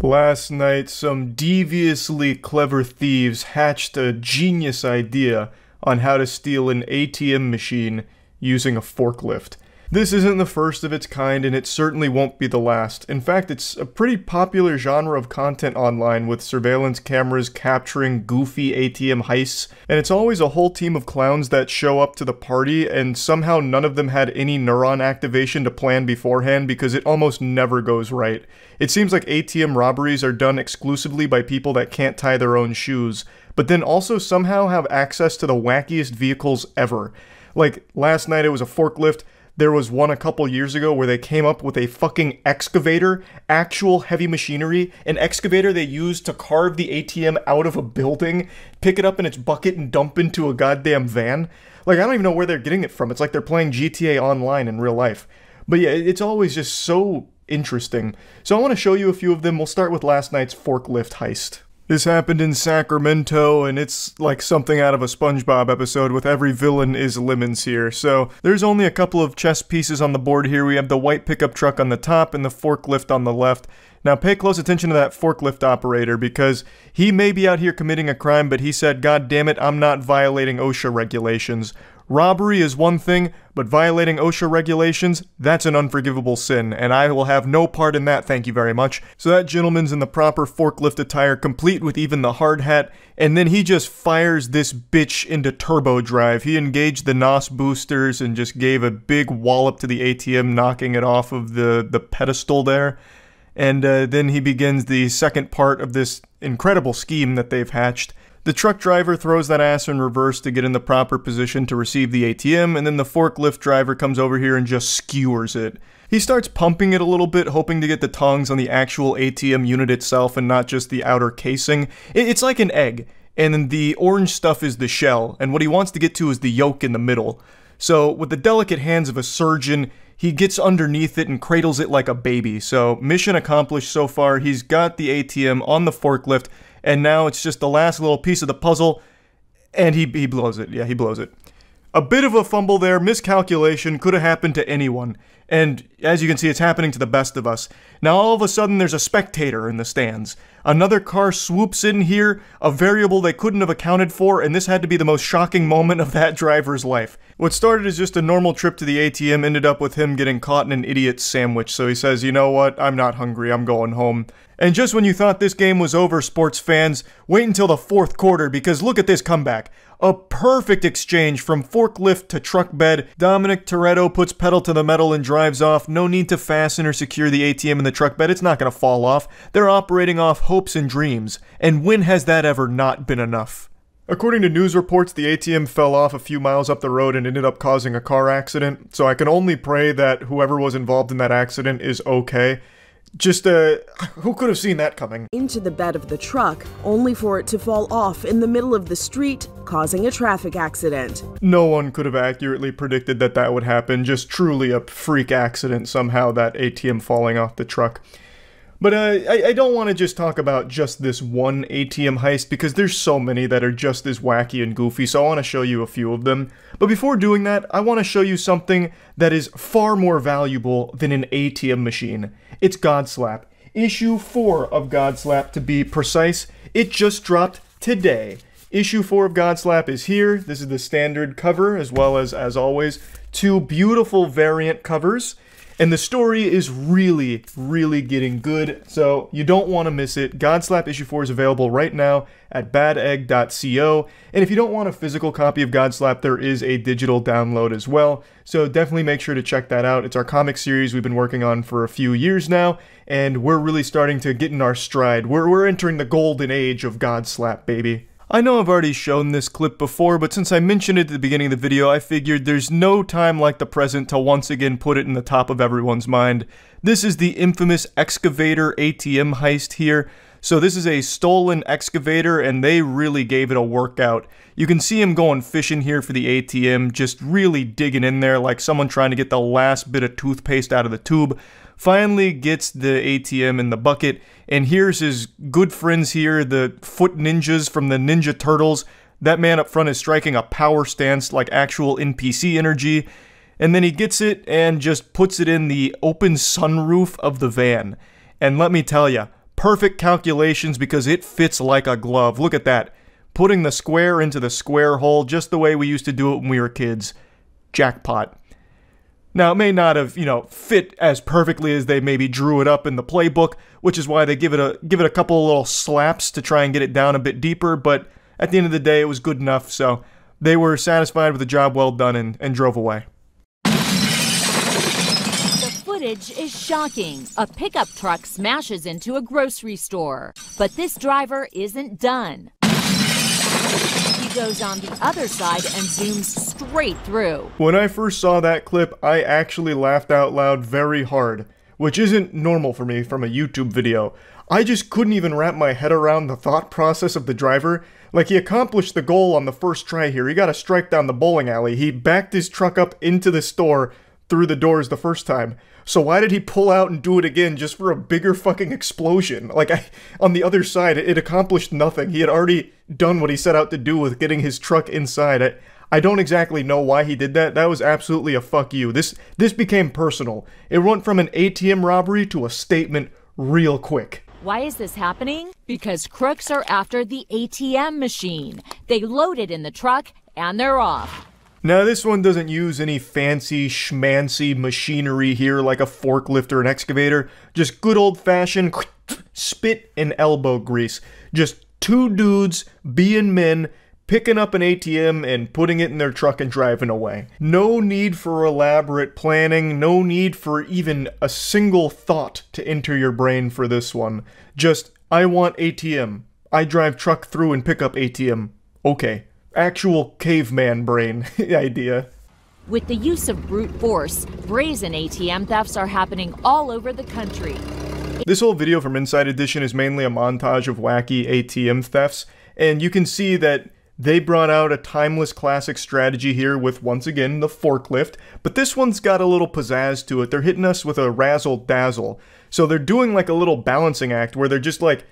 Last night, some deviously clever thieves hatched a genius idea on how to steal an ATM machine using a forklift. This isn't the first of its kind, and it certainly won't be the last. In fact, it's a pretty popular genre of content online, with surveillance cameras capturing goofy ATM heists, and it's always a whole team of clowns that show up to the party, and somehow none of them had any neuron activation to plan beforehand because it almost never goes right. It seems like ATM robberies are done exclusively by people that can't tie their own shoes, but then also somehow have access to the wackiest vehicles ever. Like, last night it was a forklift. There was one a couple years ago where they came up with a fucking excavator, actual heavy machinery, an excavator they used to carve the ATM out of a building, pick it up in its bucket and dump into a goddamn van. Like, I don't even know where they're getting it from. It's like they're playing GTA Online in real life. But yeah, it's always just so interesting. So I want to show you a few of them. We'll start with last night's forklift heist. This happened in Sacramento, and it's like something out of a SpongeBob episode with every villain is Lemons here. So there's only a couple of chess pieces on the board here. We have the white pickup truck on the top and the forklift on the left. Now pay close attention to that forklift operator, because he may be out here committing a crime, but he said, "God damn it, I'm not violating OSHA regulations." Robbery is one thing, but violating OSHA regulations, that's an unforgivable sin, and I will have no part in that, thank you very much. So that gentleman's in the proper forklift attire, complete with even the hard hat, and then he just fires this bitch into turbo drive. He engaged the NOS boosters and just gave a big wallop to the ATM, knocking it off of the pedestal there. And then he begins the second part of this incredible scheme that they've hatched. The truck driver throws that ass in reverse to get in the proper position to receive the ATM, and then the forklift driver comes over here and just skewers it. He starts pumping it a little bit, hoping to get the tongs on the actual ATM unit itself and not just the outer casing. It's like an egg, and then the orange stuff is the shell, and what he wants to get to is the yolk in the middle. So, with the delicate hands of a surgeon, he gets underneath it and cradles it like a baby. So, mission accomplished so far. He's got the ATM on the forklift, and now it's just the last little piece of the puzzle, and he blows it. Yeah, he blows it. A bit of a fumble there, miscalculation, could have happened to anyone. And as you can see, it's happening to the best of us. Now all of a sudden there's a spectator in the stands. Another car swoops in here, a variable they couldn't have accounted for, and this had to be the most shocking moment of that driver's life. What started as just a normal trip to the ATM ended up with him getting caught in an idiot's sandwich, so he says, "You know what, I'm not hungry, I'm going home." And just when you thought this game was over, sports fans, wait until the fourth quarter, because look at this comeback. A perfect exchange from forklift to truck bed. Dominic Toretto puts pedal to the metal and drives off. No need to fasten or secure the ATM in the truck bed. It's not going to fall off. They're operating off hopes and dreams. And when has that ever not been enough? According to news reports, the ATM fell off a few miles up the road and ended up causing a car accident. So I can only pray that whoever was involved in that accident is okay. Just, who could have seen that coming? Into the bed of the truck, only for it to fall off in the middle of the street, causing a traffic accident. No one could have accurately predicted that that would happen. Just truly a freak accident somehow, that ATM falling off the truck. But I don't want to just talk about just this one ATM heist, because there's so many that are just as wacky and goofy, so I want to show you a few of them. But before doing that, I want to show you something that is far more valuable than an ATM machine. It's Godslap. Issue 4 of Godslap, to be precise. It just dropped today. Issue 4 of Godslap is here. This is the standard cover, as well as always, 2 beautiful variant covers. And the story is really, really getting good, so you don't want to miss it. Godslap issue 4 is available right now at badegg.co, and if you don't want a physical copy of Godslap, there is a digital download as well, so definitely make sure to check that out. It's our comic series we've been working on for a few years now, and we're really starting to get in our stride. We're entering the golden age of Godslap, baby. I know I've already shown this clip before, but since I mentioned it at the beginning of the video, I figured there's no time like the present to once again put it in the top of everyone's mind. This is the infamous excavator ATM heist here. So this is a stolen excavator, and they really gave it a workout. You can see him going fishing here for the ATM, just really digging in there like someone trying to get the last bit of toothpaste out of the tube. Finally gets the ATM in the bucket, and here's his good friends here, the foot ninjas from the Ninja Turtles. That man up front is striking a power stance like actual NPC energy, and then he gets it and just puts it in the open sunroof of the van. And let me tell ya, perfect calculations because it fits like a glove. Look at that. Putting the square into the square hole just the way we used to do it when we were kids. Jackpot. Now, it may not have, fit as perfectly as they maybe drew it up in the playbook, which is why they give it a couple of little slaps to try and get it down a bit deeper, but at the end of the day, it was good enough, so they were satisfied with the job well done and drove away. The footage is shocking. A pickup truck smashes into a grocery store, but this driver isn't done. He goes on the other side and zooms straight through. When I first saw that clip, I actually laughed out loud very hard, which isn't normal for me from a YouTube video. I just couldn't even wrap my head around the thought process of the driver. Like, he accomplished the goal on the first try here. He got a strike down the bowling alley. He backed his truck up into the store through the doors the first time. So why did he pull out and do it again just for a bigger fucking explosion? Like, on the other side, it accomplished nothing. He had already done what he set out to do with getting his truck inside. I don't exactly know why he did that. That was absolutely a fuck you. This became personal. It went from an ATM robbery to a statement real quick. Why is this happening? Because crooks are after the ATM machine. They load it in the truck and they're off. Now, this one doesn't use any fancy schmancy machinery here like a forklift or an excavator. Just good old-fashioned spit and elbow grease. Just two dudes being men, picking up an ATM and putting it in their truck and driving away. No need for elaborate planning, no need for even a single thought to enter your brain for this one. Just, I want ATM. I drive truck through and pick up ATM. Okay. Actual caveman brain idea. With the use of brute force, brazen ATM thefts are happening all over the country. This whole video from Inside Edition is mainly a montage of wacky ATM thefts, and you can see that they brought out a timeless classic strategy here with, once again, the forklift, but this one's got a little pizzazz to it. They're hitting us with a razzle-dazzle. So they're doing like a little balancing act where they're just like,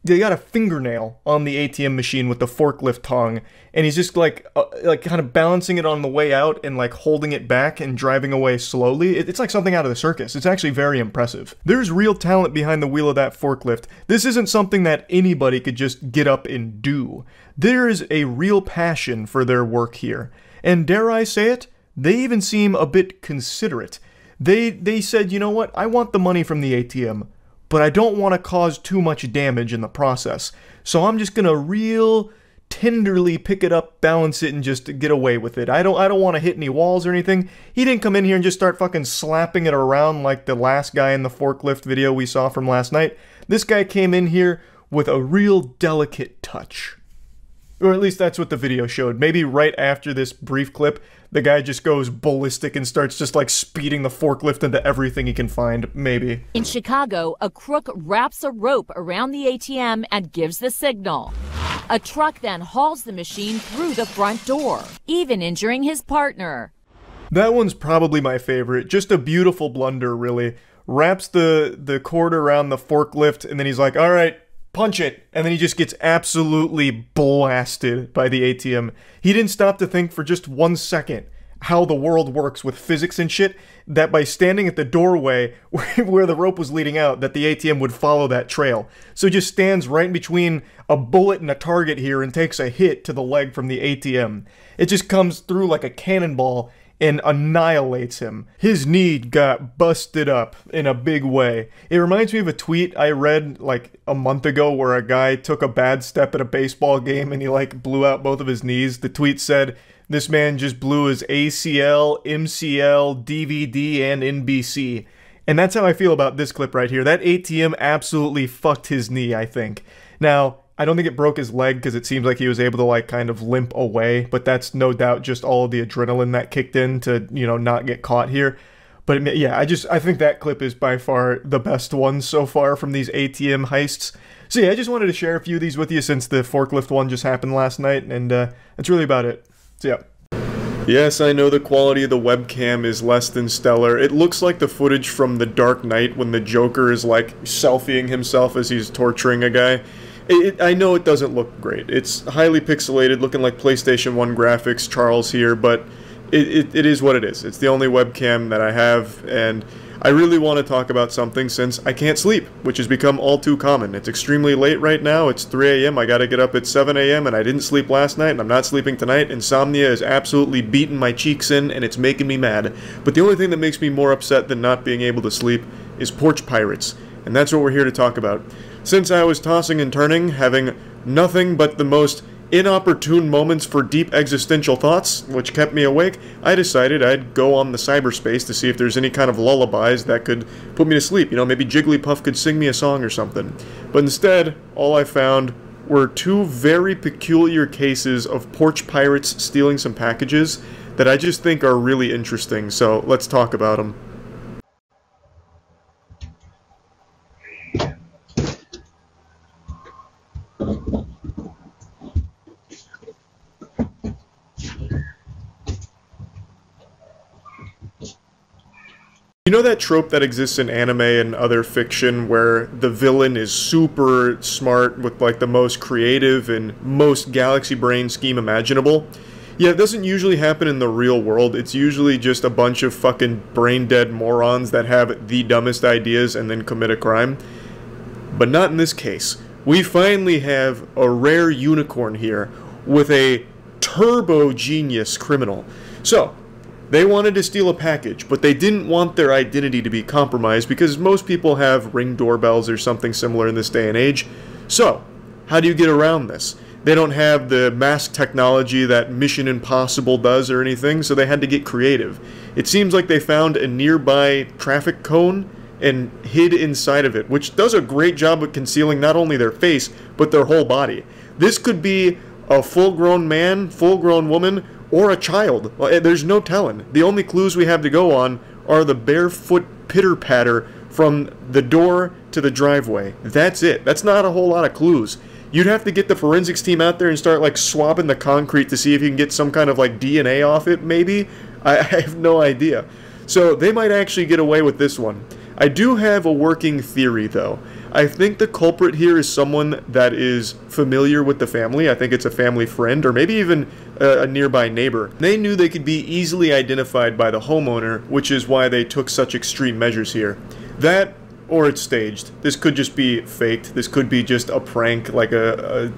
they got a fingernail on the ATM machine with the forklift tongue, and he's just like kind of balancing it on the way out and like holding it back and driving away slowly. It's like something out of the circus. It's actually very impressive. There's real talent behind the wheel of that forklift. This isn't something that anybody could just get up and do. There is a real passion for their work here. And dare I say it, they even seem a bit considerate. They said, you know what, I want the money from the ATM, but I don't want to cause too much damage in the process. So I'm just gonna real tenderly pick it up, balance it, and just get away with it. I don't want to hit any walls or anything. He didn't come in here and just start fucking slapping it around like the last guy in the forklift video we saw from last night. This guy came in here with a real delicate touch. Or at least that's what the video showed. Maybe right after this brief clip, the guy just goes ballistic and starts just like speeding the forklift into everything he can find, maybe. In Chicago, a crook wraps a rope around the ATM and gives the signal. A truck then hauls the machine through the front door, even injuring his partner. That one's probably my favorite. Just a beautiful blunder, really. Wraps the cord around the forklift, and then he's like, all right, punch it, and then he just gets absolutely blasted by the ATM. He didn't stop to think for just 1 second how the world works with physics and shit, that by standing at the doorway where the rope was leading out, that the ATM would follow that trail. So he just stands right in between a bullet and a target here and takes a hit to the leg from the ATM. It just comes through like a cannonball and annihilates him. His knee got busted up in a big way. It reminds me of a tweet I read like a month ago where a guy took a bad step at a baseball game and he like blew out both of his knees. The tweet said, this man just blew his ACL, MCL, DVD, and NBC. And that's how I feel about this clip right here. That ATM absolutely fucked his knee, I think. Now, I don't think it broke his leg because it seems like he was able to like kind of limp away, but that's no doubt just all of the adrenaline that kicked in to, you know, not get caught here. But yeah, I think that clip is by far the best one so far from these ATM heists. So yeah, I just wanted to share a few of these with you since the forklift one just happened last night, and that's really about it. So yeah. Yes, I know the quality of the webcam is less than stellar. It looks like the footage from The Dark Knight when the Joker is like selfieing himself as he's torturing a guy. I know it doesn't look great. It's highly pixelated, looking like PlayStation 1 graphics, Charles here, but it is what it is. It's the only webcam that I have, and I really want to talk about something since I can't sleep, which has become all too common. It's extremely late right now, it's 3 a.m., I gotta get up at 7 a.m., and I didn't sleep last night, and I'm not sleeping tonight. Insomnia is absolutely beating my cheeks in, and it's making me mad. But the only thing that makes me more upset than not being able to sleep is porch pirates, and that's what we're here to talk about. Since I was tossing and turning, having nothing but the most inopportune moments for deep existential thoughts, which kept me awake, I decided I'd go on the cyberspace to see if there's any kind of lullabies that could put me to sleep. You know, maybe Jigglypuff could sing me a song or something. But instead, all I found were two very peculiar cases of porch pirates stealing some packages that I just think are really interesting, so let's talk about them. You know that trope that exists in anime and other fiction where the villain is super smart with like the most creative and most galaxy brain scheme imaginable? Yeah, it doesn't usually happen in the real world. It's usually just a bunch of fucking brain-dead morons that have the dumbest ideas and then commit a crime. But not in this case. We finally have a rare unicorn here with a turbo genius criminal. So, they wanted to steal a package, but they didn't want their identity to be compromised because most people have Ring doorbells or something similar in this day and age. So, how do you get around this? They don't have the mask technology that Mission Impossible does or anything, so they had to get creative. It seems like they found a nearby traffic cone and hid inside of it, which does a great job of concealing not only their face, but their whole body. This could be a full-grown man, full-grown woman, or a child. There's no telling. The only clues we have to go on are the barefoot pitter-patter from the door to the driveway. That's it. That's not a whole lot of clues. You'd have to get the forensics team out there and start like swabbing the concrete to see if you can get some kind of like DNA off it, maybe? I have no idea. So they might actually get away with this one. I do have a working theory though. I think the culprit here is someone that is familiar with the family. I think it's a family friend or maybe even a nearby neighbor. They knew they could be easily identified by the homeowner, which is why they took such extreme measures here. That, or it's staged. This could just be faked. This could be just a prank, like a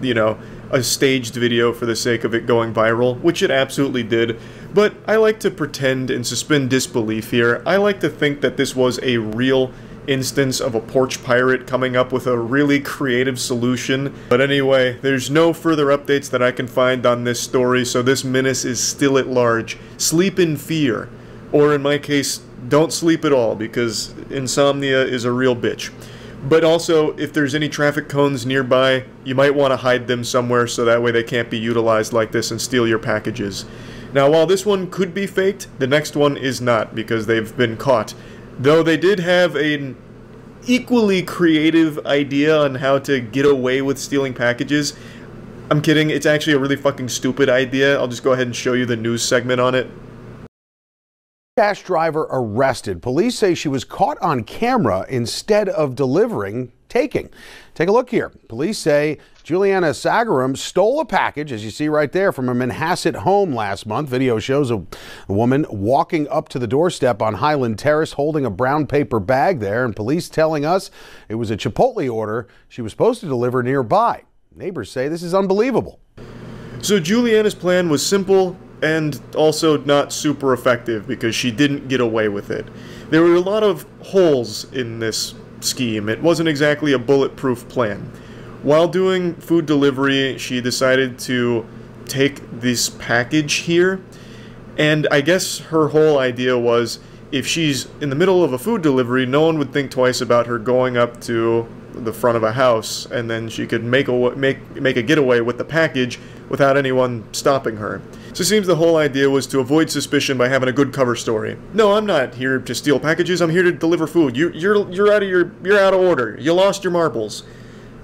staged video for the sake of it going viral, which it absolutely did. But I like to pretend and suspend disbelief here. I like to think that this was a real instance of a porch pirate coming up with a really creative solution. But anyway, there's no further updates that I can find on this story, so this menace is still at large. Sleep in fear. Or in my case, don't sleep at all, because insomnia is a real bitch. But also, if there's any traffic cones nearby, you might want to hide them somewhere so that way they can't be utilized like this and steal your packages. Now, while this one could be faked, the next one is not, because they've been caught. Though they did have an equally creative idea on how to get away with stealing packages. I'm kidding, it's actually a really fucking stupid idea. I'll just go ahead and show you the news segment on it. Dash driver arrested. Police say she was caught on camera instead of delivering, taking. Take a look here. Police say Juliana Sagaram stole a package, as you see right there, from a Manhasset home last month. Video shows a woman walking up to the doorstep on Highland Terrace holding a brown paper bag there, and police telling us it was a Chipotle order she was supposed to deliver nearby. Neighbors say this is unbelievable. So Juliana's plan was simple and also not super effective because she didn't get away with it. There were a lot of holes in this scheme. It wasn't exactly a bulletproof plan. While doing food delivery, she decided to take this package here, and I guess her whole idea was if she's in the middle of a food delivery, no one would think twice about her going up to the front of a house, and then she could make a getaway with the package without anyone stopping her. So it seems the whole idea was to avoid suspicion by having a good cover story. No, I'm not here to steal packages. I'm here to deliver food. You're out of order. You lost your marbles.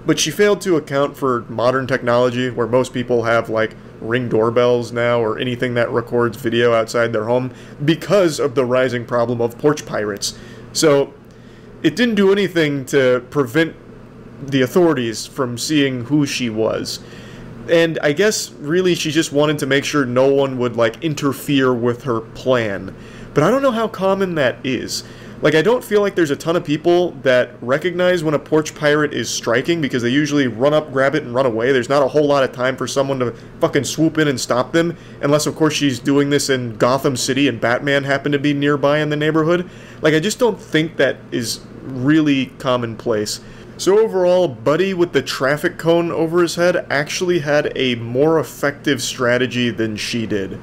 But she failed to account for modern technology, where most people have like Ring doorbells now or anything that records video outside their home, because of the rising problem of porch pirates. So it didn't do anything to prevent the authorities from seeing who she was. And I guess really she just wanted to make sure no one would like interfere with her plan. But I don't know how common that is. Like, I don't feel like there's a ton of people that recognize when a porch pirate is striking because they usually run up, grab it, and run away. There's not a whole lot of time for someone to fucking swoop in and stop them, unless, of course, she's doing this in Gotham City and Batman happened to be nearby in the neighborhood. Like, I just don't think that is really commonplace. So overall, Buddy with the traffic cone over his head actually had a more effective strategy than she did.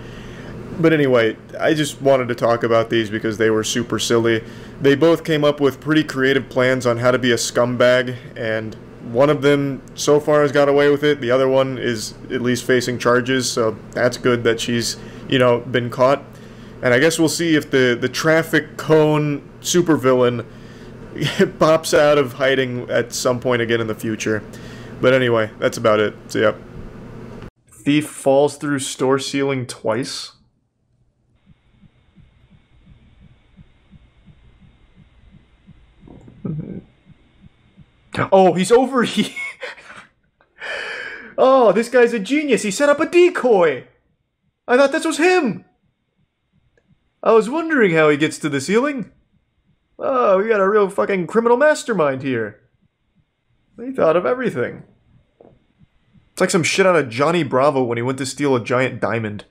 But anyway, I just wanted to talk about these because they were super silly. They both came up with pretty creative plans on how to be a scumbag, and one of them so far has got away with it. The other one is at least facing charges, so that's good that she's, you know, been caught. And I guess we'll see if the traffic cone supervillain pops out of hiding at some point again in the future. But anyway, that's about it. So yeah. Thief falls through store ceiling twice. Oh, he's over here. Oh, this guy's a genius. He set up a decoy. I thought this was him. I was wondering how he gets to the ceiling. Oh, we got a real fucking criminal mastermind here. He thought of everything. It's like some shit out of Johnny Bravo when he went to steal a giant diamond.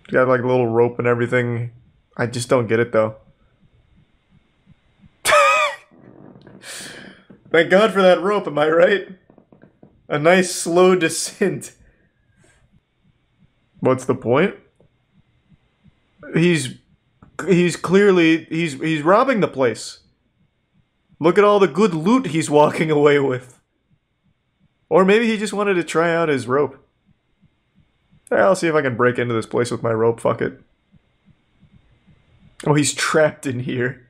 He's got like a little rope and everything. I just don't get it though. Thank God for that rope, am I right? A nice slow descent. What's the point? He's clearly he's robbing the place. Look at all the good loot he's walking away with. Or maybe he just wanted to try out his rope. I'll see if I can break into this place with my rope, fuck it. Oh, he's trapped in here.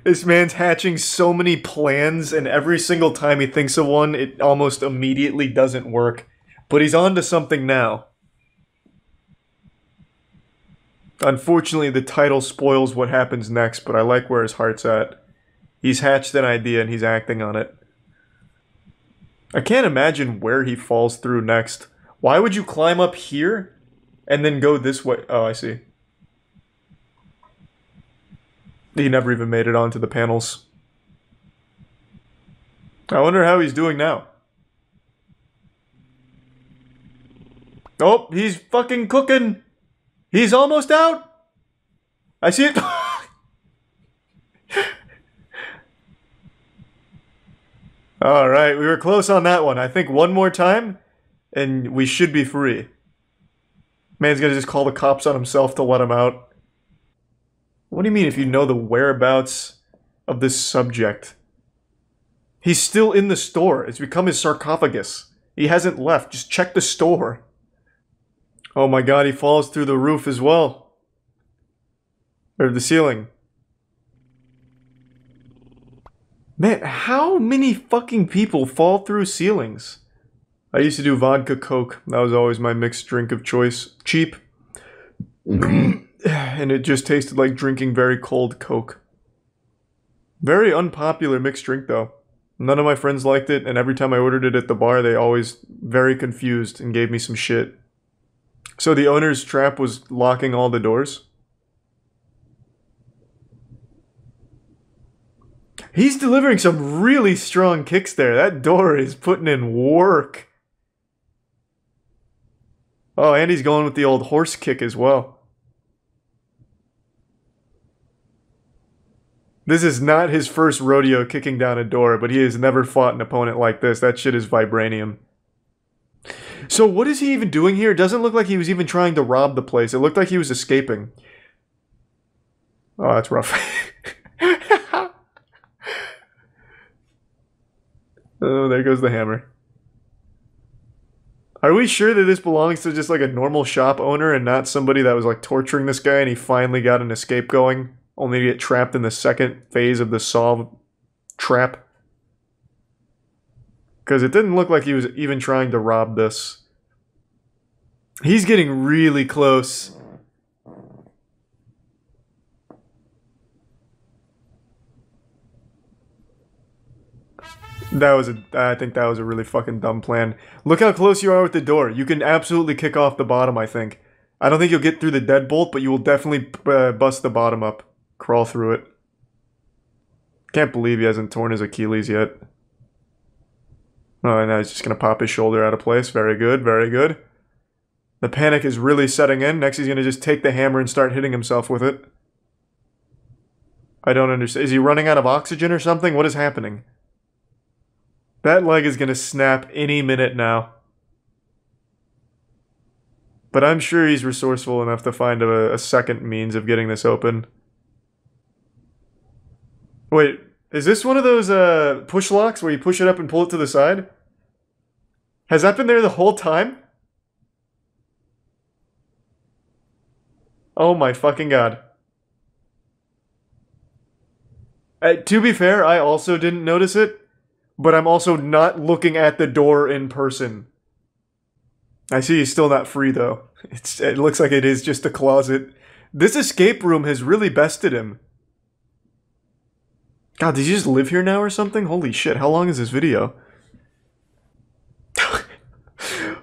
This man's hatching so many plans, and every single time he thinks of one, it almost immediately doesn't work. But he's on to something now. Unfortunately, the title spoils what happens next, but I like where his heart's at. He's hatched an idea and he's acting on it. I can't imagine where he falls through next. Why would you climb up here and then go this way? Oh, I see. He never even made it onto the panels. I wonder how he's doing now. Oh, he's fucking cooking. He's almost out. I see it. Alright, we were close on that one. I think one more time, and we should be free. Man's gonna just call the cops on himself to let him out. What do you mean if you know the whereabouts of this subject? He's still in the store. It's become his sarcophagus. He hasn't left. Just check the store. Oh my god, he falls through the roof as well. Or the ceiling. Man, how many fucking people fall through ceilings? I used to do vodka coke. That was always my mixed drink of choice. Cheap. And it just tasted like drinking very cold Coke. Very unpopular mixed drink though. None of my friends liked it, and every time I ordered it at the bar, they always very confused and gave me some shit. So the owner's trap was locking all the doors? He's delivering some really strong kicks there. That door is putting in work. Oh, and he's going with the old horse kick as well. This is not his first rodeo kicking down a door, but he has never fought an opponent like this. That shit is vibranium. So what is he even doing here? It doesn't look like he was even trying to rob the place. It looked like he was escaping. Oh, that's rough. Oh, there goes the hammer. Are we sure that this belongs to just like a normal shop owner and not somebody that was like torturing this guy and he finally got an escape going? Only to get trapped in the second phase of the solve trap. Because it didn't look like he was even trying to rob this. He's getting really close. I think that was a really fucking dumb plan. Look how close you are with the door. You can absolutely kick off the bottom, I think. I don't think you'll get through the deadbolt, but you will definitely bust the bottom up. Crawl through it. Can't believe he hasn't torn his Achilles yet. Oh, and now he's just gonna pop his shoulder out of place. Very good, very good. The panic is really setting in. Next he's gonna just take the hammer and start hitting himself with it. I don't understand. Is he running out of oxygen or something? What is happening? That leg is gonna snap any minute now. But I'm sure he's resourceful enough to find a second means of getting this open. Wait, is this one of those push locks where you push it up and pull it to the side? Has that been there the whole time? Oh my fucking god. To be fair, I also didn't notice it, but I'm also not looking at the door in person. I see he's still not free though. It looks like it is just a closet. This escape room has really bested him. God, did he just live here now or something? Holy shit, how long is this video?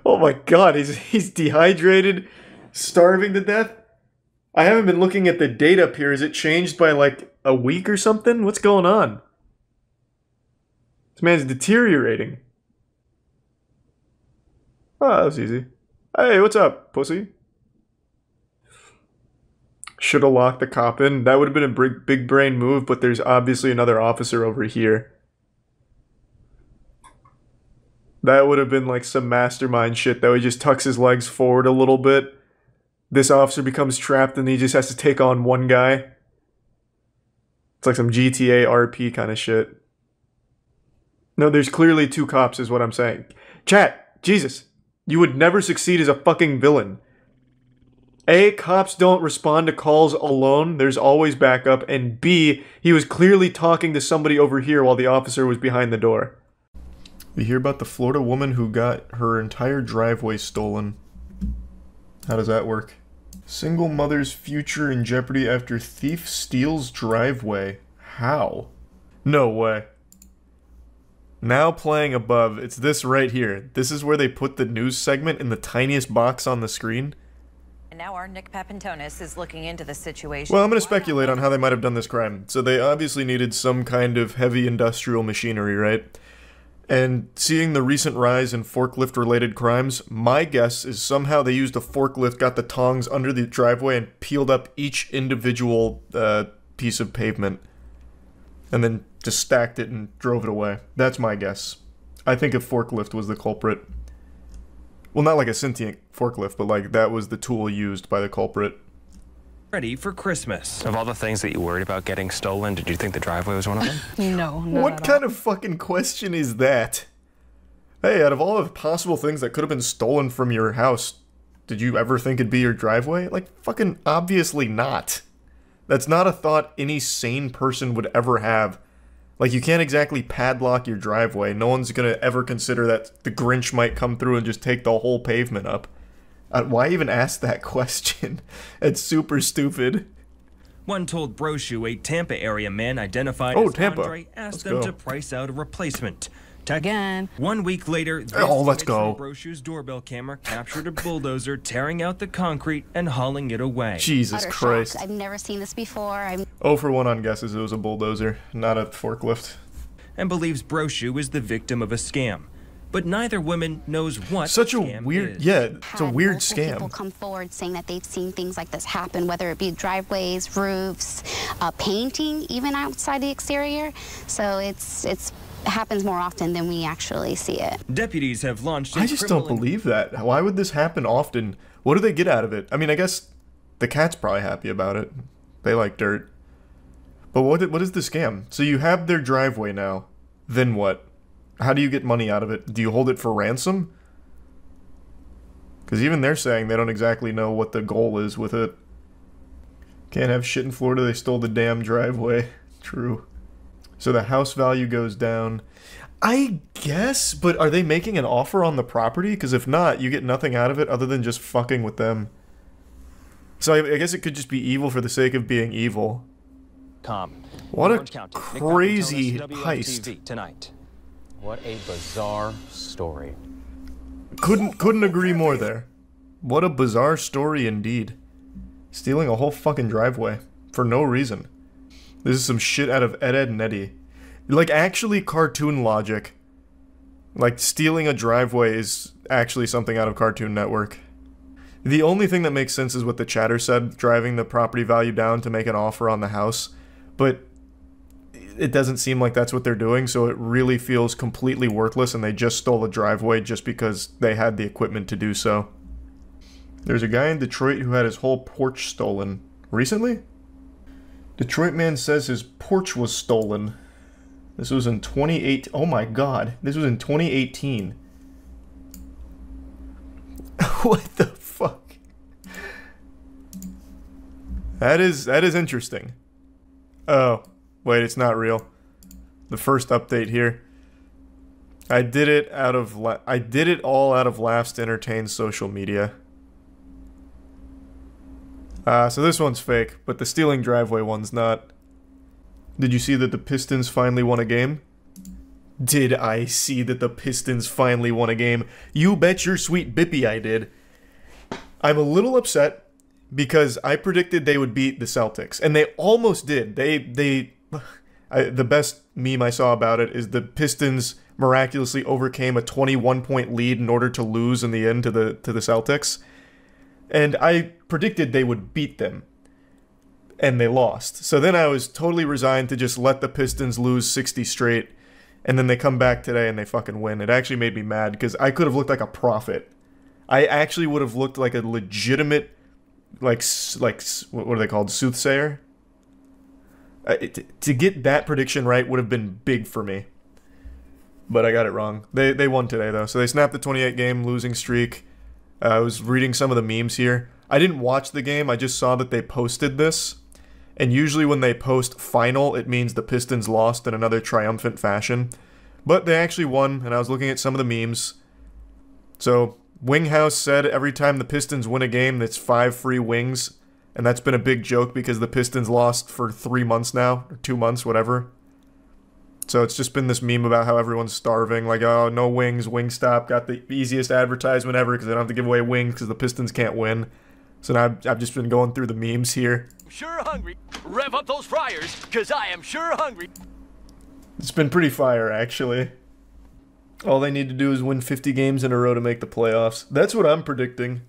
Oh my god, he's dehydrated, starving to death. I haven't been looking at the date up here. Is it changed by like a week or something? What's going on? This man's deteriorating. Oh, that was easy. Hey, what's up, pussy? Should have locked the cop in. That would have been a big brain move, but there's obviously another officer over here. That would have been like some mastermind shit, though. He just tucks his legs forward a little bit. This officer becomes trapped and he just has to take on one guy. It's like some GTA RP kind of shit. No, there's clearly two cops is what I'm saying. Chat, Jesus. You would never succeed as a fucking villain. A, cops don't respond to calls alone. There's always backup. And B, he was clearly talking to somebody over here while the officer was behind the door. We hear about the Florida woman who got her entire driveway stolen. How does that work? Single mother's future in jeopardy after thief steals driveway. How? No way. Now playing above, it's this right here. This is where they put the news segment in the tiniest box on the screen. And now our Nick Papantonis is looking into the situation. Well, I'm going to speculate on how they might have done this crime. So they obviously needed some kind of heavy industrial machinery, right? And seeing the recent rise in forklift-related crimes, my guess is somehow they used a forklift, got the tongs under the driveway, and peeled up each individual piece of pavement. And then just stacked it and drove it away. That's my guess. I think a forklift was the culprit. Well, not like a sentient forklift, but like that was the tool used by the culprit. Ready for Christmas. Of all the things that you worried about getting stolen, did you think the driveway was one of them? No, not What at kind all. of fucking question is that? Hey, out of all the possible things that could have been stolen from your house, did you ever think it'd be your driveway? Like, fucking obviously not. That's not a thought any sane person would ever have. Like, you can't exactly padlock your driveway. No one's gonna ever consider that the Grinch might come through and just take the whole pavement up. Why even ask that question? It's super stupid. One told Brochu a Tampa area man identified Oh, as Tampa. Andre asked Let's them go. to price out a replacement. Again. 1 week later, this Oh, let's image go. from Brochu's doorbell camera captured a bulldozer tearing out the concrete and hauling it away. Jesus Utter Christ. shock. I've never seen this before. 0 for 1 on guesses. It was a bulldozer, not a forklift. And believes Brochu is the victim of a scam. But neither woman knows what Such a scam weird, is. yeah, it's a Had weird multiple people scam. come forward saying that they've seen things like this happen, whether it be driveways, roofs, painting, even outside the exterior. So it happens more often than we actually see it. Deputies have launched a I just don't criminal believe that. Why would this happen often? What do they get out of it? I mean, I guess the cat's probably happy about it. They like dirt. But what is the scam? So you have their driveway now. Then what? How do you get money out of it? Do you hold it for ransom? Because even they're saying they don't exactly know what the goal is with it. Can't have shit in Florida, they stole the damn driveway. True. So the house value goes down. I guess, but are they making an offer on the property? Because if not, you get nothing out of it other than just fucking with them. So I guess it could just be evil for the sake of being evil. What a crazy heist. Tonight. What a bizarre story. Couldn't agree more there. What a bizarre story indeed. Stealing a whole fucking driveway for no reason. This is some shit out of Ed, Edd n Eddy. Like, actually cartoon logic. Like, stealing a driveway is actually something out of Cartoon Network. The only thing that makes sense is what the chatter said, driving the property value down to make an offer on the house. But it doesn't seem like that's what they're doing, so it really feels completely worthless, and they just stole a driveway just because they had the equipment to do so. There's a guy in Detroit who had his whole porch stolen. Recently? Detroit man says his porch was stolen. This was in 2018. Oh my god. This was in 2018. What the fuck? That is interesting. Oh, wait, it's not real. The first update here. I did it all out of laughs to entertain social media. So this one's fake, but the stealing driveway one's not. Did you see that the Pistons finally won a game? Did I see that the Pistons finally won a game? You bet your sweet bippy I did. I'm a little upset because I predicted they would beat the Celtics, and they almost did. The best meme I saw about it is the Pistons miraculously overcame a 21-point lead in order to lose in the end to the Celtics. And I predicted they would beat them. And they lost. So then I was totally resigned to just let the Pistons lose 60 straight. And then they come back today and they fucking win. It actually made me mad because I could have looked like a prophet. I actually would have looked like a legitimate, like what are they called? Soothsayer? To get that prediction right would have been big for me. But I got it wrong. They won today though. So they snapped the 28-game losing streak. I was reading some of the memes here. I didn't watch the game, I just saw that they posted this. And usually when they post final, it means the Pistons lost in another triumphant fashion. But they actually won, and I was looking at some of the memes. So, Winghouse said every time the Pistons win a game, it's 5 free wings. And that's been a big joke because the Pistons lost for 3 months now, or 2 months, whatever. So it's just been this meme about how everyone's starving, like, oh, no wings, Wingstop got the easiest advertisement ever because they don't have to give away wings because the Pistons can't win. So now I've just been going through the memes here. Sure hungry. Rev up those fryers, because I am sure hungry. It's been pretty fire, actually. All they need to do is win 50 games in a row to make the playoffs. That's what I'm predicting.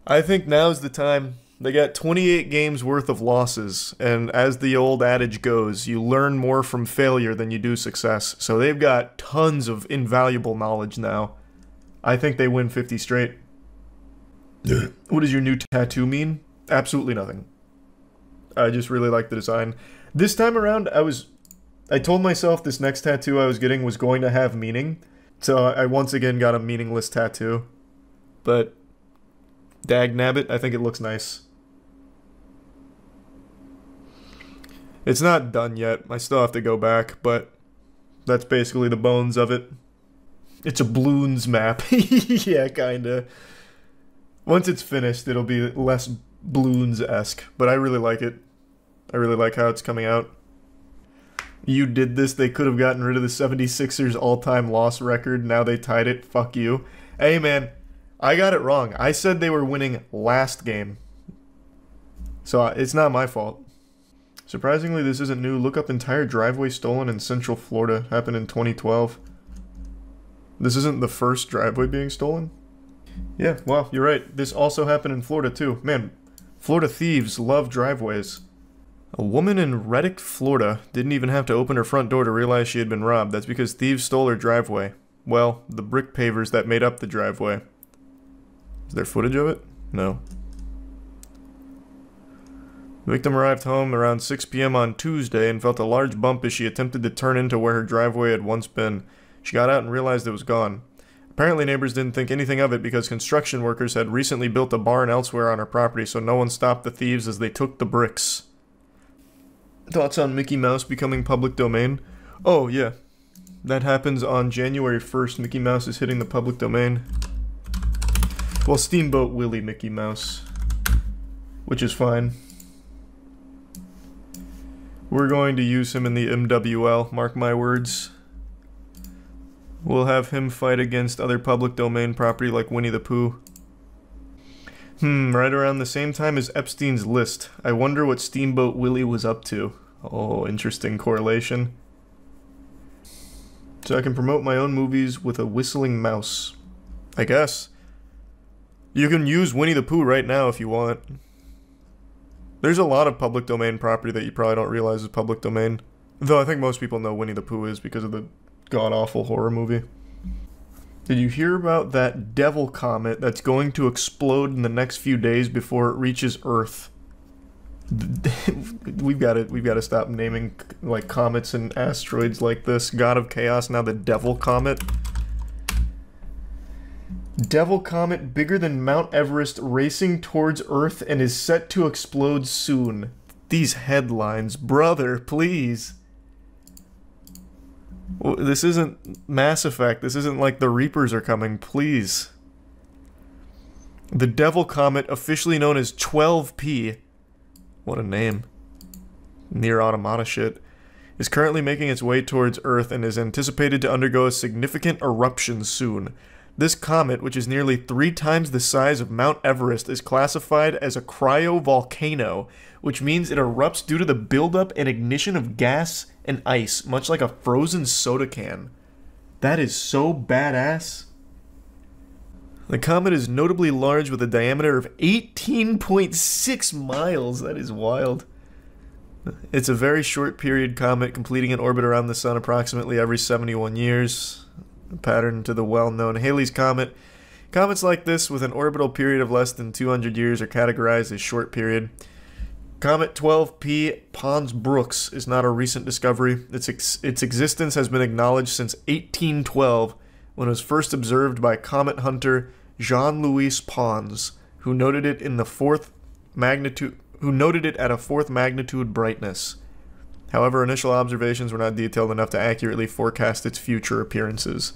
I think now's the time. They got 28 games worth of losses, and as the old adage goes, you learn more from failure than you do success. So they've got tons of invaluable knowledge now. I think they win 50 straight. What does your new tattoo mean? Absolutely nothing. I just really like the design. This time around, I told myself this next tattoo I was getting was going to have meaning. So I once again got a meaningless tattoo. But dagnabbit, I think it looks nice. It's not done yet. I still have to go back, but that's basically the bones of it. It's a balloons map. Yeah, kinda. Once it's finished, it'll be less balloons-esque, but I really like it. I really like how it's coming out. You did this, they could have gotten rid of the 76ers all-time loss record, now they tied it, fuck you. Hey man, I got it wrong. I said they were winning last game. So it's not my fault. Surprisingly, this isn't new. Look up entire driveway stolen in Central Florida. Happened in 2012. This isn't the first driveway being stolen? Yeah, well, you're right. This also happened in Florida, too. Man, Florida thieves love driveways. A woman in Reddick, Florida didn't even have to open her front door to realize she had been robbed. That's because thieves stole her driveway. Well, the brick pavers that made up the driveway. Is there footage of it? No. The victim arrived home around 6 p.m. on Tuesday and felt a large bump as she attempted to turn into where her driveway had once been. She got out and realized it was gone. Apparently neighbors didn't think anything of it because construction workers had recently built a barn elsewhere on her property, so no one stopped the thieves as they took the bricks. Thoughts on Mickey Mouse becoming public domain? Oh, yeah. That happens on January 1st. Mickey Mouse is hitting the public domain. Well, Steamboat Willie Mickey Mouse. Which is fine. We're going to use him in the MWL, mark my words. We'll have him fight against other public domain property like Winnie the Pooh. Right around the same time as Epstein's List. I wonder what Steamboat Willie was up to. Oh, interesting correlation. So I can promote my own movies with a whistling mouse. I guess. You can use Winnie the Pooh right now if you want. There's a lot of public domain property that you probably don't realize is public domain. Though I think most people know Winnie the Pooh is because of the god-awful horror movie. Did you hear about that devil comet that's going to explode in the next few days before it reaches Earth? We've got to stop naming like comets and asteroids like this. God of Chaos, now the devil comet. Devil comet bigger than Mount Everest racing towards Earth and is set to explode soon. These headlines, brother, please. This isn't Mass Effect. This isn't like the Reapers are coming, please. The Devil Comet, officially known as 12P, what a name, Near Automata shit, is currently making its way towards Earth and is anticipated to undergo a significant eruption soon. This comet, which is nearly 3 times the size of Mount Everest, is classified as a cryovolcano, which means it erupts due to the buildup and ignition of gas and ice, much like a frozen soda can. That is so badass. The comet is notably large with a diameter of 18.6 miles. That is wild. It's a very short period comet, completing an orbit around the sun approximately every 71 years. A pattern to the well-known Halley's Comet. Comets like this with an orbital period of less than 200 years are categorized as short period. Comet 12P Pons-Brooks is not a recent discovery. Its existence has been acknowledged since 1812, when it was first observed by comet hunter Jean-Louis Pons, who noted it at a 4th magnitude brightness. However, initial observations were not detailed enough to accurately forecast its future appearances.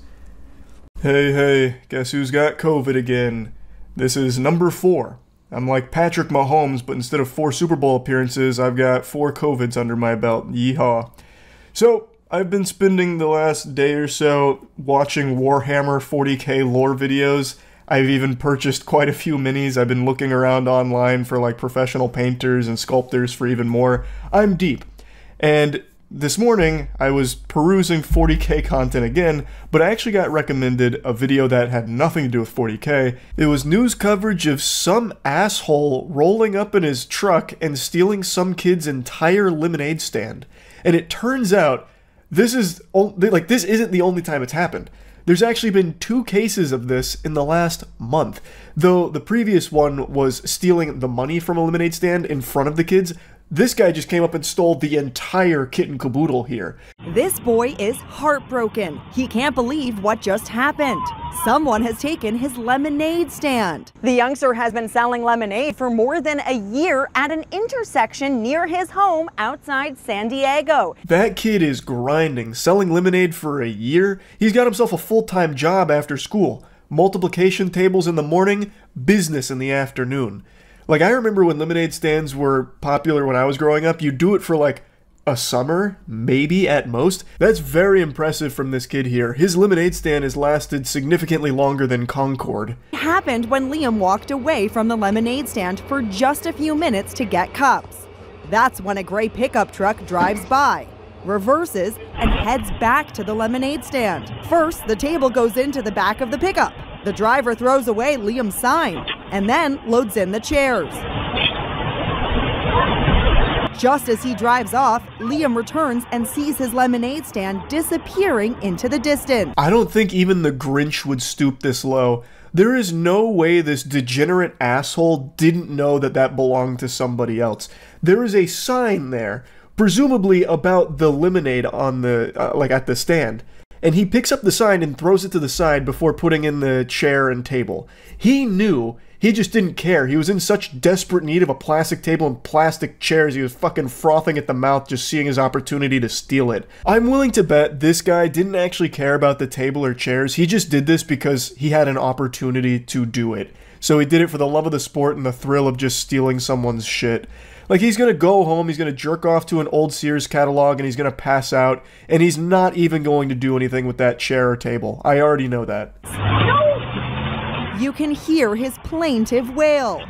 Hey, guess who's got COVID again? This is number 4. I'm like Patrick Mahomes, but instead of 4 Super Bowl appearances, I've got 4 COVIDs under my belt. Yeehaw. So, I've been spending the last day or so watching Warhammer 40k lore videos. I've even purchased quite a few minis. I've been looking around online for like professional painters and sculptors for even more. I'm deep. And this morning, I was perusing 40k content again, but I actually got recommended a video that had nothing to do with 40k. It was news coverage of some asshole rolling up in his truck and stealing some kid's entire lemonade stand. And it turns out, this isn't the only time it's happened. There's actually been 2 cases of this in the last month. Though the previous one was stealing the money from a lemonade stand in front of the kids, this guy just came up and stole the entire kit and caboodle here. This boy is heartbroken. He can't believe what just happened. Someone has taken his lemonade stand. The youngster has been selling lemonade for more than a year at an intersection near his home outside San Diego. That kid is grinding, selling lemonade for a year. He's got himself a full-time job after school. Multiplication tables in the morning, business in the afternoon. Like, I remember when lemonade stands were popular when I was growing up, you'd do it for like a summer, maybe at most. That's very impressive from this kid here. His lemonade stand has lasted significantly longer than Concord. It happened when Liam walked away from the lemonade stand for just a few minutes to get cups. That's when a gray pickup truck drives by, reverses, and heads back to the lemonade stand. First, the table goes into the back of the pickup. The driver throws away Liam's sign and then loads in the chairs. Just as he drives off, Liam returns and sees his lemonade stand disappearing into the distance. I don't think even the Grinch would stoop this low. There is no way this degenerate asshole didn't know that that belonged to somebody else. There is a sign there, presumably about the lemonade on the, at the stand. And he picks up the sign and throws it to the side before putting in the chair and table. He knew, he just didn't care. He was in such desperate need of a plastic table and plastic chairs, he was fucking frothing at the mouth just seeing his opportunity to steal it. I'm willing to bet this guy didn't actually care about the table or chairs. He just did this because he had an opportunity to do it. So he did it for the love of the sport and the thrill of just stealing someone's shit. Like, he's gonna go home, he's gonna jerk off to an old Sears catalog, and he's gonna pass out, and he's not even going to do anything with that chair or table. I already know that. You can hear his plaintive wail.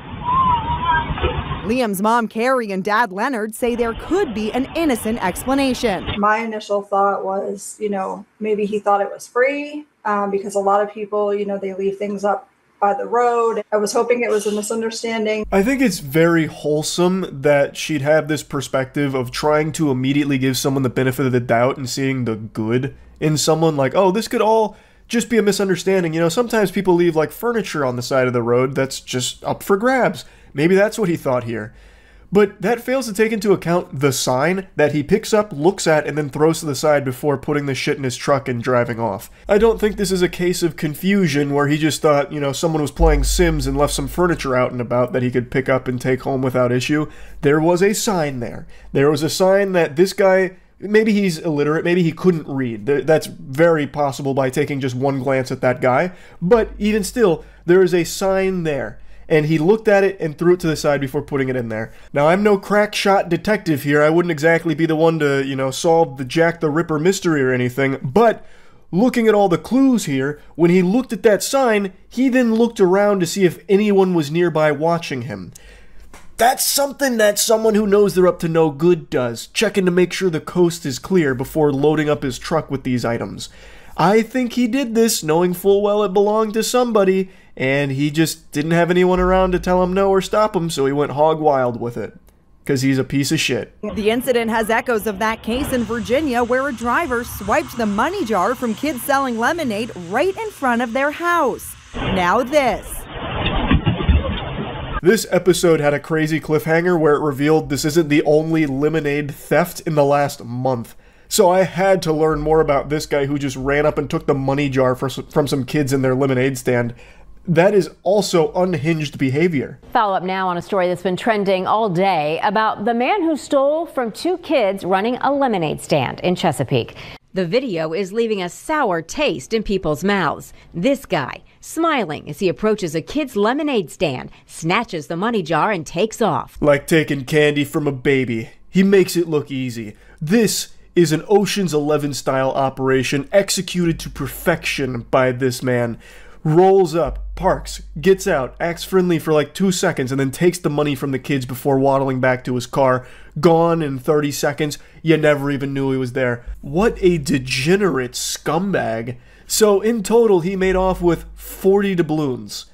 Liam's mom, Carrie, and dad, Leonard, say there could be an innocent explanation. My initial thought was, maybe he thought it was free because a lot of people, they leave things up by the road. I was hoping it was a misunderstanding. I think it's very wholesome that she'd have this perspective of trying to immediately give someone the benefit of the doubt and seeing the good in someone, like, oh, this could all just be a misunderstanding. Sometimes people leave like furniture on the side of the road that's just up for grabs. Maybe that's what he thought here. But that fails to take into account the sign that he picks up, looks at, and then throws to the side before putting the shit in his truck and driving off. I don't think this is a case of confusion where he just thought, someone was playing Sims and left some furniture out and about that he could pick up and take home without issue. There was a sign there. There was a sign that this guy, maybe he's illiterate, maybe he couldn't read. That's very possible by taking just one glance at that guy. But even still, there is a sign there. And he looked at it and threw it to the side before putting it in there. Now, I'm no crack shot detective here. I wouldn't exactly be the one to, solve the Jack the Ripper mystery or anything. But looking at all the clues here, when he looked at that sign, he then looked around to see if anyone was nearby watching him. That's something that someone who knows they're up to no good does, checking to make sure the coast is clear before loading up his truck with these items. I think he did this knowing full well it belonged to somebody, and he just didn't have anyone around to tell him no or stop him, so he went hog wild with it. Because he's a piece of shit. The incident has echoes of that case in Virginia where a driver swiped the money jar from kids selling lemonade right in front of their house. Now this. This episode had a crazy cliffhanger where it revealed this isn't the only lemonade theft in the last month. So I had to learn more about this guy who just ran up and took the money jar from some kids in their lemonade stand. That is also unhinged behavior. Follow up now on a story that's been trending all day about the man who stole from two kids running a lemonade stand in Chesapeake. The video is leaving a sour taste in people's mouths. This guy, smiling as he approaches a kid's lemonade stand, snatches the money jar and takes off. Like taking candy from a baby. He makes it look easy. This is an Ocean's 11 style operation executed to perfection by this man. Rolls up, parks, gets out, acts friendly for like 2 seconds, and then takes the money from the kids before waddling back to his car. Gone in 30 seconds. You never even knew he was there. What a degenerate scumbag. So in total, he made off with 40 doubloons.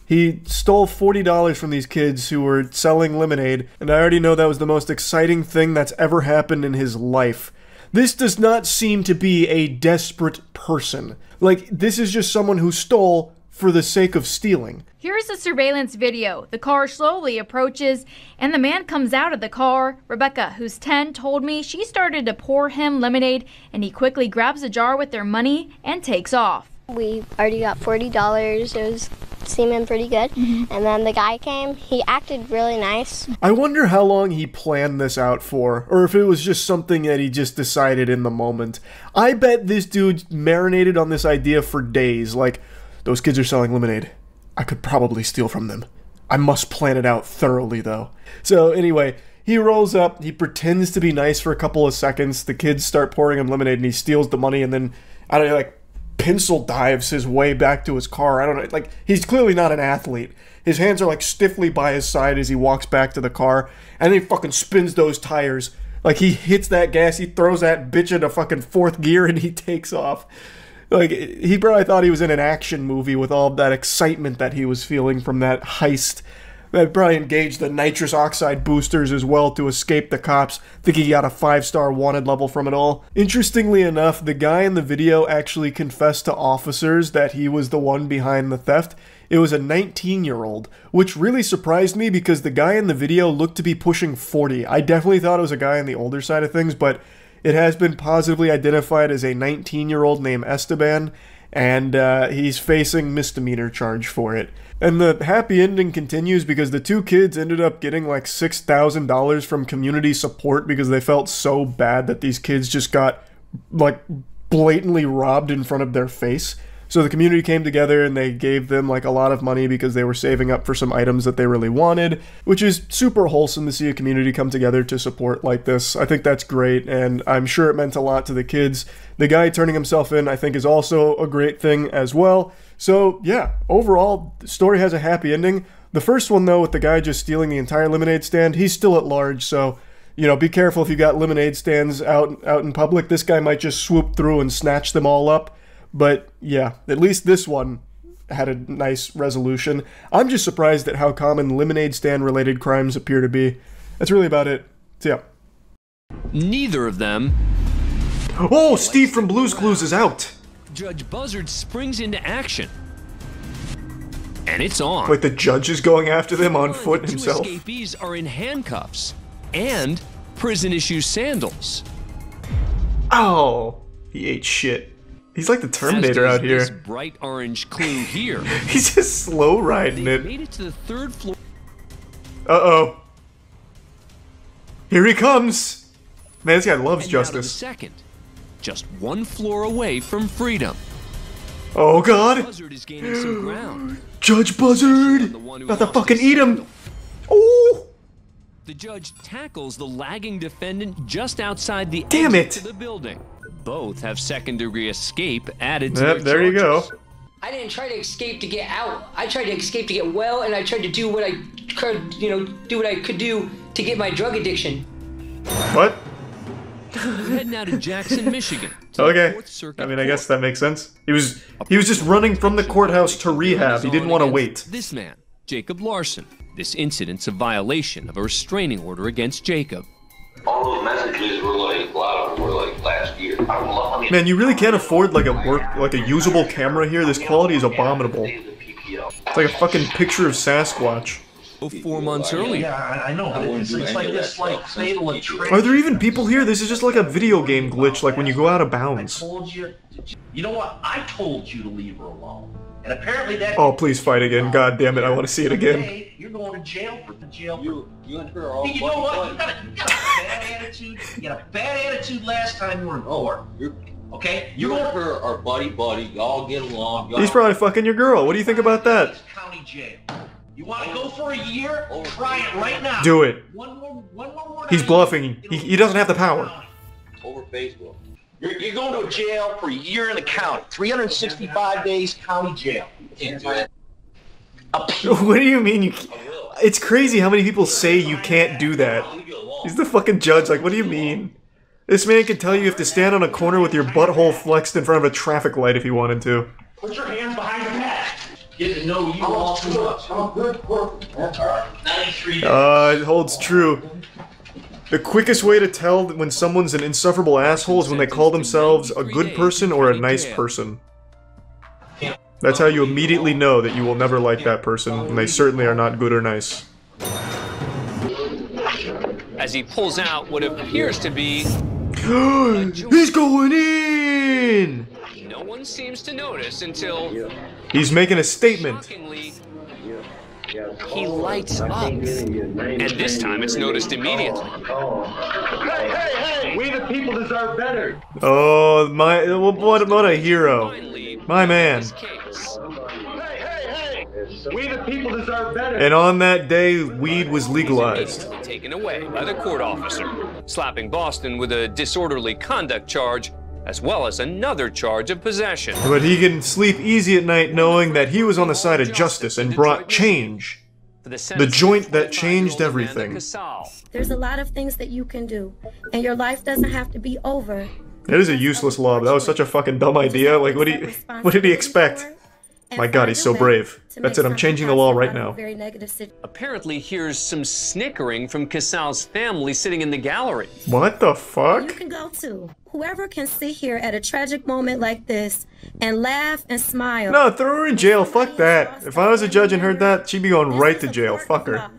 He stole $40 from these kids who were selling lemonade, and I already know that was the most exciting thing that's ever happened in his life. This does not seem to be a desperate person. Like, this is just someone who stole for the sake of stealing. Here's the surveillance video. The car slowly approaches, and the man comes out of the car. Rebecca, who's 10, told me she started to pour him lemonade, and he quickly grabs a jar with their money and takes off. We already got $40. It was seeming pretty good. And then the guy came. He acted really nice. I wonder how long he planned this out for, or if it was just something that he just decided in the moment. I bet this dude marinated on this idea for days. Like, those kids are selling lemonade. I could probably steal from them. I must plan it out thoroughly, though. So anyway, he rolls up. He pretends to be nice for a couple of seconds. The kids start pouring him lemonade, and he steals the money, and then, I don't know, like, pencil dives his way back to his car. I don't know, like, he's clearly not an athlete. His hands are like stiffly by his side as he walks back to the car, and then he fucking spins those tires. Like, he hits that gas, he throws that bitch into fucking fourth gear, and he takes off. Like, he probably thought he was in an action movie with all that excitement that he was feeling from that heist. That probably engaged the nitrous oxide boosters as well to escape the cops. Think he got a 5-star wanted level from it all. Interestingly enough, the guy in the video actually confessed to officers that he was the one behind the theft. It was a 19-year-old, which really surprised me because the guy in the video looked to be pushing 40. I definitely thought it was a guy on the older side of things, but it has been positively identified as a 19-year-old named Esteban, and he's facing misdemeanor charge for it. And the happy ending continues because the two kids ended up getting like $6,000 from community support because they felt so bad that these kids just got like blatantly robbed in front of their face. So the community came together and they gave them like a lot of money because they were saving up for some items that they really wanted, which is super wholesome to see a community come together to support like this. I think that's great, and I'm sure it meant a lot to the kids. The guy turning himself in, I think, is also a great thing as well. So yeah, overall, the story has a happy ending. The first one, though, with the guy just stealing the entire lemonade stand, he's still at large, so, you know, be careful if you got lemonade stands out in public. This guy might just swoop through and snatch them all up. But yeah, at least this one had a nice resolution. I'm just surprised at how common lemonade stand related crimes appear to be. That's really about it. So yeah. Neither of them. Oh, Steve from Blue's Clues is out. Judge Buzzard springs into action. And it's on. Wait, the judge is going after them on foot himself? Two escapees are in handcuffs and prison-issue sandals. Oh, he ate shit. He's like the Terminator out here. This bright orange clue here. He's just slow riding it. Made it to the 3rd floor. Uh-oh. Here he comes. Man, this guy loves justice. Second, just 1 floor away from freedom. Oh God! Buzzard is gaining some ground. Judge Buzzard! About to fucking eat him! Oh! The judge tackles the lagging defendant just outside the Damn exit it. to the building. Both have second-degree escape added to their Yep, there you go. I didn't try to escape to get out. I tried to escape to get well, and I tried to do what I could, do what I could do to get my drug addiction. What? We're heading out to Jackson, Michigan. Okay. I mean, I guess that makes sense. He was just running from the courthouse to rehab. He didn't want to wait. This man, Jacob Larson. This incident's a violation of a restraining order against Jacob. All those messages were like, a lot of them were like last year. Man, you really can't afford like a usable camera here. This quality is abominable. It's like a fucking picture of Sasquatch. 4 months earlier. Yeah, I know, but it's like this, like, fatal attraction. Are there even people here? This is just like a video game glitch, like when you go out of bounds. I told you. You know what? I told you to leave her alone. And apparently that... Oh, please fight again. God damn it, I want to see it again. You're going to jail for You and her are all... You know what? You got a bad attitude. You got a bad attitude last time you were in court. Okay? You and her are buddy-buddy. Y'all get along. He's probably fucking your girl. What do you think about that? County jail. You want to go for a year? Try it right now. Do it. One more He's bluffing. He doesn't have the power. Over Facebook. You're going to jail for a year in the county. 365 days county jail. What do you mean? It's crazy how many people say you can't do that. He's the fucking judge. Like, what do you mean? This man can tell you have to stand on a corner with your butthole flexed in front of a traffic light if he wanted to. Put your hands behind your back. Get to know you all too much. I'm a good person. That's all right. 93 days. It holds true. The quickest way to tell when someone's an insufferable asshole is when they call themselves a good person or a nice person. That's how you immediately know that you will never like that person, and they certainly are not good or nice. As he pulls out what appears to be... He's going in! No one seems to notice until... He's making a statement. He lights up, and this time it's noticed immediately. Hey! We the people deserve better. Oh, what a hero. My man. We the people deserve better. And on that day, weed was legalized. Taken away by the court officer, slapping Boston with a disorderly conduct charge, as well as another charge of possession. But he can sleep easy at night knowing that he was on the side of justice and brought change. The joint that changed everything. There's a lot of things that you can do, and your life doesn't have to be over. That is a useless law. That was such a fucking dumb idea. Like, what did he expect? My God, he's so brave. That's it, I'm changing the law right now. Apparently, here's some snickering from Casal's family sitting in the gallery. What the fuck? You can go too. Whoever can sit here at a tragic moment like this and laugh and smile. No, throw her in jail. Fuck that. If I was a judge and heard that, she'd be going right to jail. Fuck her.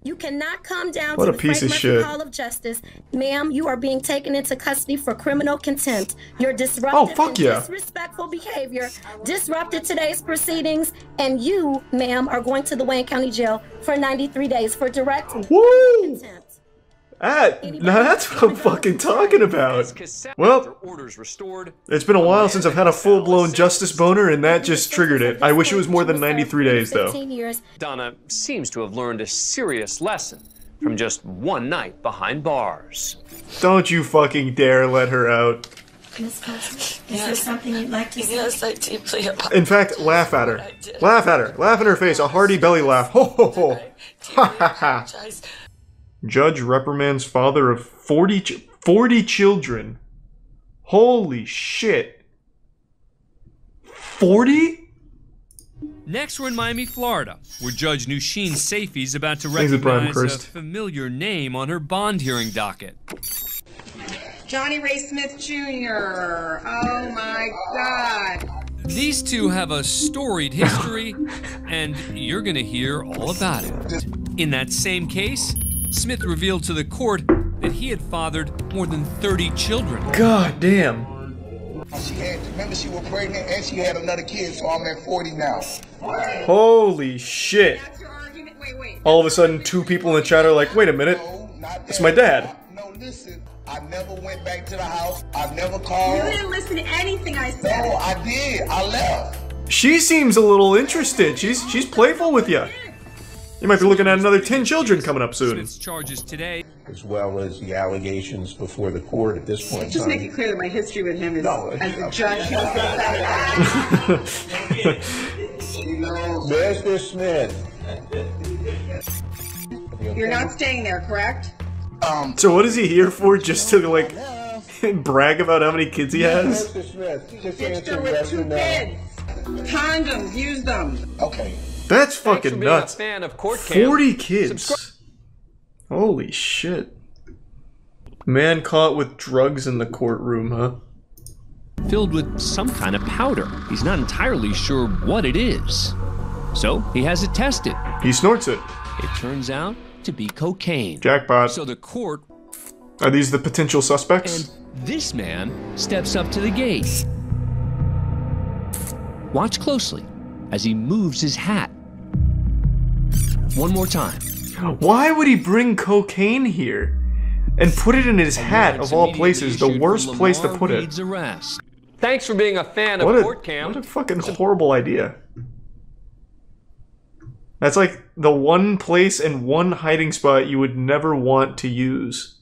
You cannot come down what to a the piece Frank of shit. Hall of Justice. Ma'am, you are being taken into custody for criminal contempt. Your disruptive and disrespectful behavior disrupted today's proceedings, and you, ma'am, are going to the Wayne County Jail for 93 days for direct contempt. Now that's what I'm fucking talking about. Well, it's been a while since I've had a full-blown justice boner, and that just triggered it. I wish it was more than 93 days, though. Donna seems to have learned a serious lesson from just one night behind bars. Don't you fucking dare let her out. Miss Cosby, is there something you'd like to say? Yes, I deeply apologize. In fact, laugh at her. Laugh at her. Laugh in her face. A hearty belly laugh. Ho ho ho. Ha ha ha. Judge reprimands father of 40 children. Holy shit. 40? Next, we're in Miami, Florida, where Judge Nusheen Safie's about to recognize a familiar name on her bond hearing docket. Johnny Ray Smith Jr. Oh my God. These two have a storied history, and you're gonna hear all about it. In that same case, Smith revealed to the court that he had fathered more than 30 children. God damn. Remember she was pregnant and she had another kid, so I'm at 40 now. Holy shit. All of a sudden, two people in the chat are like, wait a minute, it's my dad. No, listen, I never went back to the house. I never called. You didn't listen to anything I said. No, I did. I left. She seems a little interested. She's playful with you. You might be looking at another 10 children coming up soon. Smith's charges today, as well as the allegations before the court at this point. Just make it clear that my history with him is as a judge. Mr. Smith. You're not staying there, correct? So what is he here for? Just to like brag about how many kids he has? Mr. Smith, just Ditched her with 2 kids. Condoms, use them. Okay. That's fucking nuts. A fan of Court Cam. 40 kids. Holy shit. Man caught with drugs in the courtroom, huh? Filled with some kind of powder. He's not entirely sure what it is. So he has it tested. He snorts it. It turns out to be cocaine. Jackpot. So the court... Are these the potential suspects? And this man steps up to the gate. Watch closely as he moves his hat. One more time. Why would he bring cocaine here? And put it in his hat, of all places, the worst place to put it. Arrest. Thanks for being a fan of Court Cam. What a fucking horrible idea. That's like the one place and one hiding spot you would never want to use.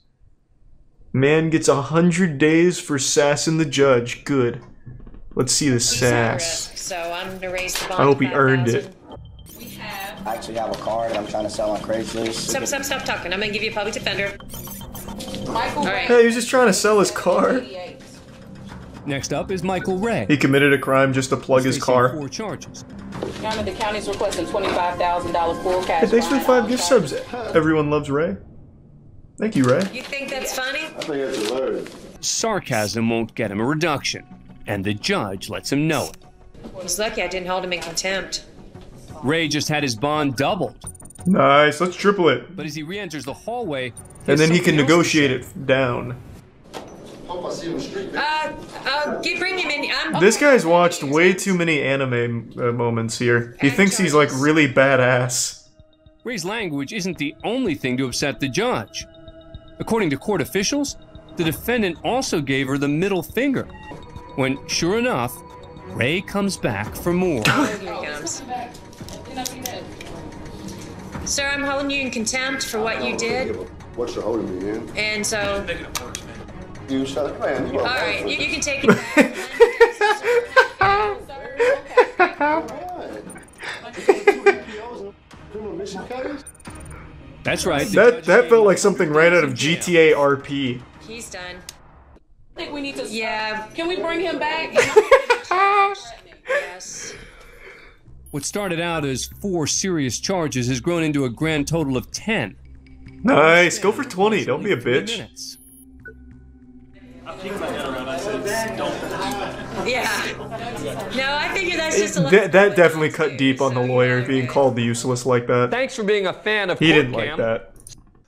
Man gets 100 days for sassing the judge. Good. Let's see the sass. So I'm gonna raise the bond. I hope he earned it. I actually have a car that I'm trying to sell on Craigslist. Stop talking. I'm gonna give you a public defender. Michael. All right. Hey, he was just trying to sell his car. Next up is Michael Ray. He committed a crime just to plug his car. 4 charges. The county's requesting $25,000 full cash. Hey, thanks for the 5 gift subs. Everyone loves Ray. Thank you, Ray. You think that's funny? I think that's hilarious. Sarcasm won't get him a reduction, and the judge lets him know it. He's lucky I didn't hold him in contempt. Ray just had his bond doubled. Nice, let's triple it. But as he re-enters the hallway, and then he can negotiate it down. Hope I see him in the street. Bring him in. This guy's watched way too many anime moments here. He thinks he's like really badass. Ray's language isn't the only thing to upset the judge. According to court officials, the defendant also gave her the middle finger. When, sure enough, Ray comes back for more. Here he comes. Sir, I'm holding you in contempt for what you did. What you holding me in? And so... You shut man. All right, you can take it back. That's right. That felt like something right out of GTA RP. He's done. I think we need to. Yeah. Can we bring him back? Yes. What started out as 4 serious charges has grown into a grand total of 10. Nice. Go for 20. Don't be a bitch. Yeah. No, I figure that's just a that definitely cut deep on the lawyer being called the useless like that. Thanks for being a fan of He Court didn't like Cam, that.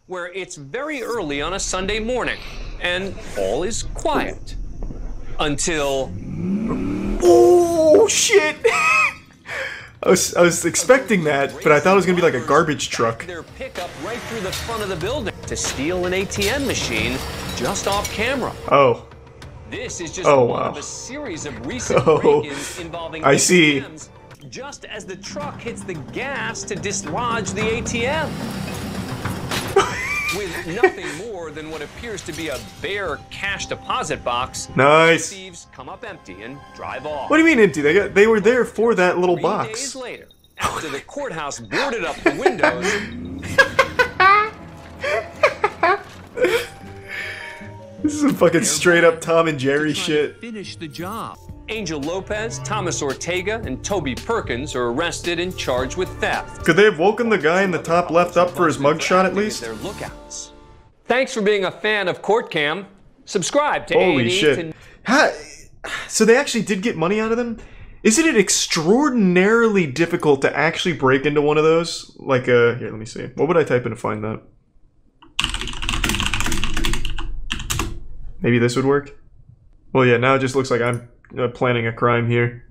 where it's very early on a Sunday morning, and all is quiet. Until... Oh, shit! I was expecting that, but I thought it was gonna be like a garbage truck. Their pickup right through the front of the building to steal an ATM machine just off camera. Oh. This is just Oh, one wow. of a series of recent break-ins involving I see. ATMs just as the truck hits the gas to dislodge the ATM. With nothing more than what appears to be a bare cash deposit box, Nice. the thieves come up empty and drive off. What do you mean empty? They were there for that little 3 box. days later, after the courthouse boarded up the windows, This is some fucking straight up Tom and Jerry shit. finish the job. Angel Lopez, Thomas Ortega, and Toby Perkins are arrested and charged with theft. Could they have woken the guy in the top left up for his mugshot at least? They're lookouts. Thanks for being a fan of Court Cam. Subscribe to Holy A&E shit. So they actually did get money out of them? Isn't it extraordinarily difficult to actually break into one of those? Like, here, let me see. What would I type in to find that? Maybe this would work? Well, yeah, now it just looks like I'm planning a crime here.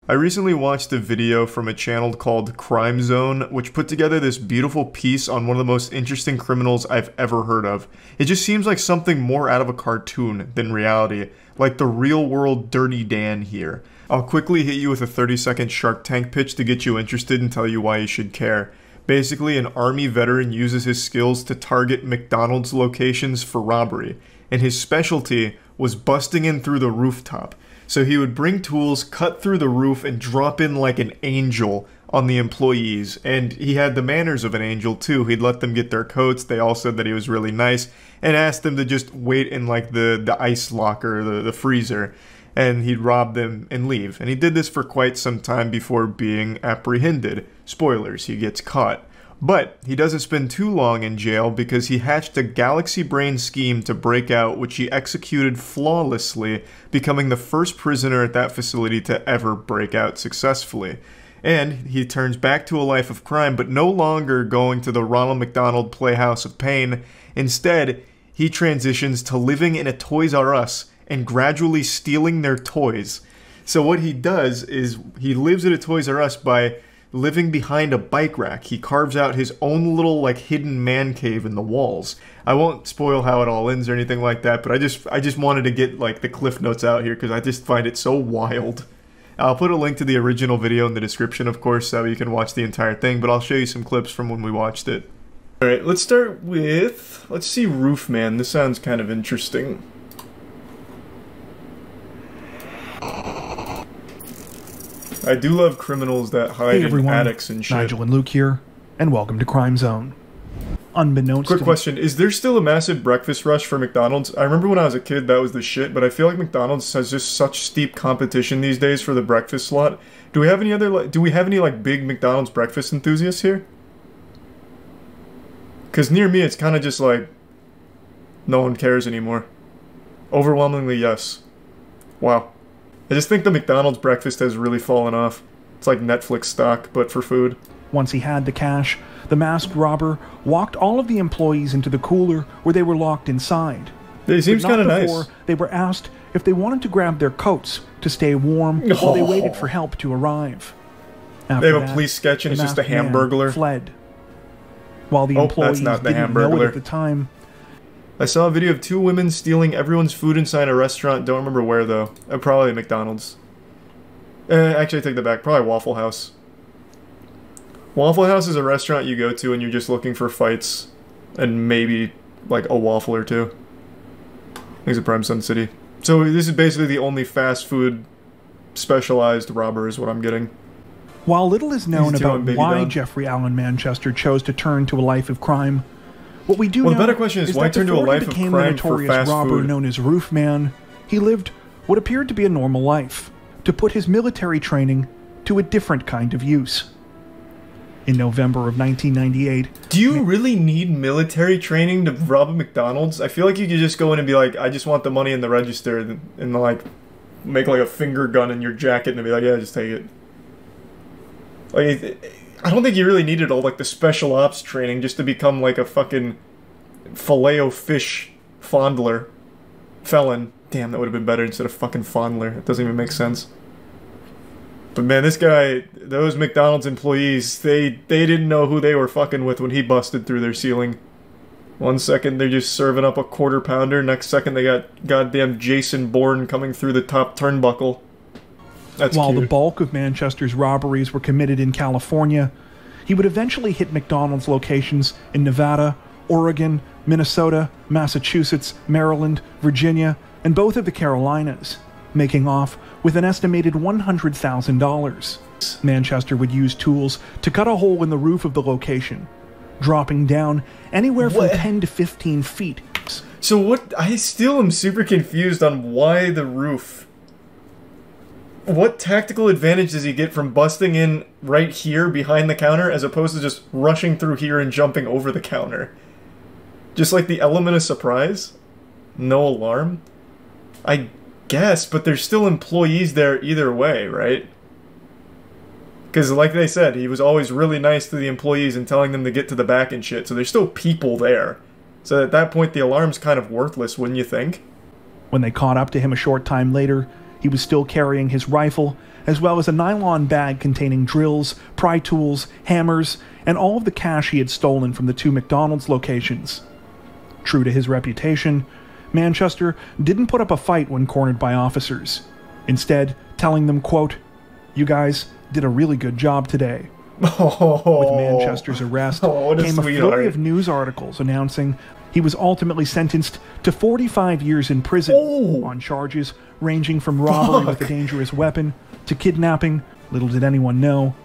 I recently watched a video from a channel called Crime0, which put together this beautiful piece on one of the most interesting criminals I've ever heard of. It just seems like something more out of a cartoon than reality, like the real world Dirty Dan here. I'll quickly hit you with a 30-second Shark Tank pitch to get you interested and tell you why you should care. Basically, an army veteran uses his skills to target McDonald's locations for robbery, and his specialty was busting in through the rooftop. So he would bring tools, cut through the roof, and drop in like an angel on the employees. And he had the manners of an angel too. He'd let them get their coats. They all said that he was really nice, and asked them to just wait in like the ice locker, the freezer, and he'd rob them and leave. And he did this for quite some time before being apprehended. Spoilers, he gets caught. But he doesn't spend too long in jail because he hatched a galaxy brain scheme to break out, which he executed flawlessly, becoming the first prisoner at that facility to ever break out successfully. And he turns back to a life of crime, but no longer going to the Ronald McDonald Playhouse of Pain. Instead, he transitions to living in a Toys R Us and gradually stealing their toys. So what he does is he lives at a Toys R Us by living behind a bike rack. He carves out his own little like hidden man cave in the walls. I won't spoil how it all ends or anything like that, but I just wanted to get like the cliff notes out here because I just find it so wild. I'll put a link to the original video in the description, of course, so you can watch the entire thing, but I'll show you some clips from when we watched it. Alright, let's start with, let's see Roofman. This sounds kind of interesting. I do love criminals that hide in attics and shit. Nigel and Luke here, and welcome to Crime Zone. Unbeknownst Quick question, is there still a massive breakfast rush for McDonald's? I remember when I was a kid that was the shit, but I feel like McDonald's has just such steep competition these days for the breakfast slot. Do we have any other, like big McDonald's breakfast enthusiasts here? Because near me it's kind of just like, no one cares anymore. Overwhelmingly yes. Wow. I just think the McDonald's breakfast has really fallen off. It's like Netflix stock, but for food. Once he had the cash, the masked robber walked all of the employees into the cooler where they were locked inside. It seems kind of nice. They were asked if they wanted to grab their coats to stay warm while they waited for help to arrive. After they have a police sketch and it's just a Hamburglar. Fled. While the employees didn't know it at the time. I saw a video of 2 women stealing everyone's food inside a restaurant. Don't remember where, though. Probably McDonald's. Actually, I take that back. Probably Waffle House. Waffle House is a restaurant you go to and you're just looking for fights. And maybe, like, a waffle or two. I think it's a Prime Sun City. So this is basically the only fast food specialized robber is what I'm getting. While little is known about why Jeffrey Allen Manchester chose to turn to a life of crime, what we do know the better question is why turn to a life of crime for fast robber food? Known as Roofman, he lived what appeared to be a normal life, to put his military training to a different kind of use. In November of 1998... Do you really need military training to rob a McDonald's? I feel like you could just go in and be like, I just want the money in the register, and like, make like a finger gun in your jacket and be like, yeah, just take it. Like, I don't think you really needed all like the special ops training just to become like a fucking Filet-O-Fish fondler. Felon. Damn, that would have been better instead of fucking fondler. It doesn't even make sense. But man, this guy, those McDonald's employees, they didn't know who they were fucking with when he busted through their ceiling. One second they're just serving up a quarter pounder, next second they got goddamn Jason Bourne coming through the top turnbuckle. That's While cute. the bulk of Manchester's robberies were committed in California, he would eventually hit McDonald's locations in Nevada, Oregon, Minnesota, Massachusetts, Maryland, Virginia, and both of the Carolinas, making off with an estimated $100,000. Manchester would use tools to cut a hole in the roof of the location, dropping down anywhere from 10 to 15 feet. So what? I still am super confused on why the roof. What tactical advantage does he get from busting in right here behind the counter as opposed to just rushing through here and jumping over the counter? Just like the element of surprise? No alarm? I guess, but there's still employees there either way, right? Because like they said, he was always really nice to the employees and telling them to get to the back and shit, so there's still people there. So at that point, the alarm's kind of worthless, wouldn't you think? When they caught up to him a short time later, he was still carrying his rifle, as well as a nylon bag containing drills, pry tools, hammers, and all of the cash he had stolen from the 2 McDonald's locations. True to his reputation, Manchester didn't put up a fight when cornered by officers, instead telling them, quote, "You guys did a really good job today." With Manchester's arrest came a flurry of news articles announcing he was ultimately sentenced to 45 years in prison on charges ranging from robbery with a dangerous weapon to kidnapping. Little did anyone know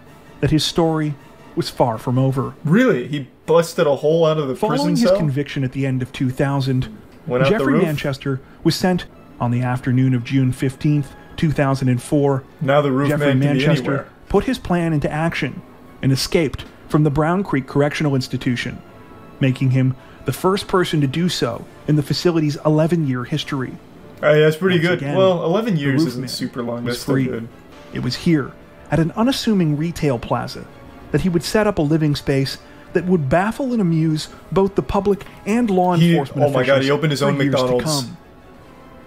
that his story was far from over. Really? He busted a hole out of the prison Following cell? his conviction at the end of 2000, Went out the Jeffrey roof? Manchester was sent on the afternoon of June 15th, 2004. Now the roof Jeffrey man can be Manchester anywhere. put his plan into action and escaped from the Brown Creek Correctional Institution, making him the first person to do so in the facility's 11-year history. Hey, that's pretty Once good. again, well, 11 years the isn't Roofman super long. was That's still free. good. It was here, at an unassuming retail plaza, that he would set up a living space that would baffle and amuse both the public and law enforcement oh my god, he officials opened his for own years to McDonald's. come.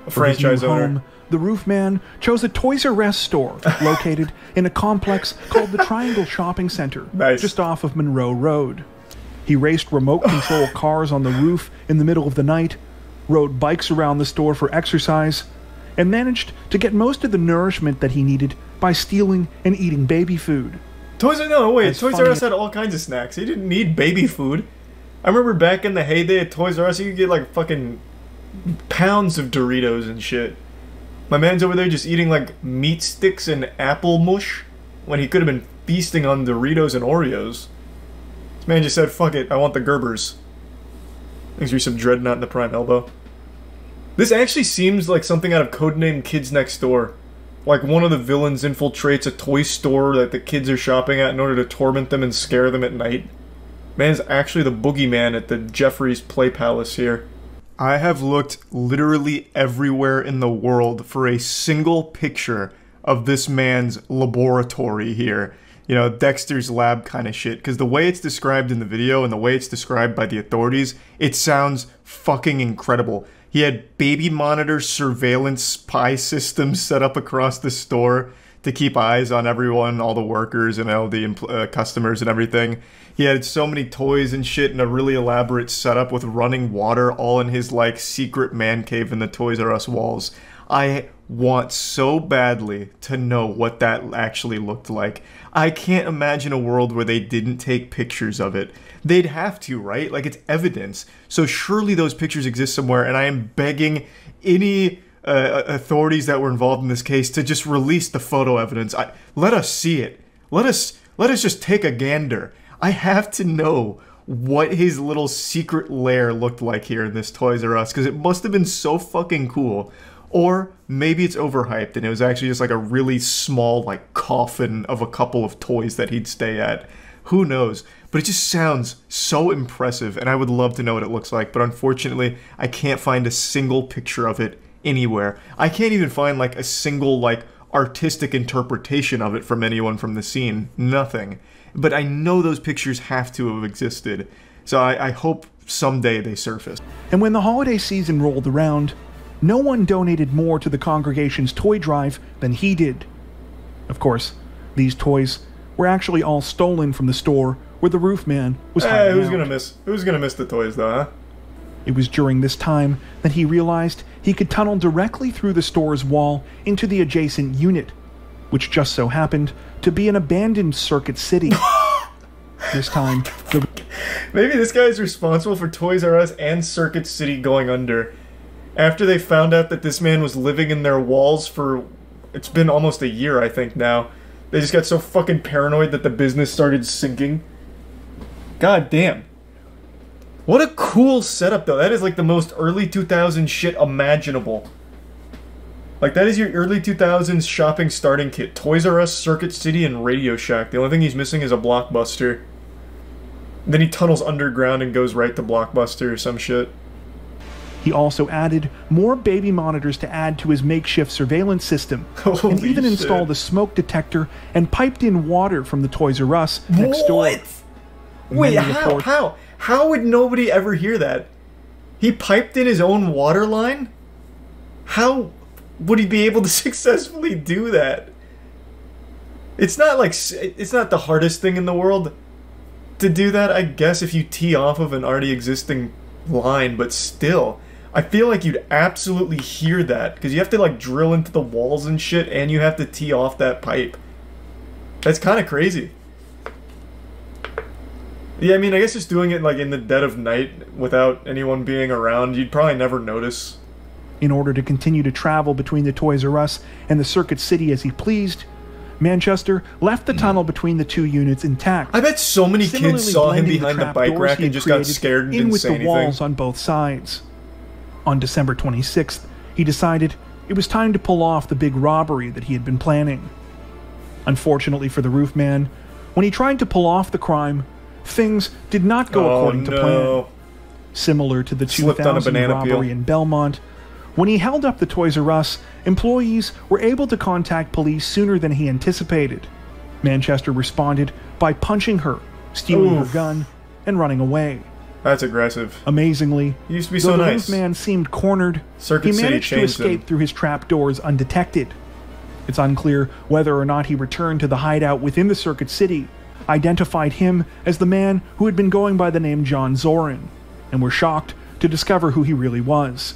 A For his new franchise owner. home, the Roofman chose a Toys R Us store located in a complex called the Triangle Shopping Center, just off of Monroe Road. He raced remote control cars on the roof in the middle of the night, rode bikes around the store for exercise, and managed to get most of the nourishment that he needed by stealing and eating baby food. Toys R Us had all kinds of snacks. He didn't need baby food. I remember back in the heyday at Toys R Us, you could get like fucking pounds of Doritos and shit. My man's over there just eating like meat sticks and apple mush when he could have been feasting on Doritos and Oreos. This man just said, fuck it, I want the Gerbers. Thanks for some Dreadnought in the prime elbow. This actually seems like something out of Codename Kids Next Door. Like one of the villains infiltrates a toy store that the kids are shopping at in order to torment them and scare them at night. Man's actually the boogeyman at the Jeffrey's Play Palace here. I have looked literally everywhere in the world for a single picture of this man's laboratory here. You know, Dexter's lab kind of shit. Because the way it's described in the video and the way it's described by the authorities, it sounds fucking incredible. He had baby monitor surveillance spy systems set up across the store to keep eyes on everyone, all the workers and all the customers and everything. He had so many toys and shit and a really elaborate setup with running water all in his like secret man cave in the Toys R Us walls. I want so badly to know what that actually looked like. I can't imagine a world where they didn't take pictures of it. They'd have to, right? Like, it's evidence. So surely those pictures exist somewhere, and I am begging any authorities that were involved in this case to just release the photo evidence. Let us see it. Let us just take a gander. I have to know what his little secret lair looked like here in this Toys R Us, because it must have been so fucking cool. Or maybe it's overhyped and it was actually just like a really small like coffin of a couple of toys that he'd stay at. Who knows? But it just sounds so impressive and I would love to know what it looks like, but unfortunately I can't find a single picture of it anywhere. I can't even find like a single like artistic interpretation of it from anyone from the scene. Nothing. But I know those pictures have to have existed. So I hope someday they surface. And when the holiday season rolled around, no one donated more to the congregation's toy drive than he did. Of course, These toys were actually all stolen from the store where the roof man was hiding who's out. gonna miss the toys though, huh? It was during this time that he realized he could tunnel directly through the store's wall into the adjacent unit, which just so happened to be an abandoned Circuit City. This time, maybe this guy is responsible for Toys R Us and Circuit City going under. After they found out that this man was living in their walls for... it's been almost a year, I think, now. They just got so fucking paranoid that the business started sinking. God damn. What a cool setup, though. That is like the most early 2000s shit imaginable. Like, that is your early 2000s shopping starting kit. Toys R Us, Circuit City, and Radio Shack. The only thing he's missing is a Blockbuster. Then he tunnels underground and goes right to Blockbuster or some shit. He also added more baby monitors to add to his makeshift surveillance system, and even installed a smoke detector and piped in water from the Toys R Us next door. Wait, how would nobody ever hear that? He piped in his own water line? How would he be able to successfully do that? It's not like, it's not the hardest thing in the world to do that, I guess, if you tee off of an already existing line, but still, I feel like you'd absolutely hear that, because you have to like drill into the walls and shit, and you have to tee off that pipe. That's kind of crazy. Yeah, I mean, I guess just doing it like in the dead of night without anyone being around, you'd probably never notice. In order to continue to travel between the Toys R Us and the Circuit City as he pleased, Manchester left the tunnel between the two units intact. I bet so many kids saw him behind the bike rack and just got scared and didn't say anything. In with the walls on both sides. On December 26th, he decided it was time to pull off the big robbery that he had been planning. Unfortunately for the roof man, when he tried to pull off the crime, things did not go according to plan. Similar to the 2000 robbery in Belmont, when he held up the Toys R Us, employees were able to contact police sooner than he anticipated. Manchester responded by punching her, stealing her gun, and running away. That's aggressive. Amazingly, he used to be so nice. The roof man seemed cornered, he managed to escape through his trapdoors undetected. It's unclear whether or not he returned to the hideout within the Circuit City, identified him as the man who had been going by the name John Zorin, and were shocked to discover who he really was.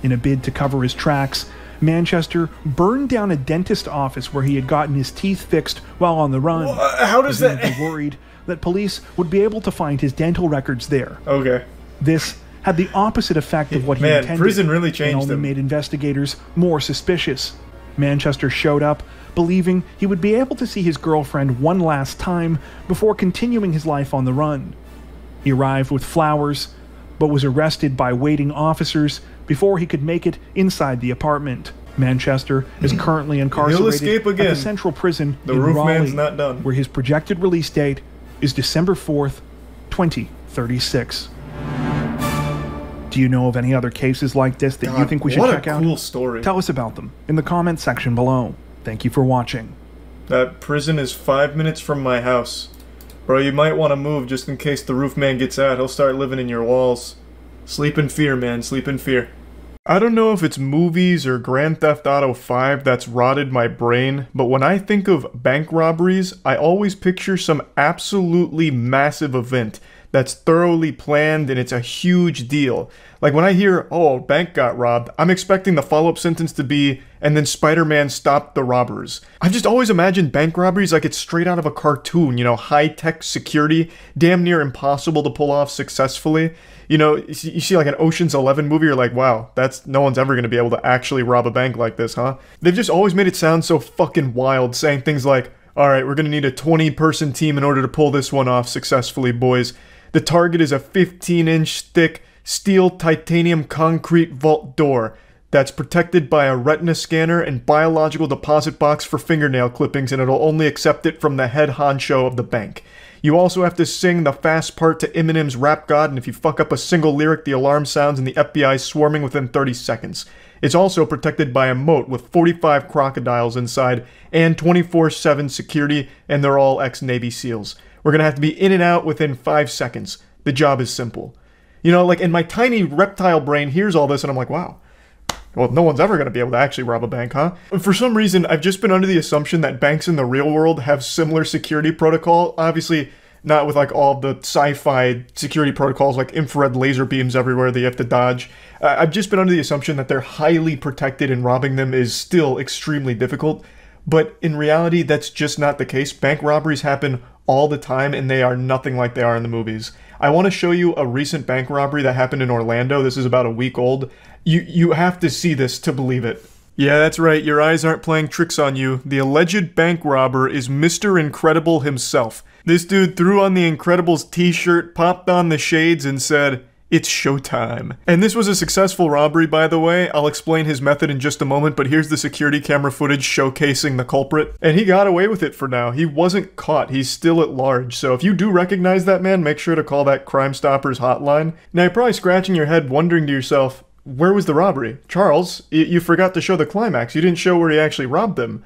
In a bid to cover his tracks, Manchester burned down a dentist office where he had gotten his teeth fixed while on the run. How does that... He was worried that police would be able to find his dental records there. Okay. This had the opposite effect of what he intended. Prison really changed and only made investigators more suspicious. Manchester showed up, believing he would be able to see his girlfriend one last time before continuing his life on the run. He arrived with flowers, but was arrested by waiting officers before he could make it inside the apartment. Manchester is currently incarcerated at the Central Prison in Raleigh, where his projected release date is December 4th, 2036. Do you know of any other cases like this that you think we should check out? What a cool story. Tell us about them in the comments section below. Thank you for watching. That prison is 5 minutes from my house. Bro, you might want to move just in case the roof man gets out. He'll start living in your walls. Sleep in fear, man. Sleep in fear. I don't know if it's movies or Grand Theft Auto 5 that's rotted my brain, but when I think of bank robberies, I always picture some absolutely massive event that's thoroughly planned and it's a huge deal. Like when I hear, oh, a bank got robbed, I'm expecting the follow-up sentence to be, and then Spider-Man stopped the robbers. I've just always imagined bank robberies like it's straight out of a cartoon, you know, high-tech security, damn near impossible to pull off successfully. You know, you see like an Ocean's 11 movie, you're like, wow, no one's ever going to be able to actually rob a bank like this, huh? They've just always made it sound so fucking wild, saying things like, alright, we're going to need a 20-person team in order to pull this one off successfully, boys. The target is a 15-inch thick steel titanium concrete vault door that's protected by a retina scanner and biological deposit box for fingernail clippings, and it'll only accept it from the head honcho of the bank. You also have to sing the fast part to Eminem's Rap God, and if you fuck up a single lyric, the alarm sounds and the FBI swarming within 30 seconds. It's also protected by a moat with 45 crocodiles inside and 24/7 security, and they're all ex-Navy SEALs. We're gonna have to be in and out within 5 seconds. The job is simple. You know, like, in my tiny reptile brain hears all this and I'm like, wow, Well, no one's ever going to be able to actually rob a bank, huh? For some reason, I've just been under the assumption that banks in the real world have similar security protocol. Obviously, not with like all the sci-fi security protocols like infrared laser beams everywhere that you have to dodge. I've just been under the assumption that they're highly protected and robbing them is still extremely difficult. But in reality, that's just not the case. Bank robberies happen all the time and they are nothing like they are in the movies. I want to show you a recent bank robbery that happened in Orlando. This is about a week old. You have to see this to believe it. Yeah, that's right. Your eyes aren't playing tricks on you. The alleged bank robber is Mr. Incredible himself. This dude threw on the Incredibles t-shirt, popped on the shades, and said, "It's showtime." And this was a successful robbery, by the way. I'll explain his method in just a moment, but here's the security camera footage showcasing the culprit. And he got away with it for now. He wasn't caught. He's still at large. So if you do recognize that man, make sure to call that Crime Stoppers hotline. Now, you're probably scratching your head wondering to yourself, where was the robbery? Charles, you forgot to show the climax. You didn't show where he actually robbed them.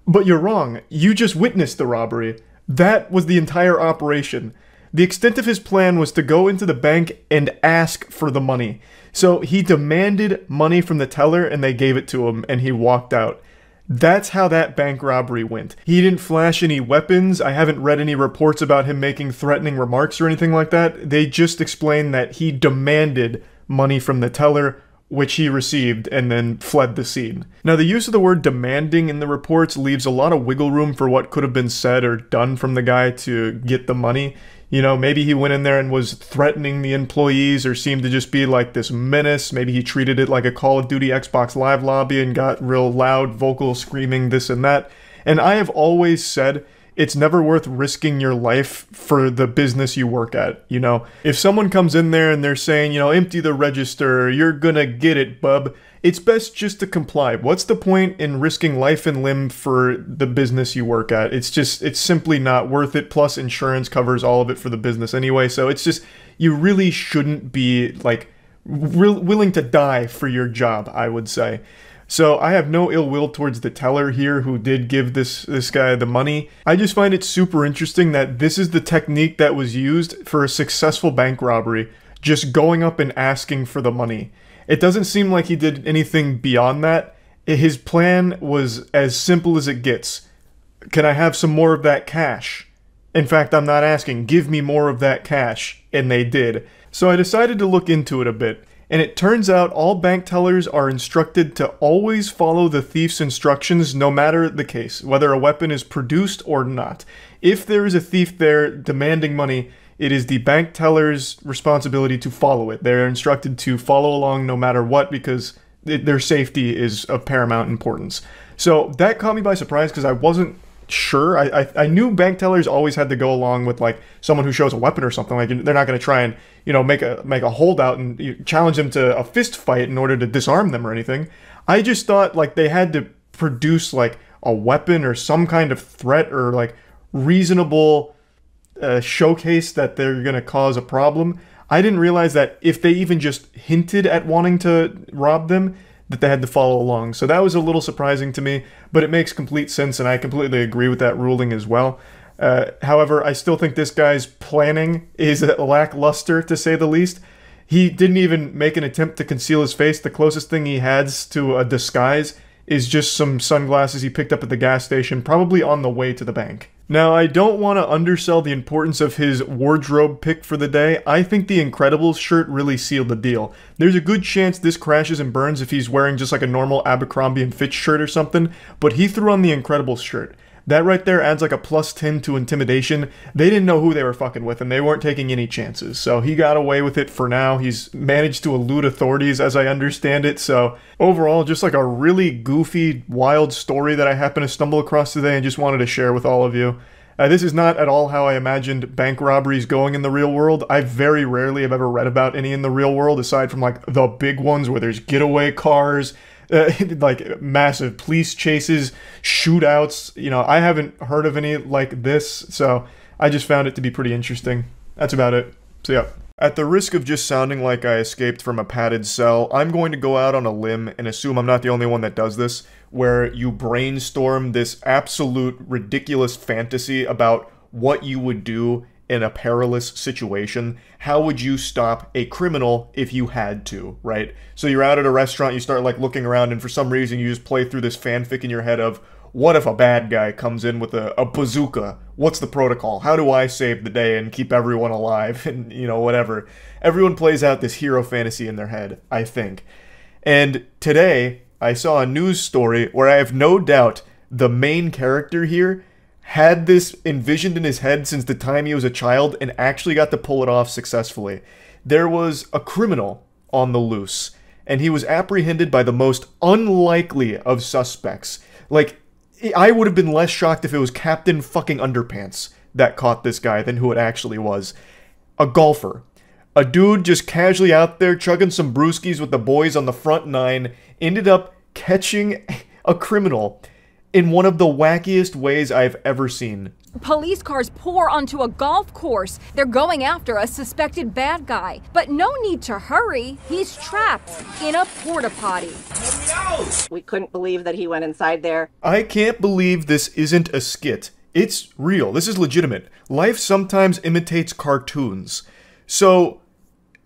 But you're wrong. You just witnessed the robbery. That was the entire operation. The extent of his plan was to go into the bank and ask for the money. So he demanded money from the teller and they gave it to him and he walked out. That's how that bank robbery went. He didn't flash any weapons. I haven't read any reports about him making threatening remarks or anything like that. They just explained that he demanded money from the teller, which he received, and then fled the scene. Now, the use of the word demanding in the reports leaves a lot of wiggle room for what could have been said or done from the guy to get the money. You know, maybe he went in there and was threatening the employees or seemed to just be like this menace. Maybe he treated it like a Call of Duty Xbox Live lobby and got real loud, vocal, screaming this and that. And I have always said it's never worth risking your life for the business you work at, you know? If someone comes in there and they're saying, you know, empty the register, you're gonna get it, bub, it's best just to comply. What's the point in risking life and limb for the business you work at? It's simply not worth it, plus insurance covers all of it for the business anyway, so it's just, you really shouldn't be, like, willing to die for your job, I would say. So I have no ill will towards the teller here who did give this guy the money. I just find it super interesting that this is the technique that was used for a successful bank robbery, just going up and asking for the money. It doesn't seem like he did anything beyond that. His plan was as simple as it gets. Can I have some more of that cash? In fact, I'm not asking, give me more of that cash. And they did. So I decided to look into it a bit. And it turns out all bank tellers are instructed to always follow the thief's instructions no matter the case, whether a weapon is produced or not. If there is a thief there demanding money, it is the bank teller's responsibility to follow it. They're instructed to follow along no matter what because their safety is of paramount importance. So that caught me by surprise because I wasn't sure. I knew bank tellers always had to go along with like someone who shows a weapon or something. Like they're not going to try and, you know, make a holdout and challenge them to a fist fight in order to disarm them or anything. I just thought like they had to produce like a weapon or some kind of threat or like reasonable showcase that they're going to cause a problem. I didn't realize that if they even just hinted at wanting to rob them, that they had to follow along. So that was a little surprising to me, but it makes complete sense and I completely agree with that ruling as well. However, I still think this guy's planning is lackluster, to say the least. He didn't even make an attempt to conceal his face. The closest thing he has to a disguise is just some sunglasses he picked up at the gas station, probably on the way to the bank. Now, I don't want to undersell the importance of his wardrobe pick for the day. I think the Incredibles shirt really sealed the deal. There's a good chance this crashes and burns if he's wearing just like a normal Abercrombie & Fitch shirt or something, but he threw on the Incredibles shirt. That right there adds like a +10 to intimidation. They didn't know who they were fucking with and they weren't taking any chances. So he got away with it for now. He's managed to elude authorities as I understand it. So overall, just like a really goofy, wild story that I happened to stumble across today and just wanted to share with all of you. This is not at all how I imagined bank robberies going in the real world. I very rarely have ever read about any in the real world aside from like the big ones where there's getaway cars, like massive police chases, shootouts. You know, I haven't heard of any like this, so I just found it to be pretty interesting. That's about it. So yeah. At the risk of just sounding like I escaped from a padded cell, I'm going to go out on a limb and assume I'm not the only one that does this, where you brainstorm this absolute ridiculous fantasy about what you would do in a perilous situation, how would you stop a criminal if you had to, right? So you're out at a restaurant, you start like looking around, and for some reason you just play through this fanfic in your head of, what if a bad guy comes in with a bazooka? What's the protocol? How do I save the day and keep everyone alive? And, you know, whatever. Everyone plays out this hero fantasy in their head, I think. And today, I saw a news story where I have no doubt the main character here had this envisioned in his head since the time he was a child and actually got to pull it off successfully. There was a criminal on the loose, and he was apprehended by the most unlikely of suspects. Like, I would have been less shocked if it was Captain fucking Underpants that caught this guy than who it actually was. A golfer. A dude just casually out there chugging some brewskis with the boys on the front nine ended up catching a criminal in one of the wackiest ways I've ever seen. Police cars pour onto a golf course. They're going after a suspected bad guy. But no need to hurry. He's trapped in a porta potty. We couldn't believe that he went inside there. I can't believe this isn't a skit. It's real. This is legitimate. Life sometimes imitates cartoons. So,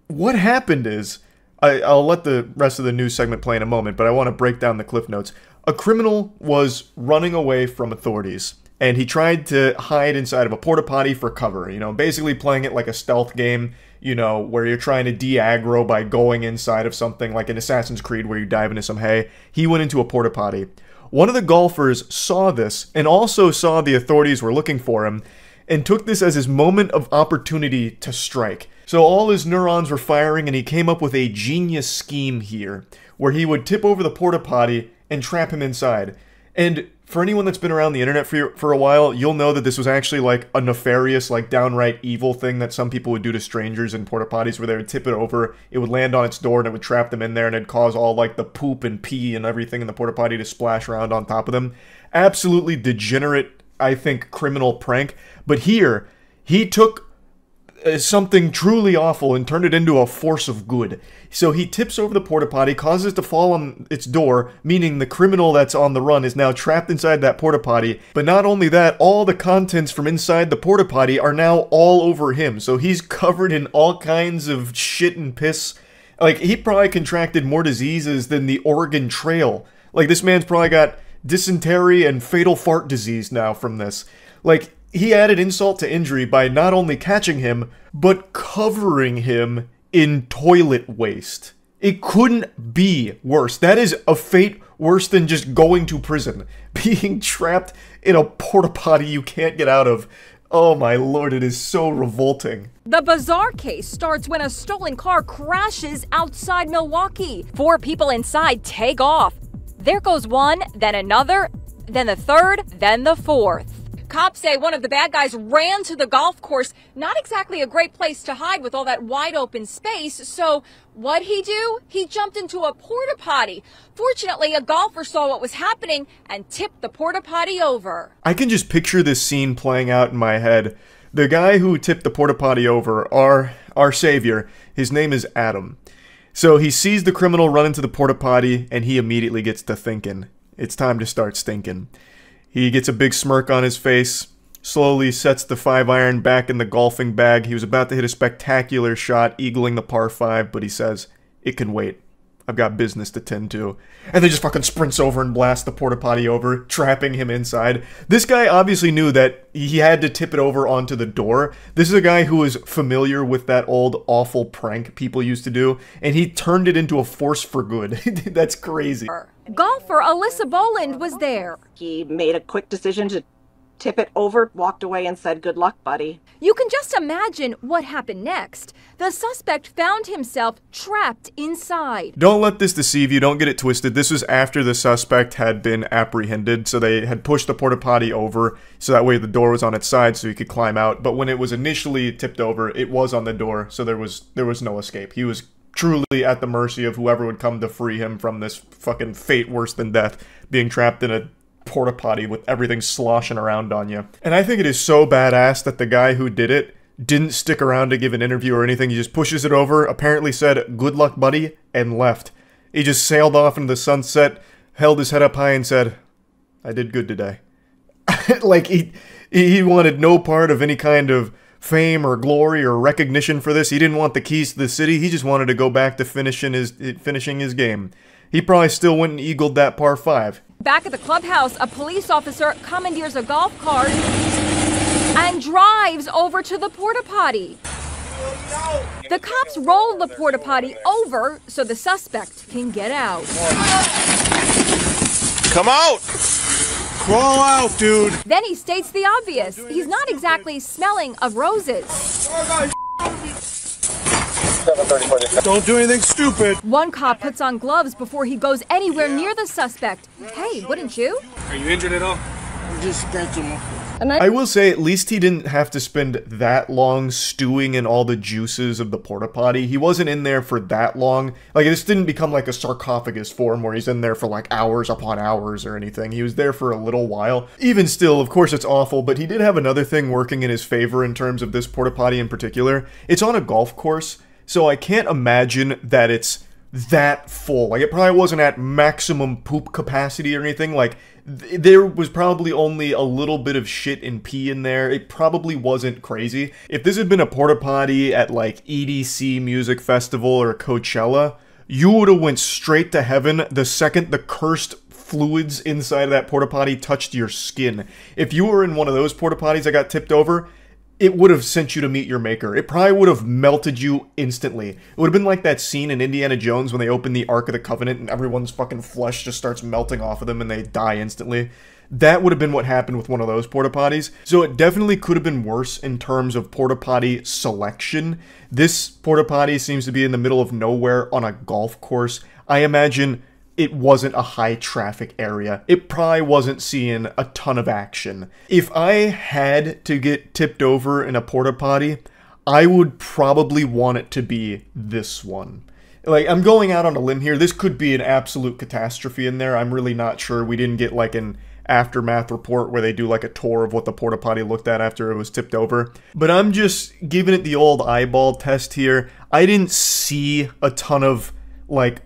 what happened is, I'll let the rest of the news segment play in a moment, but I want to break down the cliff notes. A criminal was running away from authorities, and he tried to hide inside of a porta potty for cover, you know, basically playing it like a stealth game, you know, where you're trying to de-aggro by going inside of something like an Assassin's Creed where you dive into some hay. He went into a porta potty. One of the golfers saw this and also saw the authorities were looking for him and took this as his moment of opportunity to strike. So all his neurons were firing and he came up with a genius scheme here where he would tip over the porta potty and trap him inside. And for anyone that's been around the internet for a while, you'll know that this was actually like a nefarious, like downright evil thing that some people would do to strangers in porta potties where they would tip it over, it would land on its door and it would trap them in there and it'd cause all like the poop and pee and everything in the porta potty to splash around on top of them. Absolutely degenerate, I think, criminal prank. But here, he took something truly awful and turned it into a force of good. So he tips over the porta potty, causes it to fall on its door, meaning the criminal that's on the run is now trapped inside that porta potty. But not only that, all the contents from inside the porta potty are now all over him. So he's covered in all kinds of shit and piss. Like, he probably contracted more diseases than the Oregon Trail. Like, this man's probably got dysentery and fatal fart disease now from this. Like, he added insult to injury by not only catching him, but covering him in toilet waste. It couldn't be worse. That is a fate worse than just going to prison. Being trapped in a porta potty you can't get out of. Oh my lord, it is so revolting. The bizarre case starts when a stolen car crashes outside Milwaukee. 4 people inside take off. There goes one, then another, then the third, then the fourth. Cops say one of the bad guys ran to the golf course. Not exactly a great place to hide with all that wide open space. So what'd he do? He jumped into a porta potty. Fortunately, a golfer saw what was happening and tipped the porta potty over. I can just picture this scene playing out in my head. The guy who tipped the porta potty over, our savior, his name is Adam. So he sees the criminal run into the porta potty and he immediately gets to thinking, it's time to start stinking. He gets a big smirk on his face, slowly sets the 5-iron back in the golfing bag. He was about to hit a spectacular shot, eagling the par 5, but he says, it can wait. I've got business to tend to. And then just fucking sprints over and blasts the porta potty over, trapping him inside. This guy obviously knew that he had to tip it over onto the door. This is a guy who was familiar with that old awful prank people used to do, and he turned it into a force for good. That's crazy. Golfer Alyssa Boland was there. He made a quick decision to tip it over, walked away and said, good luck, buddy. You can just imagine what happened next. The suspect found himself trapped inside. Don't let this deceive you. Don't get it twisted. This was after the suspect had been apprehended, so they had pushed the porta potty over, so that way the door was on its side so he could climb out. But when it was initially tipped over, it was on the door, so there was no escape. He was truly at the mercy of whoever would come to free him from this fucking fate worse than death, being trapped in a porta potty with everything sloshing around on you. And I think it is so badass that the guy who did it didn't stick around to give an interview or anything. He just pushes it over, apparently said, good luck, buddy, and left. He just sailed off into the sunset, held his head up high and said, I did good today. Like, he wanted no part of any kind of fame or glory or recognition for this. He didn't want the keys to the city. He just wanted to go back to finishing his game. He probably still went and eagled that par 5. Back at the clubhouse, a police officer commandeers a golf cart and drives over to the porta potty. The cops roll the porta potty over so the suspect can get out. Come out! Crawl out, dude! Then he states the obvious. He's not exactly smelling of roses. Don't do anything stupid. One cop puts on gloves before he goes anywhere near the suspect. Hey, wouldn't you? Are you injured at all? I'm just scratching my foot. I will say, at least he didn't have to spend that long stewing in all the juices of the porta potty. He wasn't in there for that long. Like, this didn't become like a sarcophagus form where he's in there for like hours upon hours or anything. He was there for a little while. Even still, of course it's awful, but he did have another thing working in his favor in terms of this porta potty in particular. It's on a golf course, so I can't imagine that it's that full. Like, it probably wasn't at maximum poop capacity or anything. Like, there was probably only a little bit of shit and pee in there. It probably wasn't crazy. If this had been a porta potty at like EDC Music Festival or Coachella, you would have went straight to heaven the second the cursed fluids inside of that porta potty touched your skin. If you were in one of those porta potties that got tipped over, it would have sent you to meet your maker. It probably would have melted you instantly. It would have been like that scene in Indiana Jones when they open the Ark of the Covenant and everyone's fucking flesh just starts melting off of them and they die instantly. That would have been what happened with one of those porta potties. So it definitely could have been worse in terms of porta potty selection. This porta potty seems to be in the middle of nowhere on a golf course. I imagine it wasn't a high traffic area. It probably wasn't seeing a ton of action. If I had to get tipped over in a porta potty, I would probably want it to be this one. Like, I'm going out on a limb here. This could be an absolute catastrophe in there. I'm really not sure. We didn't get like an aftermath report where they do like a tour of what the porta potty looked at after it was tipped over. But I'm just giving it the old eyeball test here. I didn't see a ton of like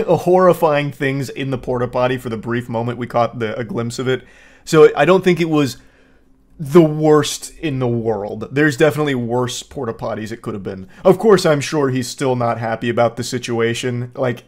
horrifying things in the porta potty for the brief moment we caught a glimpse of it. So I don't think it was the worst in the world. There's definitely worse porta potties it could have been. Of course, I'm sure he's still not happy about the situation. Like,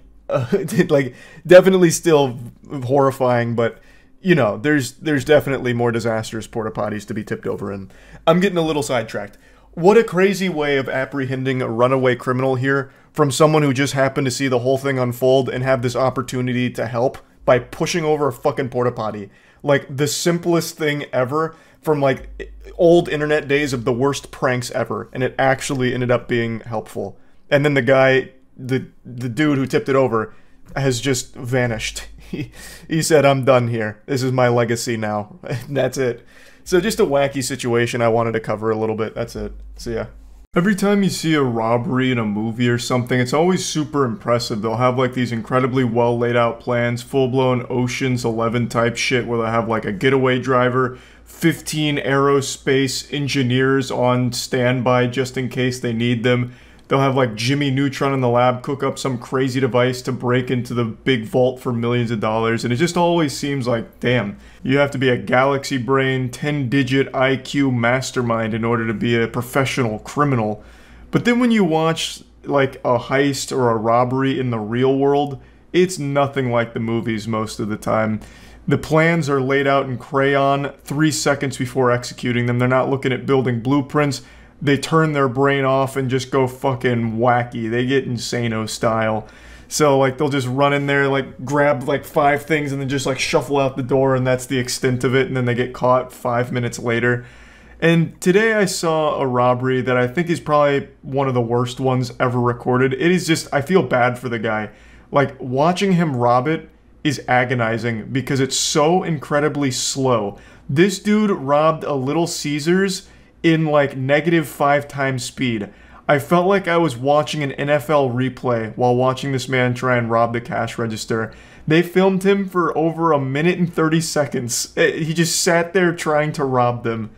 like definitely still horrifying, but you know, there's definitely more disastrous porta potties to be tipped over in. I'm getting a little sidetracked. What a crazy way of apprehending a runaway criminal here from someone who just happened to see the whole thing unfold and have this opportunity to help by pushing over a fucking porta potty. Like, the simplest thing ever from, like, old internet days of the worst pranks ever, and it actually ended up being helpful. And then the guy, the dude who tipped it over, has just vanished. He said, I'm done here. This is my legacy now. That's it. So just a wacky situation I wanted to cover a little bit. That's it. So yeah. Every time you see a robbery in a movie or something, it's always super impressive. They'll have like these incredibly well laid out plans, full-blown Ocean's 11 type shit where they'll have like a getaway driver, 15 aerospace engineers on standby just in case they need them. They'll have like Jimmy Neutron in the lab cook up some crazy device to break into the big vault for millions of dollars. And it just always seems like, damn, you have to be a galaxy brain, 10-digit IQ mastermind in order to be a professional criminal. But then when you watch like a heist or a robbery in the real world, it's nothing like the movies most of the time. The plans are laid out in crayon 3 seconds before executing them. They're not looking at building blueprints. They turn their brain off and just go fucking wacky. They get Insano style. So, like, they'll just run in there, like, grab, like, 5 things and then just, like, shuffle out the door, and that's the extent of it, and then they get caught 5 minutes later. And today I saw a robbery that I think is probably one of the worst ones ever recorded. It is just, I feel bad for the guy. Like, watching him rob it is agonizing because it's so incredibly slow. This dude robbed a Little Caesars in like -5 times speed. I felt like I was watching an NFL replay while watching this man try and rob the cash register. They filmed him for over 1 minute and 30 seconds. He just sat there trying to rob them.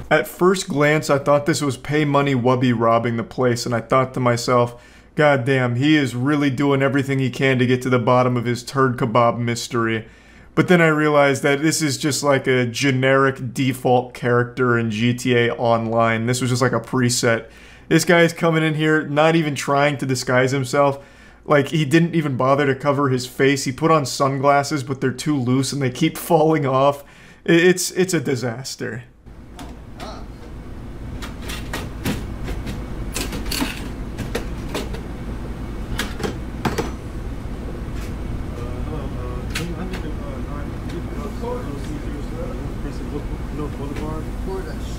At first glance, I thought this was Pay Money Wubby robbing the place, and I thought to myself, goddamn, he is really doing everything he can to get to the bottom of his turd kebab mystery. But then I realized that this is just like a generic default character in GTA Online. This was just like a preset. This guy's coming in here not even trying to disguise himself. Like, he didn't even bother to cover his face. He put on sunglasses, but they're too loose and they keep falling off. It's a disaster.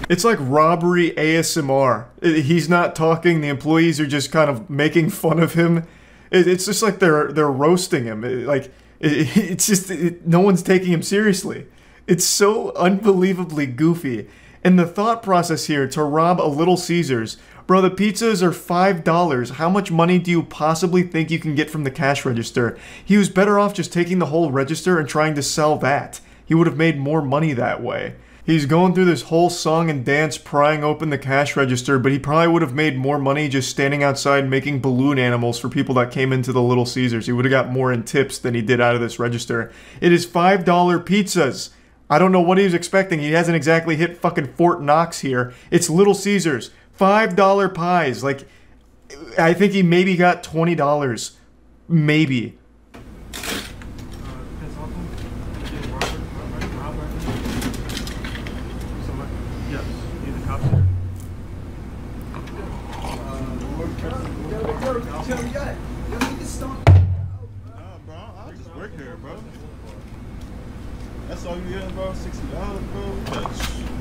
It's like Robbery ASMR. He's not talking, the employees are just kind of making fun of him. It's just like they're roasting him. It's just no one's taking him seriously. It's so unbelievably goofy. And the thought process here to rob a Little Caesars, bro, the pizzas are $5. How much money do you possibly think you can get from the cash register? He was better off just taking the whole register and trying to sell that. He would have made more money that way. He's going through this whole song and dance prying open the cash register, but he probably would have made more money just standing outside making balloon animals for people that came into the Little Caesars. He would have got more in tips than he did out of this register. It is $5 pizzas. I don't know what he was expecting. He hasn't exactly hit fucking Fort Knox here. It's Little Caesars. $5 pies. Like, I think he maybe got $20. Maybe.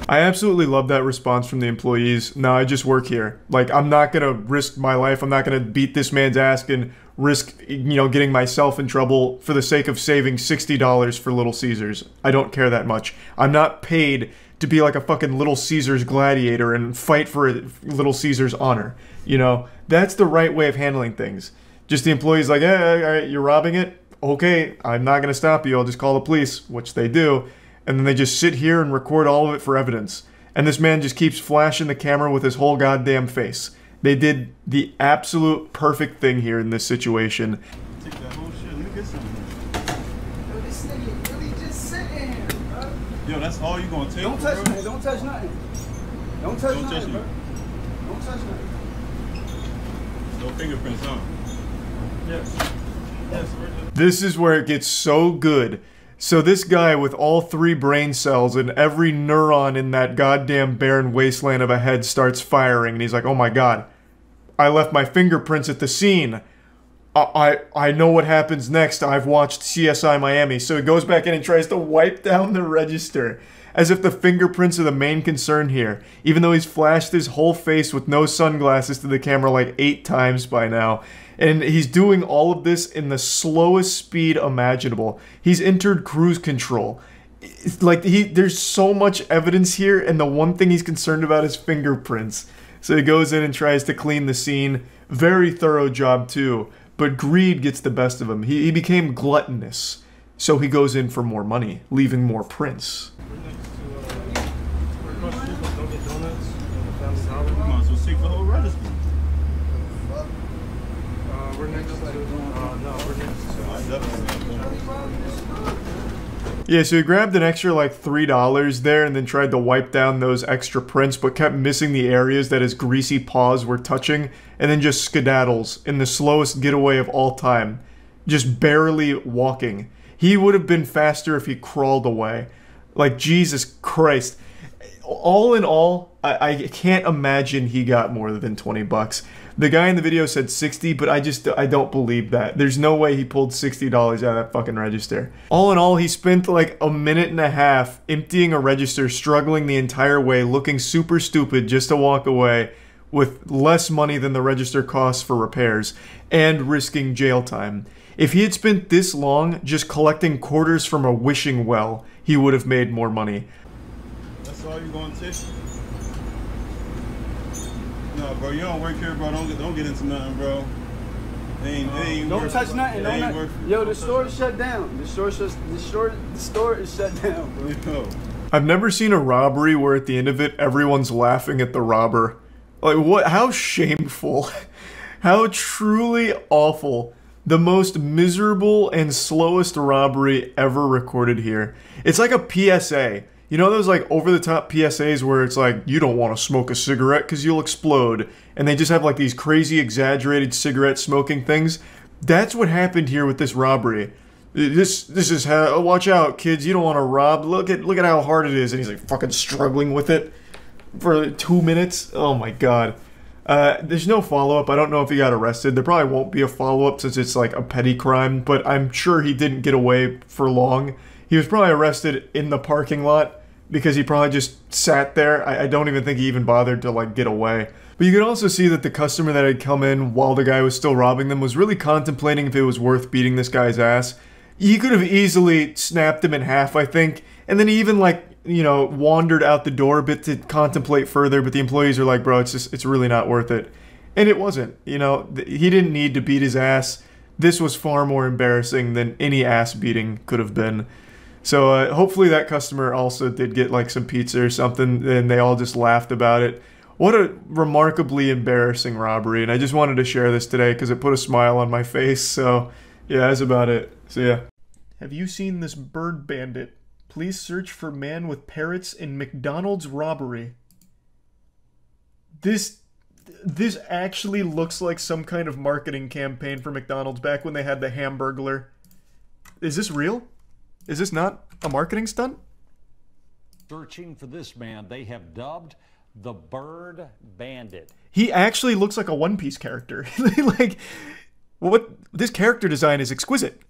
I absolutely love that response from the employees. No, I just work here. Like, I'm not gonna risk my life. I'm not gonna beat this man's ass and risk, you know, getting myself in trouble for the sake of saving $60 for Little Caesars. I don't care that much. I'm not paid to be like a fucking Little Caesars gladiator and fight for Little Caesars honor. You know, that's the right way of handling things. Just the employees like, hey, all right, you're robbing it? Okay, I'm not gonna stop you. I'll just call the police, which they do. And then they just sit here and record all of it for evidence. And this man just keeps flashing the camera with his whole goddamn face. They did the absolute perfect thing here in this situation. Take that whole shit. Let me get some. Yo, this nigga really just sitting here, bro. Yo, that's all you gonna take? Don't touch me. Don't touch nothing. Don't touch nothing, bro. Don't touch nothing. No fingerprints, huh? Yes. Yes. This is where it gets so good. So this guy with all 3 brain cells and every neuron in that goddamn barren wasteland of a head starts firing, and he's like, oh my god, I left my fingerprints at the scene. I know what happens next. I've watched CSI Miami. So he goes back in and tries to wipe down the register, as if the fingerprints are the main concern here, even though he's flashed his whole face with no sunglasses to the camera like 8 times by now. And he's doing all of this in the slowest speed imaginable. He's entered cruise control. It's like, there's so much evidence here, and the one thing he's concerned about is fingerprints. So he goes in and tries to clean the scene. Very thorough job too, but greed gets the best of him. He became gluttonous. So he goes in for more money, leaving more prints. Yeah, so he grabbed an extra like $3 there and then tried to wipe down those extra prints, but kept missing the areas that his greasy paws were touching, and then just skedaddles in the slowest getaway of all time, just barely walking. He would have been faster if he crawled away. Like, Jesus Christ. All in all, I can't imagine he got more than 20 bucks. The guy in the video said 60, but I don't believe that. There's no way he pulled $60 out of that fucking register. All in all, he spent like a minute and a half emptying a register, struggling the entire way, looking super stupid just to walk away with less money than the register costs for repairs, and risking jail time. If he had spent this long just collecting quarters from a wishing well, he would have made more money. That's all you gonna take? No, bro, you don't work here, bro. Don't get into nothing, bro. Don't touch nothing. Yo, the store is shut down. The store is shut down, bro. Yo. I've never seen a robbery where at the end of it, everyone's laughing at the robber. Like, what? How shameful. How truly awful. The most miserable and slowest robbery ever recorded here. It's like a PSA. You know those like over-the-top PSAs where it's like, you don't want to smoke a cigarette because you'll explode. And they just have like these crazy exaggerated cigarette smoking things. That's what happened here with this robbery. This is how, watch out kids, you don't want to rob. Look at how hard it is. And he's like fucking struggling with it for 2 minutes. Oh my god. There's no follow-up. I don't know if he got arrested. There probably won't be a follow-up since it's like a petty crime, but I'm sure he didn't get away for long. He was probably arrested in the parking lot because he probably just sat there. I don't even think he even bothered to like get away. But you could also see that the customer that had come in while the guy was still robbing them was really contemplating if it was worth beating this guy's ass. He could have easily snapped him in half, I think, and then he even like, you know, wandered out the door a bit to contemplate further, but the employees are like, bro, it's really not worth it. And it wasn't, you know, he didn't need to beat his ass. This was far more embarrassing than any ass beating could have been. So hopefully that customer also did get like some pizza or something, and they all just laughed about it. What a remarkably embarrassing robbery, and I just wanted to share this today because it put a smile on my face, so yeah, that's about it. So yeah. Have you seen this bird bandit? Please search for man with parrots in McDonald's robbery. This actually looks like some kind of marketing campaign for McDonald's back when they had the Hamburglar. Is this real? Is this not a marketing stunt? Searching for this man they have dubbed the Bird Bandit. He actually looks like a One Piece character. Like, what? This character design is exquisite.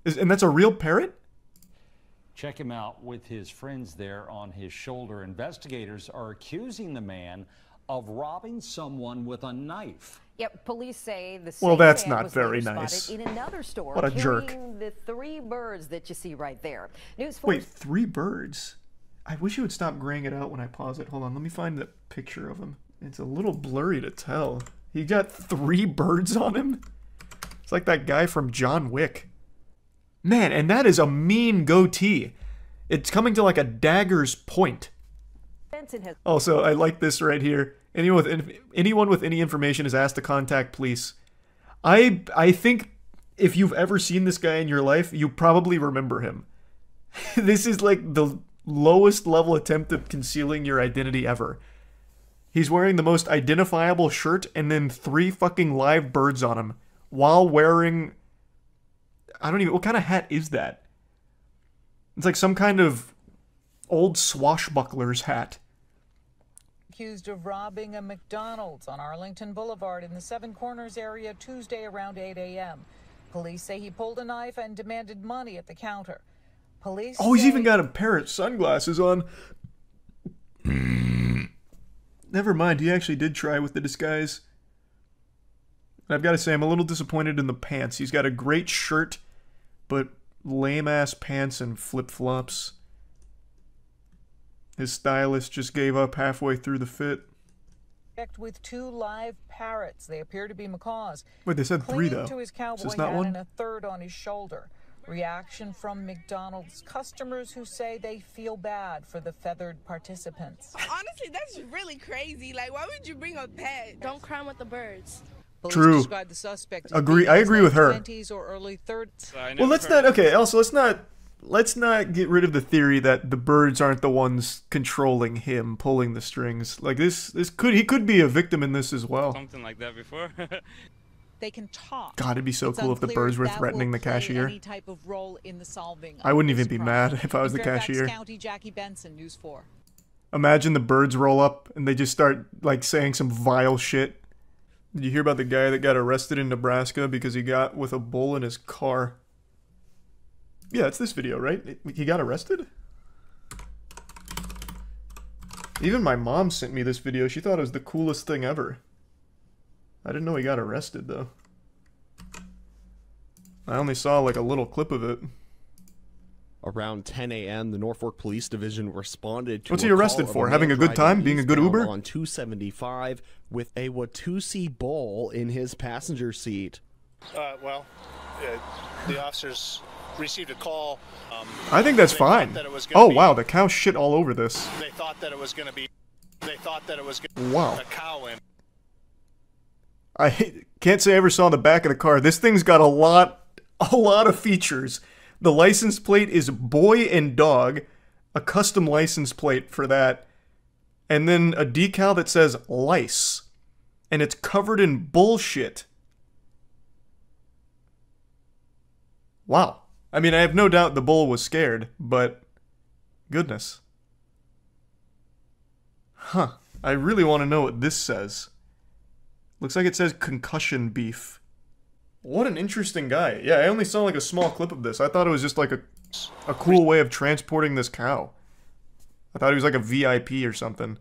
And that's a real parrot? Check him out with his friends there on his shoulder. Investigators are accusing the man of robbing someone with a knife. Yep, police say the well, same that's man not was very later nice. spotted in another store What a jerk. carrying the 3 birds that you see right there. News Wait, 3 birds? I wish you would stop graying it out when I pause it. Hold on, let me find the picture of him. It's a little blurry to tell. He got 3 birds on him? It's like that guy from John Wick. Man, and that is a mean goatee. It's coming to like a dagger's point. Also, I like this right here. Anyone with any information is asked to contact police. I think if you've ever seen this guy in your life, you probably remember him. This is like the lowest level attempt of concealing your identity ever. He's wearing the most identifiable shirt and then 3 fucking live birds on him while wearing... I don't even... What kind of hat is that? It's like some kind of old swashbuckler's hat. Accused of robbing a McDonald's on Arlington Boulevard in the Seven Corners area Tuesday around 8 a.m. Police say he pulled a knife and demanded money at the counter. Police Oh, he's even got a pair of sunglasses on. Never mind, he actually did try with the disguise. I've got to say, I'm a little disappointed in the pants. He's got a great shirt, but lame-ass pants and flip-flops. His stylist just gave up halfway through the fit. With 2 live parrots. They appear to be macaws. Wait, they said 3 though. To his cowboy Is this not hat one? and a 3rd on his shoulder. Reaction from McDonald's customers who say they feel bad for the feathered participants. Honestly, that's really crazy. Like, why would you bring a pet? Don't crime with the birds. Police True. describe the suspect as Agree. being I in his agree with late her. 20s or early 30s. Well, let's not. Okay. Also, let's not get rid of the theory that the birds aren't the ones controlling him, pulling the strings. Like he could be a victim in this as well. Something like that before. They can talk. God, it'd be so cool if the birds were threatening the cashier. Any type of role in the solving I wouldn't even be mad if I was the Fairfax cashier. County, Jackie Benson, News 4. Imagine the birds roll up and they just start like saying some vile shit. Did you hear about the guy that got arrested in Nebraska because he got with a bull in his car? Yeah, it's this video, right? He got arrested? Even my mom sent me this video. She thought it was the coolest thing ever. I didn't know he got arrested, though. I only saw like a little clip of it. Around 10 a.m., the Norfolk Police Division responded to What's he arrested for? Having a good time? Being a good Uber? On 275 with a Watusi bull in his passenger seat. The officers received a call. I think that's fine. Oh wow, the cow shit all over this. They thought that it was going to be. They thought that it was going to Wow. be a cow in. I can't say I ever saw the back of the car. This thing's got a lot of features. The license plate is boy and dog, a custom license plate for that, and then a decal that says lice, and it's covered in bullshit. Wow. I mean, I have no doubt the bull was scared, but goodness. Huh. I really want to know what this says. Looks like it says concussion beef. What an interesting guy. Yeah, I only saw like a small clip of this. I thought it was just like a cool way of transporting this cow. I thought he was like a VIP or something.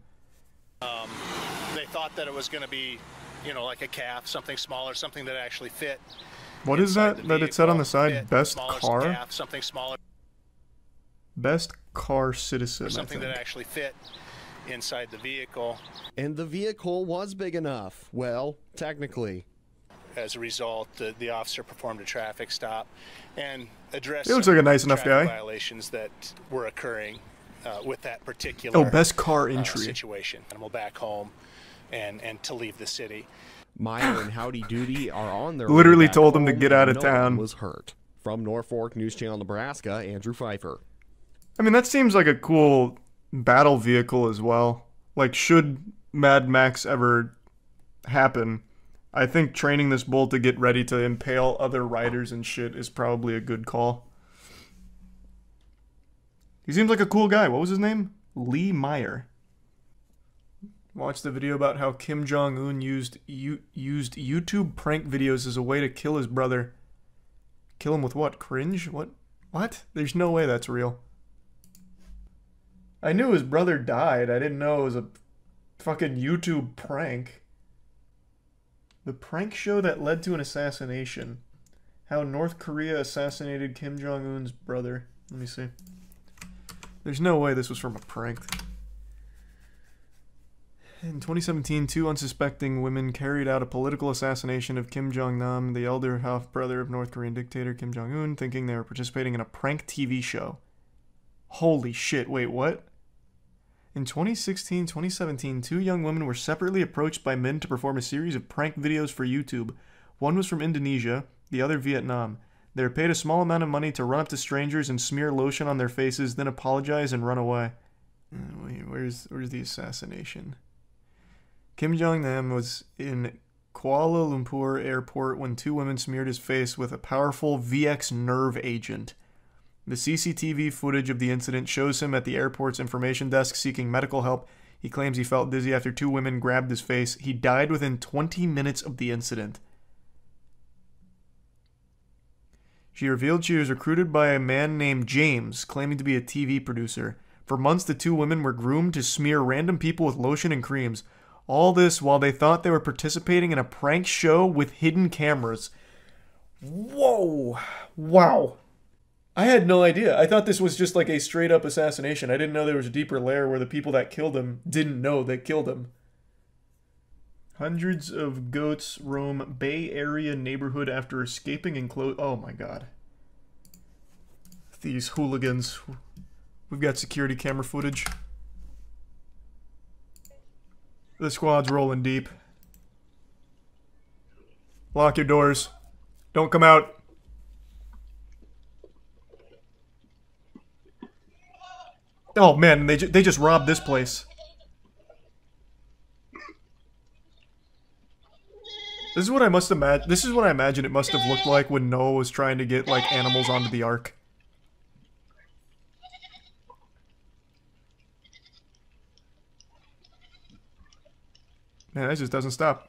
They thought that it was going to be, you know, like a calf, something smaller, something that actually fit. What is that it said on the side? Best car? Calf, something smaller. Best car citizen, Or something that actually fit inside the vehicle. And the vehicle was big enough. Well, technically. As a result, the officer performed a traffic stop and addressed He looks like a nice enough guy. Violations that were occurring with that particular best car entry situation. Animal back home and to leave the city. Meyer and Howdy Doody are on their literally way back told him to home get out of and town. No one was hurt. From Norfolk News Channel, Nebraska, Andrew Pfeiffer. I mean, that seems like a cool battle vehicle as well. Like, should Mad Max ever happen, I think training this bull to get ready to impale other riders and shit is probably a good call. He seems like a cool guy. What was his name? Lee Meyer. Watch the video about how Kim Jong-un used YouTube prank videos as a way to kill his brother. Kill him with what? Cringe? What? There's no way that's real. I knew his brother died. I didn't know it was a fucking YouTube prank. The prank show that led to an assassination. How North Korea assassinated Kim Jong-un's brother. Let me see. There's no way this was from a prank. In 2017, 2 unsuspecting women carried out a political assassination of Kim Jong-nam, the elder half-brother of North Korean dictator Kim Jong-un, thinking they were participating in a prank TV show. Holy shit, wait, what? In 2016-2017, 2 young women were separately approached by men to perform a series of prank videos for YouTube. One was from Indonesia, the other Vietnam. They were paid a small amount of money to run up to strangers and smear lotion on their faces, then apologize and run away. Wait, where's the assassination? Kim Jong-nam was in Kuala Lumpur airport when 2 women smeared his face with a powerful VX nerve agent. The CCTV footage of the incident shows him at the airport's information desk seeking medical help. He claims he felt dizzy after 2 women grabbed his face. He died within 20 minutes of the incident. She revealed she was recruited by a man named James, claiming to be a TV producer. For months, the 2 women were groomed to smear random people with lotion and creams. All this while they thought they were participating in a prank show with hidden cameras. Whoa! Wow. I had no idea. I thought this was just like a straight up assassination. I didn't know there was a deeper layer where the people that killed him didn't know they killed him. Hundreds of goats roam Bay Area neighborhood after escaping enclosed. Oh my god. These hooligans. We've got security camera footage. The squad's rolling deep. Lock your doors. Don't come out. Oh man, they just robbed this place. This is what I must imagine. This is what I imagine it must have looked like when Noah was trying to get like animals onto the ark. Man, that just doesn't stop.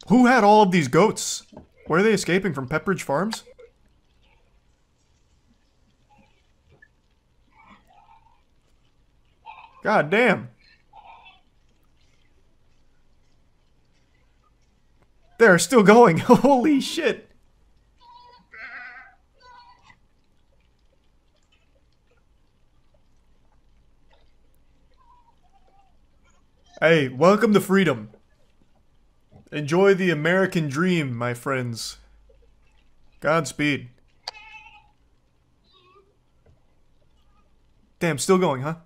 Who had all of these goats? Where are they escaping from? Pepperidge Farms? God damn. They're still going. Holy shit. Hey, welcome to freedom. Enjoy the American dream, my friends. Godspeed. Damn, still going, huh?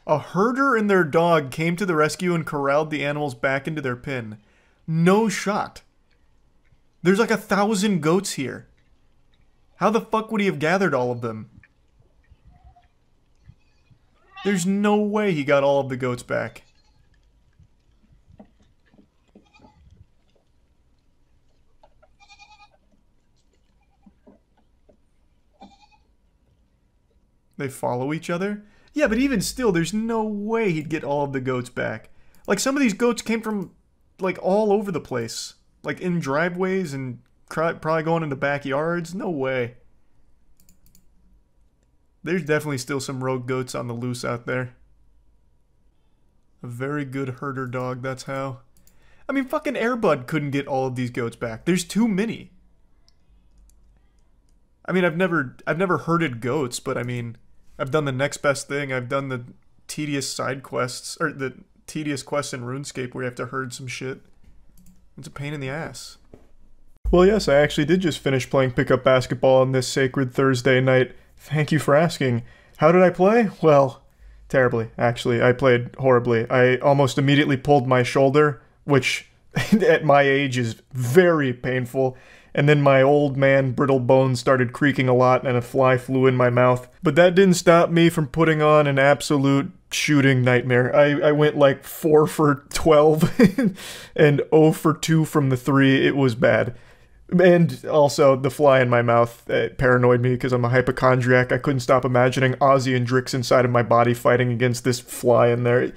A herder and their dog came to the rescue and corralled the animals back into their pen. No shot. There's like 1,000 goats here. How the fuck would he have gathered all of them? There's no way he got all of the goats back. They follow each other? Yeah, but even still, there's no way he'd get all of the goats back. Like, some of these goats came from, like, all over the place. Like, in driveways and probably going into backyards. No way. There's definitely still some rogue goats on the loose out there. A very good herder dog, that's how. I mean, fucking Airbud couldn't get all of these goats back. There's too many. I mean, I've never herded goats, but I mean, I've done the next best thing. I've done the tedious side quests, or the tedious quests in RuneScape where you have to herd some shit. It's a pain in the ass. Well, yes, I actually did just finish playing pickup basketball on this sacred Thursday night. Thank you for asking. How did I play? Well, terribly, actually. I played horribly. I almost immediately pulled my shoulder, which at my age is very painful. And then my old man brittle bones started creaking a lot and a fly flew in my mouth. But that didn't stop me from putting on an absolute shooting nightmare. I went like 4 for 12 and 0 for 2 from the 3. It was bad. And also, the fly in my mouth paranoid me because I'm a hypochondriac. I couldn't stop imagining Ozzy and Drix inside of my body fighting against this fly in there. It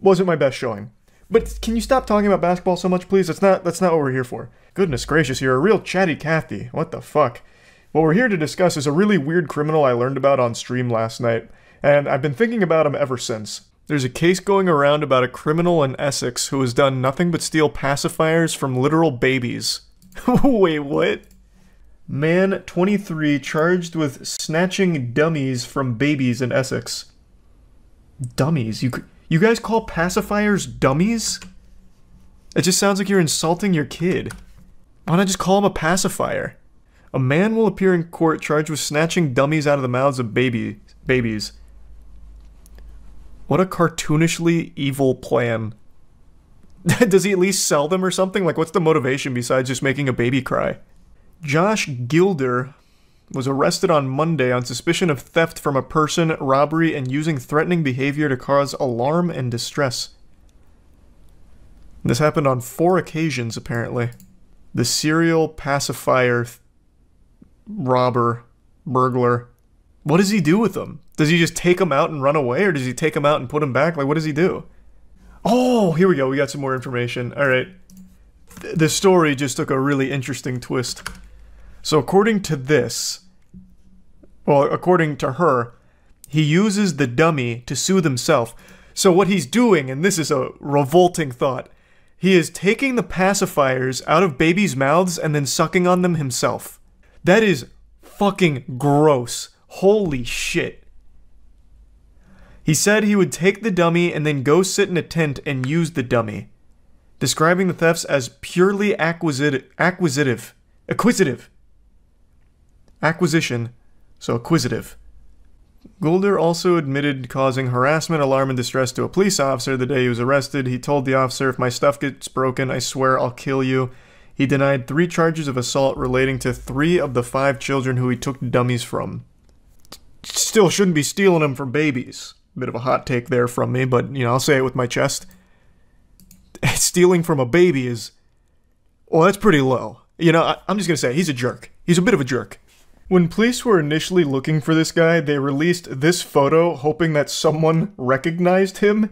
wasn't my best showing. But can you stop talking about basketball so much, please? That's not what we're here for. Goodness gracious, you're a real chatty Cathy. What the fuck? What we're here to discuss is a really weird criminal I learned about on stream last night, and I've been thinking about him ever since. There's a case going around about a criminal in Essex who has done nothing but steal pacifiers from literal babies. Wait, what? Man, 23, charged with snatching dummies from babies in Essex. Dummies? You guys call pacifiers dummies? It just sounds like you're insulting your kid. Why not just call him a pacifier? A man will appear in court charged with snatching dummies out of the mouths of babies. What a cartoonishly evil plan. Does he at least sell them or something? Like, what's the motivation besides just making a baby cry? Josh Gilder was arrested on Monday on suspicion of theft from a person, robbery, and using threatening behavior to cause alarm and distress. This happened on 4 occasions, apparently. The serial pacifier robber, burglar. What does he do with them? Does he just take them out and run away, or does he take them out and put them back? Like, what does he do? Oh, here we go. We got some more information. All right. The story just took a really interesting twist. So according to this, well, according to her, he uses the dummy to soothe himself. So what he's doing, and this is a revolting thought, he is taking the pacifiers out of babies' mouths and then sucking on them himself. That is fucking gross. Holy shit. He said he would take the dummy and then go sit in a tent and use the dummy, describing the thefts as purely acquisition, so acquisitive. Goulder also admitted causing harassment, alarm, and distress to a police officer the day he was arrested. He told the officer, "If my stuff gets broken, I swear I'll kill you." He denied 3 charges of assault relating to 3 of the 5 children who he took dummies from. Still shouldn't be stealing them from babies. Bit of a hot take there from me, but, you know, I'll say it with my chest. Stealing from a baby is... well, that's pretty low. You know, I'm just gonna say, he's a jerk. He's a bit of a jerk. When police were initially looking for this guy, they released this photo hoping that someone recognized him,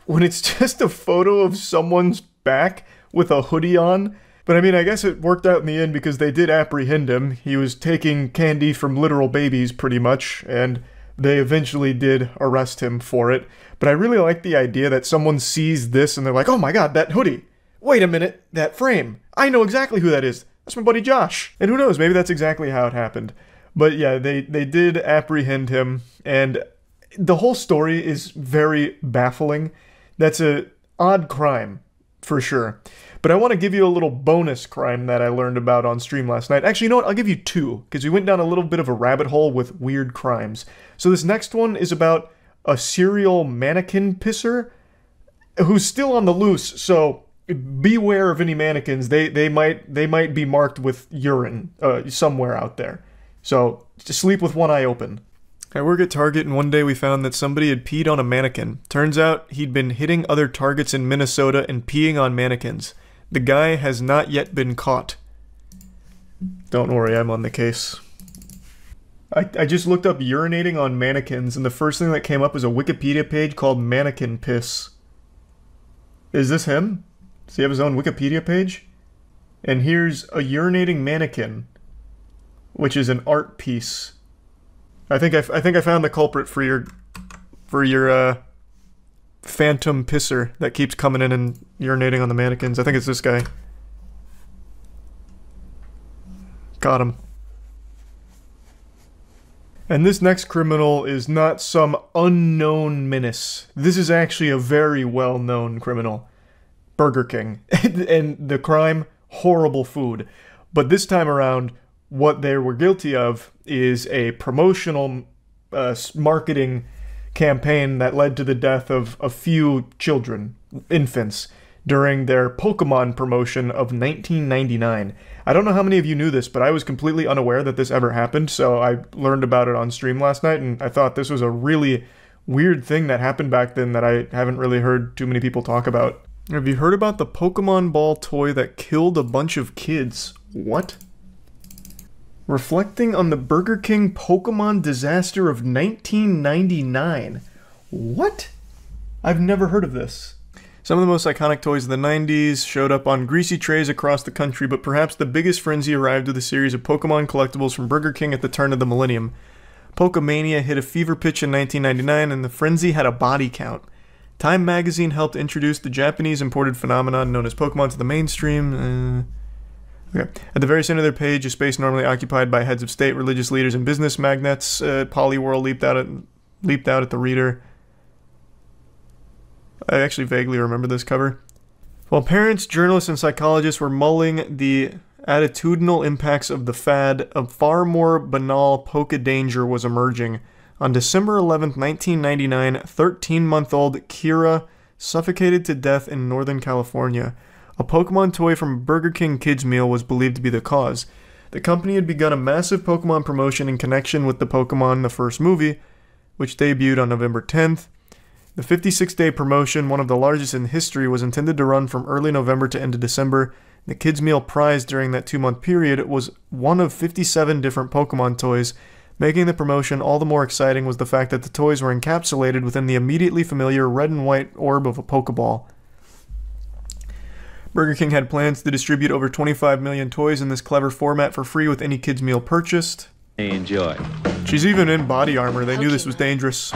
when it's just a photo of someone's back with a hoodie on. But I mean, I guess it worked out in the end because they did apprehend him. He was taking candy from literal babies, pretty much, and they eventually did arrest him for it. But I really like the idea that someone sees this and they're like, "Oh my god, that hoodie! Wait a minute, that frame! I know exactly who that is! That's my buddy Josh!" And who knows, maybe that's exactly how it happened. But yeah, they did apprehend him, and the whole story is very baffling. That's an odd crime, for sure. But I want to give you a little bonus crime that I learned about on stream last night. Actually, you know what? I'll give you 2, because we went down a little bit of a rabbit hole with weird crimes. So this next one is about a serial mannequin pisser who's still on the loose, so beware of any mannequins. They might be marked with urine somewhere out there. So just sleep with one eye open. I work at Target, and one day we found that somebody had peed on a mannequin. Turns out he'd been hitting other Targets in Minnesota and peeing on mannequins. The guy has not yet been caught. Don't worry, I'm on the case. I just looked up urinating on mannequins, and the first thing that came up was a Wikipedia page called Mannequin Piss. Is this him? Does he have his own Wikipedia page? And here's a urinating mannequin, which is an art piece. I think I found the culprit for your phantom pisser that keeps coming in and urinating on the mannequins. I think it's this guy. Got him. And this next criminal is not some unknown menace. This is actually a very well-known criminal. Burger King. And the crime, horrible food. But this time around, what they were guilty of is a promotional marketing campaign that led to the death of a few children, infants, during their Pokemon promotion of 1999. I don't know how many of you knew this, but I was completely unaware that this ever happened, so I learned about it on stream last night, and I thought this was a really weird thing that happened back then that I haven't really heard too many people talk about. Have you heard about the Pokemon ball toy that killed a bunch of kids? What? Reflecting on the Burger King Pokemon disaster of 1999. What? I've never heard of this. Some of the most iconic toys of the 90s showed up on greasy trays across the country, but perhaps the biggest frenzy arrived with a series of Pokemon collectibles from Burger King at the turn of the millennium. Pokemania hit a fever pitch in 1999, and the frenzy had a body count. Time magazine helped introduce the Japanese imported phenomenon known as Pokemon to the mainstream. Okay. At the very center of their page, a space normally occupied by heads of state, religious leaders, and business magnates, Poliwhirl leaped out at the reader. I actually vaguely remember this cover. While parents, journalists, and psychologists were mulling the attitudinal impacts of the fad, a far more banal Poke-danger was emerging. On December 11th, 1999, 13-month-old Kira suffocated to death in Northern California. A Pokemon toy from Burger King Kids Meal was believed to be the cause. The company had begun a massive Pokemon promotion in connection with the Pokemon the First movie, which debuted on November 10th. The 56-day promotion, one of the largest in history, was intended to run from early November to end of December. The Kids Meal prize during that 2-month period was one of 57 different Pokemon toys. Making the promotion all the more exciting was the fact that the toys were encapsulated within the immediately familiar red and white orb of a Pokeball. Burger King had plans to distribute over 25 million toys in this clever format for free with any Kids Meal purchased. Enjoy. She's even in body armor. They knew this was dangerous.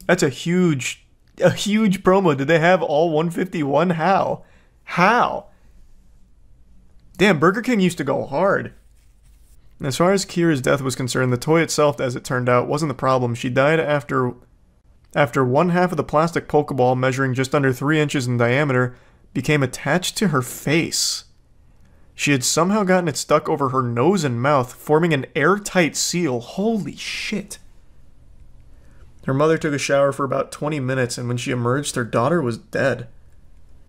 That's a huge promo. Did they have all 151? How? Damn, Burger King used to go hard. As far as Kira's death was concerned, the toy itself, as it turned out, wasn't the problem. She died after one half of the plastic Pokeball, measuring just under 3 inches in diameter, became attached to her face. She had somehow gotten it stuck over her nose and mouth, forming an airtight seal. Holy shit. Her mother took a shower for about 20 minutes, and when she emerged, her daughter was dead.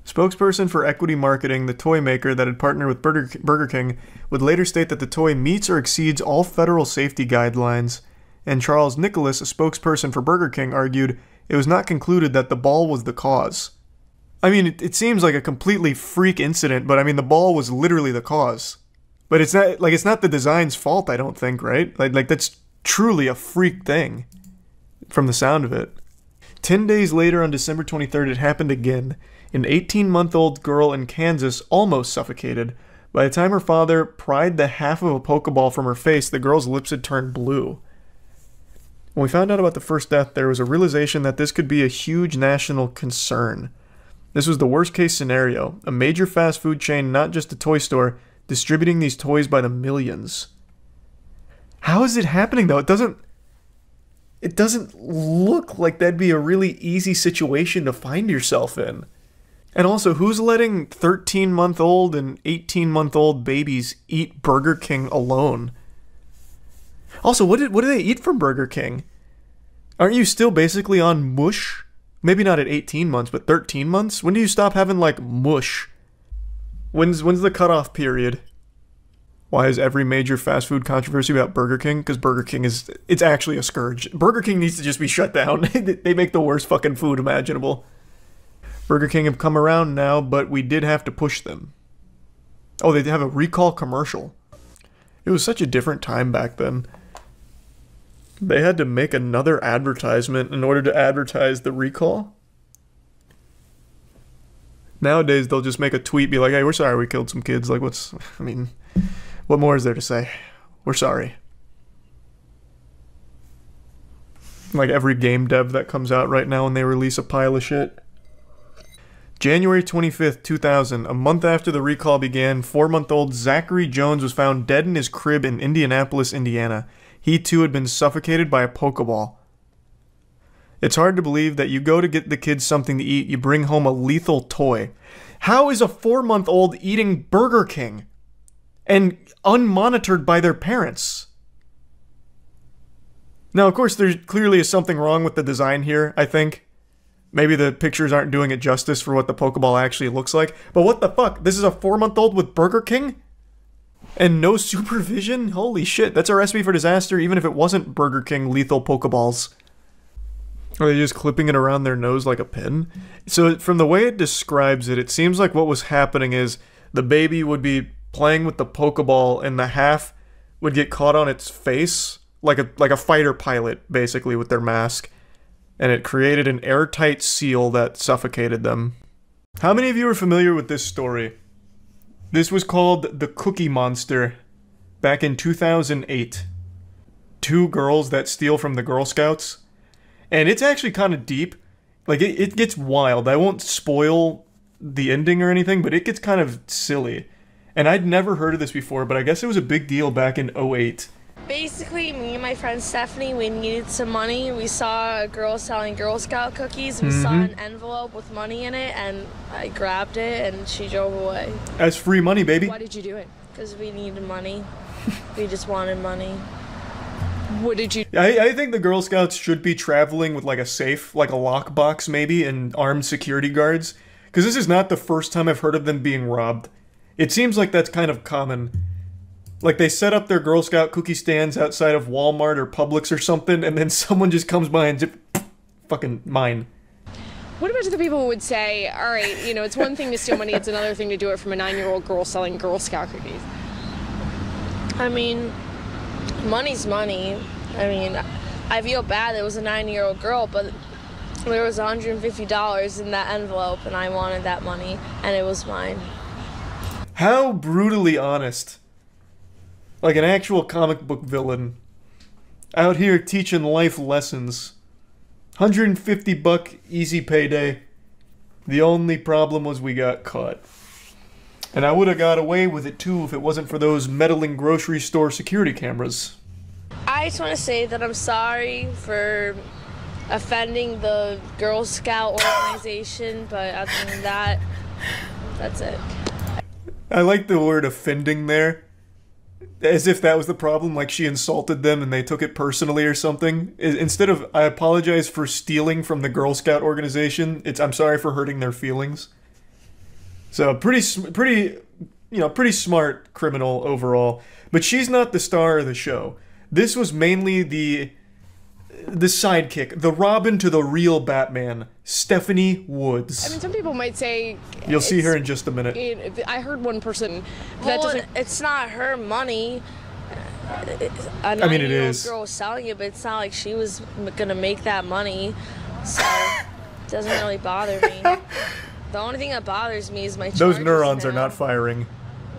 Spokesperson for Equity Marketing, the toy maker that had partnered with Burger King, would later state that the toy meets or exceeds all federal safety guidelines, and Charles Nicholas, a spokesperson for Burger King, argued it was not concluded that the ball was the cause. I mean, it seems like a completely freak incident, but I mean, the ball was literally the cause. But it's not the design's fault, I don't think, right? Like that's truly a freak thing, from the sound of it. 10 days later, on December 23rd, it happened again. An 18-month-old girl in Kansas almost suffocated. By the time her father pried the half of a Pokeball from her face, the girl's lips had turned blue. When we found out about the first death, there was a realization that this could be a huge national concern. This was the worst-case scenario. A major fast food chain, not just a toy store, distributing these toys by the millions. How is it happening, though? It doesn't look like that'd be a really easy situation to find yourself in. And also, who's letting 13-month-old and 18-month-old babies eat Burger King alone? Also, what do they eat from Burger King? Aren't you still basically on mush? Maybe not at 18 months, but 13 months? When do you stop having, like, mush? When's the cutoff period? Why is every major fast food controversy about Burger King? Because Burger King it's actually a scourge. Burger King needs to just be shut down. They make the worst fucking food imaginable. Burger King have come around now, but we did have to push them. Oh, they have a recall commercial. It was such a different time back then. They had to make another advertisement in order to advertise the recall. Nowadays, they'll just make a tweet, be like, hey, we're sorry we killed some kids. Like, what more is there to say? We're sorry. Like every game dev that comes out right now when they release a pile of shit. January 25th, 2000, a month after the recall began, 4-month-old Zachary Jones was found dead in his crib in Indianapolis, Indiana. He too had been suffocated by a Pokeball. It's hard to believe that you go to get the kids something to eat, you bring home a lethal toy. How is a 4-month-old eating Burger King? And unmonitored by their parents? Now, of course, there clearly is something wrong with the design here, I think. Maybe the pictures aren't doing it justice for what the Pokeball actually looks like. But what the fuck? This is a 4-month-old with Burger King? And no supervision? Holy shit, that's a recipe for disaster, even if it wasn't Burger King lethal Pokeballs. Are they just clipping it around their nose like a pin? So from the way it describes it, it seems like what was happening is the baby would be playing with the Pokeball and the half would get caught on its face, like a fighter pilot, basically, with their mask. And it created an airtight seal that suffocated them. How many of you are familiar with this story? This was called the Cookie Monster back in 2008. 2 girls that steal from the Girl Scouts. And it's actually kind of deep. Like, it gets wild. I won't spoil the ending or anything, but it gets kind of silly. And I'd never heard of this before, but I guess it was a big deal back in 2008. Basically, me and my friend Stephanie, we needed some money. We saw a girl selling Girl Scout cookies. We saw an envelope with money in it, and I grabbed it, and she drove away. That's free money, baby. Why did you do it? Because we needed money. We just wanted money. What did you... I think the Girl Scouts should be traveling with like a safe, like a lockbox maybe, and armed security guards. Because this is not the first time I've heard of them being robbed. It seems like that's kind of common. Like, they set up their Girl Scout cookie stands outside of Walmart or Publix or something, and then someone just comes by and just, fucking mine. What about the people who would say, all right, you know, it's one thing to steal money, it's another thing to do it from a 9-year-old girl selling Girl Scout cookies? I mean, money's money. I mean, I feel bad it was a 9-year-old girl, but there was $150 in that envelope, and I wanted that money, and it was mine. How brutally honest. Like an actual comic book villain. Out here teaching life lessons. $150 easy payday. The only problem was we got caught. And I would have got away with it too if it wasn't for those meddling grocery store security cameras. I just want to say that I'm sorry for offending the Girl Scout organization, but other than that, that's it. I like the word offending there. As if that was the problem, like she insulted them and they took it personally or something. Instead of, I apologize for stealing from the Girl Scout organization, it's, I'm sorry for hurting their feelings. So, pretty smart criminal overall. But she's not the star of the show. This was mainly the sidekick, the Robin to the real Batman, Stephanie Woods. I mean, some people might say... You'll see her in just a minute. I heard one person that doesn't... It's not her money. A 9-year-old girl was selling it, but it's not like she was gonna make that money. So, it doesn't really bother me. The only thing that bothers me is my charges. Those neurons are not firing.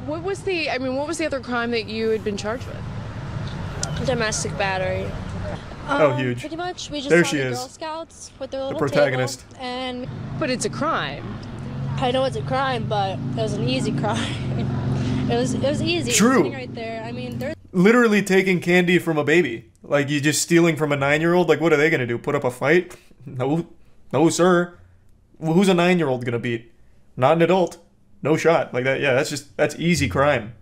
What was the other crime that you had been charged with? Domestic battery. Oh, huge. Pretty much, we just there saw she the is. Girl Scouts with their little protagonist. Table, but it's a crime. I know it's a crime, but it was an easy crime. it was easy. True. It was sitting right there. I mean, there's literally taking candy from a baby. Like, you just stealing from a 9-year-old? Like, what are they gonna do? Put up a fight? No, sir. Who's a 9-year-old gonna beat? Not an adult. No shot. Like that. Yeah, that's easy crime.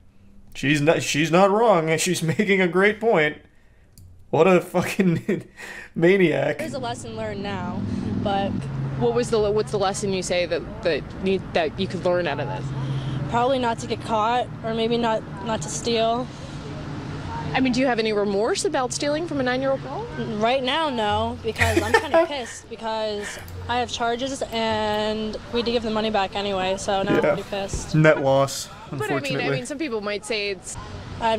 She's not wrong. She's making a great point. What a fucking maniac. There's a lesson learned now, but what's the lesson you say that you could learn out of this? Probably not to get caught, or maybe not to steal. I mean, do you have any remorse about stealing from a 9-year-old girl? Right now, no, because I'm kind of pissed because I have charges and we had to give the money back anyway, so now I'm pretty pissed. Net loss, But I mean, some people might say it's... I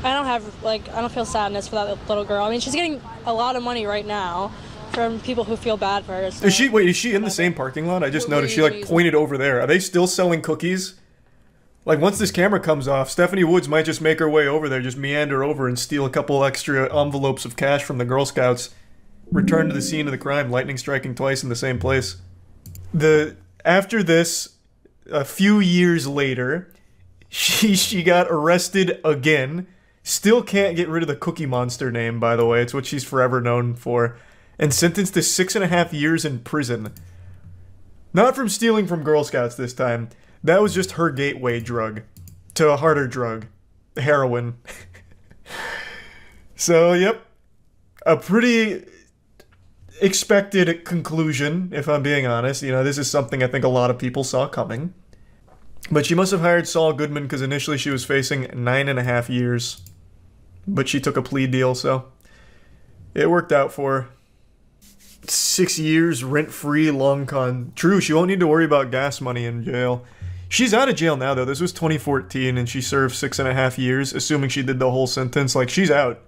don't feel sadness for that little girl. I mean, she's getting a lot of money right now from people who feel bad for her. So. Is she in the same parking lot? I just noticed she like pointed over there. Are they still selling cookies? Like once this camera comes off, Stephanie Woods might just make her way over there, just meander over and steal a couple extra envelopes of cash from the Girl Scouts. Return to the scene of the crime, lightning striking twice in the same place. After this, a few years later, she got arrested again. Still can't get rid of the Cookie Monster name, by the way. It's what she's forever known for. And sentenced to 6.5 years in prison. Not from stealing from Girl Scouts this time. That was just her gateway drug to a harder drug. Heroin. So, yep. A pretty expected conclusion, if I'm being honest. You know, this is something I think a lot of people saw coming. But she must have hired Saul Goodman because initially she was facing 9.5 years. But she took a plea deal, so it worked out for her. 6 years, rent-free, long con. True, she won't need to worry about gas money in jail. She's out of jail now, though. This was 2014, and she served 6.5 years, assuming she did the whole sentence. Like, she's out.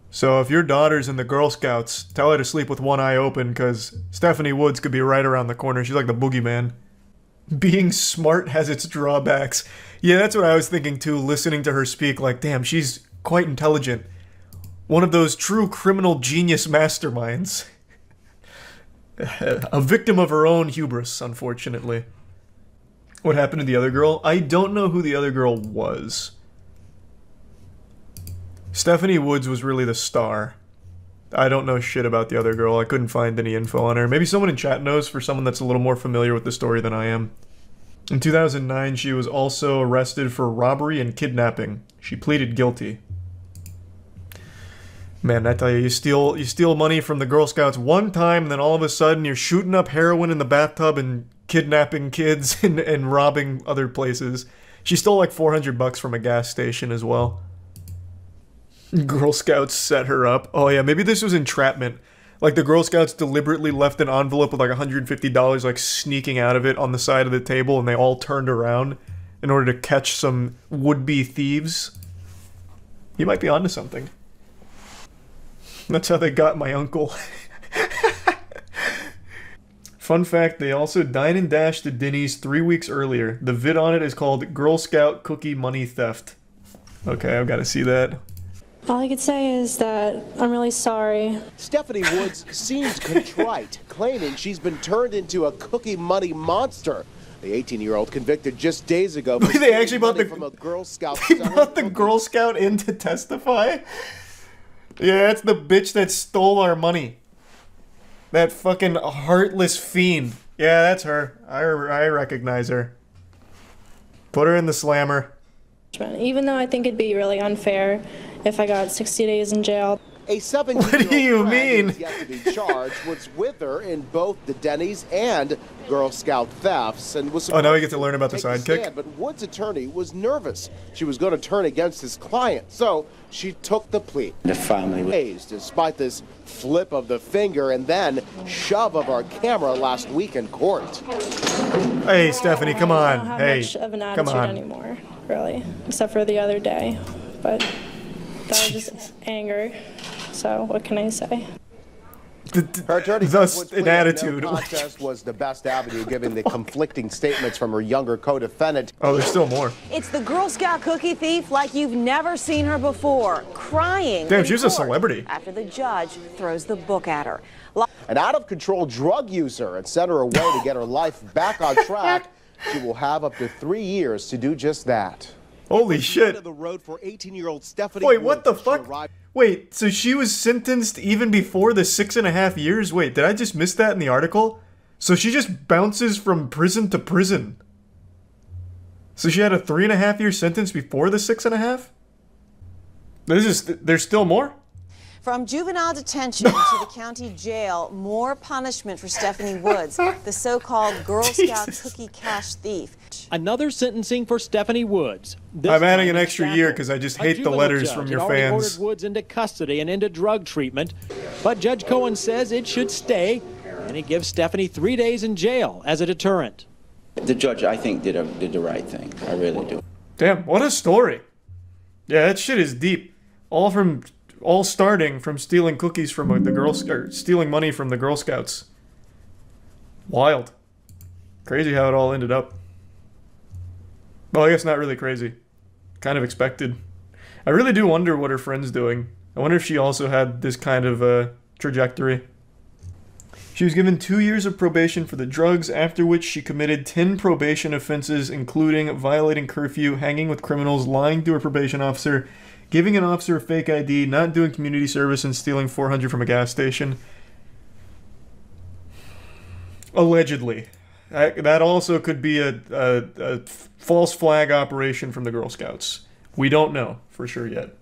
So if your daughter's in the Girl Scouts, tell her to sleep with one eye open, because Stephanie Woods could be right around the corner. She's like the boogeyman. Being smart has its drawbacks. Yeah, that's what I was thinking, too, listening to her speak. Like, damn, she's quite intelligent. One of those true criminal genius masterminds. A victim of her own hubris, unfortunately. What happened to the other girl? I don't know who the other girl was. Stephanie Woods was really the star. I don't know shit about the other girl. I couldn't find any info on her. Maybe someone in chat knows for someone that's a little more familiar with the story than I am. In 2009, she was also arrested for robbery and kidnapping. She pleaded guilty. Man, I tell you, you steal money from the Girl Scouts one time, and then all of a sudden you're shooting up heroin in the bathtub and kidnapping kids and robbing other places. She stole like $400 from a gas station as well. Girl Scouts set her up. Oh yeah, maybe this was entrapment. Like the Girl Scouts deliberately left an envelope with like $150 like sneaking out of it on the side of the table, and they all turned around in order to catch some would-be thieves. You might be onto something. That's how they got my uncle. Fun fact, they also dined and dashed to Denny's 3 weeks earlier. The vid on it is called Girl Scout Cookie Money Theft. Okay, I've got to see that. All I could say is that I'm really sorry. Stephanie Woods seems contrite, claiming she's been turned into a cookie money monster. The 18-year-old convicted just days ago. They actually brought from a Girl Scout. They brought the Girl Scout in to testify? Yeah, that's the bitch that stole our money. That fucking heartless fiend. Yeah, that's her. I recognize her. Put her in the slammer. Even though I think it'd be really unfair if I got 60 days in jail. A 17-year-old What do you mean? who's yet to be charged was with her in both the Denny's and Girl Scout thefts and was. Oh, now we get to learn about the take sidekick? stand, but Wood's attorney was nervous. She was going to turn against his client, so she took the plea. The family days, despite this flip of the finger and then shove of our camera last week in court. Hey, Stephanie, come on. I don't have Hey, much of an come attitude on. anymore, really, except for the other day. But that was just anger. So what can I say? Her attorney Thus, Wood's an plea of attitude. No contest was the best avenue, given the conflicting statements from her younger co-defendant. Oh, there's still more. It's the Girl Scout cookie thief like you've never seen her before, crying. Damn, in she was a court celebrity. After the judge throws the book at her. An out-of-control drug user and sent her away to get her life back on track. She will have up to 3 years to do just that. Holy shit. The road for 18-year-old Stephanie Wait, what the Woods. fuck? Wait, so she was sentenced even before the 6.5 years? Wait, did I just miss that in the article? So she just bounces from prison to prison. So she had a 3.5 year sentence before the 6.5? There's still more? From juvenile detention to the county jail, more punishment for Stephanie Woods, the so-called Girl Scout cookie cash thief. Another sentencing for Stephanie Woods. I'm adding an extra year because I just hate the letters from your fans. Ordered Woods into custody and into drug treatment, but Judge Cohen says it should stay, and he gives Stephanie 3 days in jail as a deterrent. The judge, I think, did the right thing. I really do. Damn, what a story. Yeah, that shit is deep. All starting from stealing cookies from stealing money from the Girl Scouts. Wild. Crazy how it all ended up. Well, I guess not really crazy. Kind of expected. I really do wonder what her friend's doing. I wonder if she also had this kind of trajectory. She was given 2 years of probation for the drugs, after which she committed 10 probation offenses, including violating curfew, hanging with criminals, lying to her probation officer, giving an officer a fake ID, not doing community service, and stealing $400 from a gas station. Allegedly. That also could be a false flag operation from the Girl Scouts. We don't know for sure yet.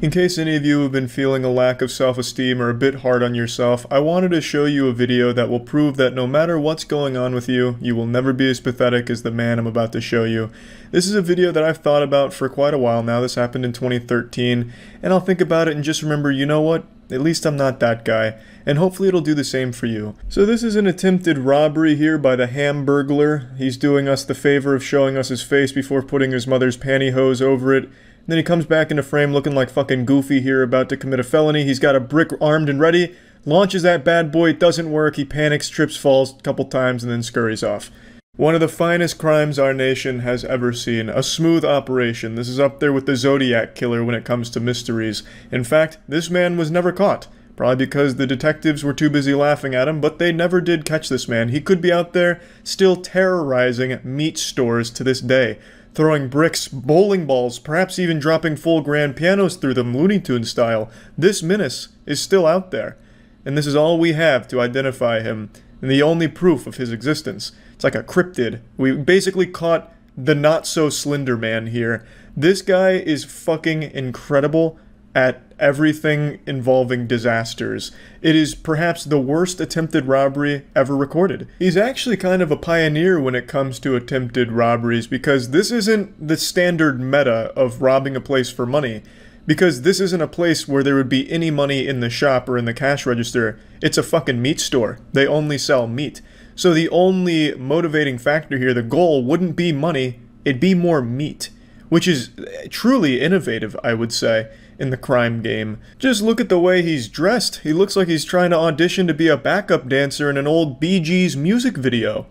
In case any of you have been feeling a lack of self-esteem or a bit hard on yourself, I wanted to show you a video that will prove that no matter what's going on with you, you will never be as pathetic as the man I'm about to show you. This is a video that I've thought about for quite a while now. This happened in 2013, and I'll think about it and just remember, you know what? At least I'm not that guy, and hopefully it'll do the same for you. So this is an attempted robbery here by the Hamburglar. He's doing us the favor of showing us his face before putting his mother's pantyhose over it. Then he comes back into frame looking like fucking Goofy here, about to commit a felony. He's got a brick armed and ready, launches that bad boy, it doesn't work, he panics, trips, falls a couple times, and then scurries off. One of the finest crimes our nation has ever seen. A smooth operation. This is up there with the Zodiac Killer when it comes to mysteries. In fact, this man was never caught. Probably because the detectives were too busy laughing at him, but they never did catch this man. He could be out there still terrorizing meat stores to this day. Throwing bricks, bowling balls, perhaps even dropping full grand pianos through them, Looney Tunes style. This menace is still out there. And this is all we have to identify him, and the only proof of his existence. It's like a cryptid. We basically caught the not-so-slender man here. This guy is fucking incredible at everything involving disasters. It is perhaps the worst attempted robbery ever recorded. He's actually kind of a pioneer when it comes to attempted robberies, because this isn't the standard meta of robbing a place for money. Because this isn't a place where there would be any money in the shop or in the cash register. It's a fucking meat store. They only sell meat. So the only motivating factor here, the goal, wouldn't be money, it'd be more meat. Which is truly innovative, I would say, in the crime game. Just look at the way he's dressed. He looks like he's trying to audition to be a backup dancer in an old Bee Gees music video.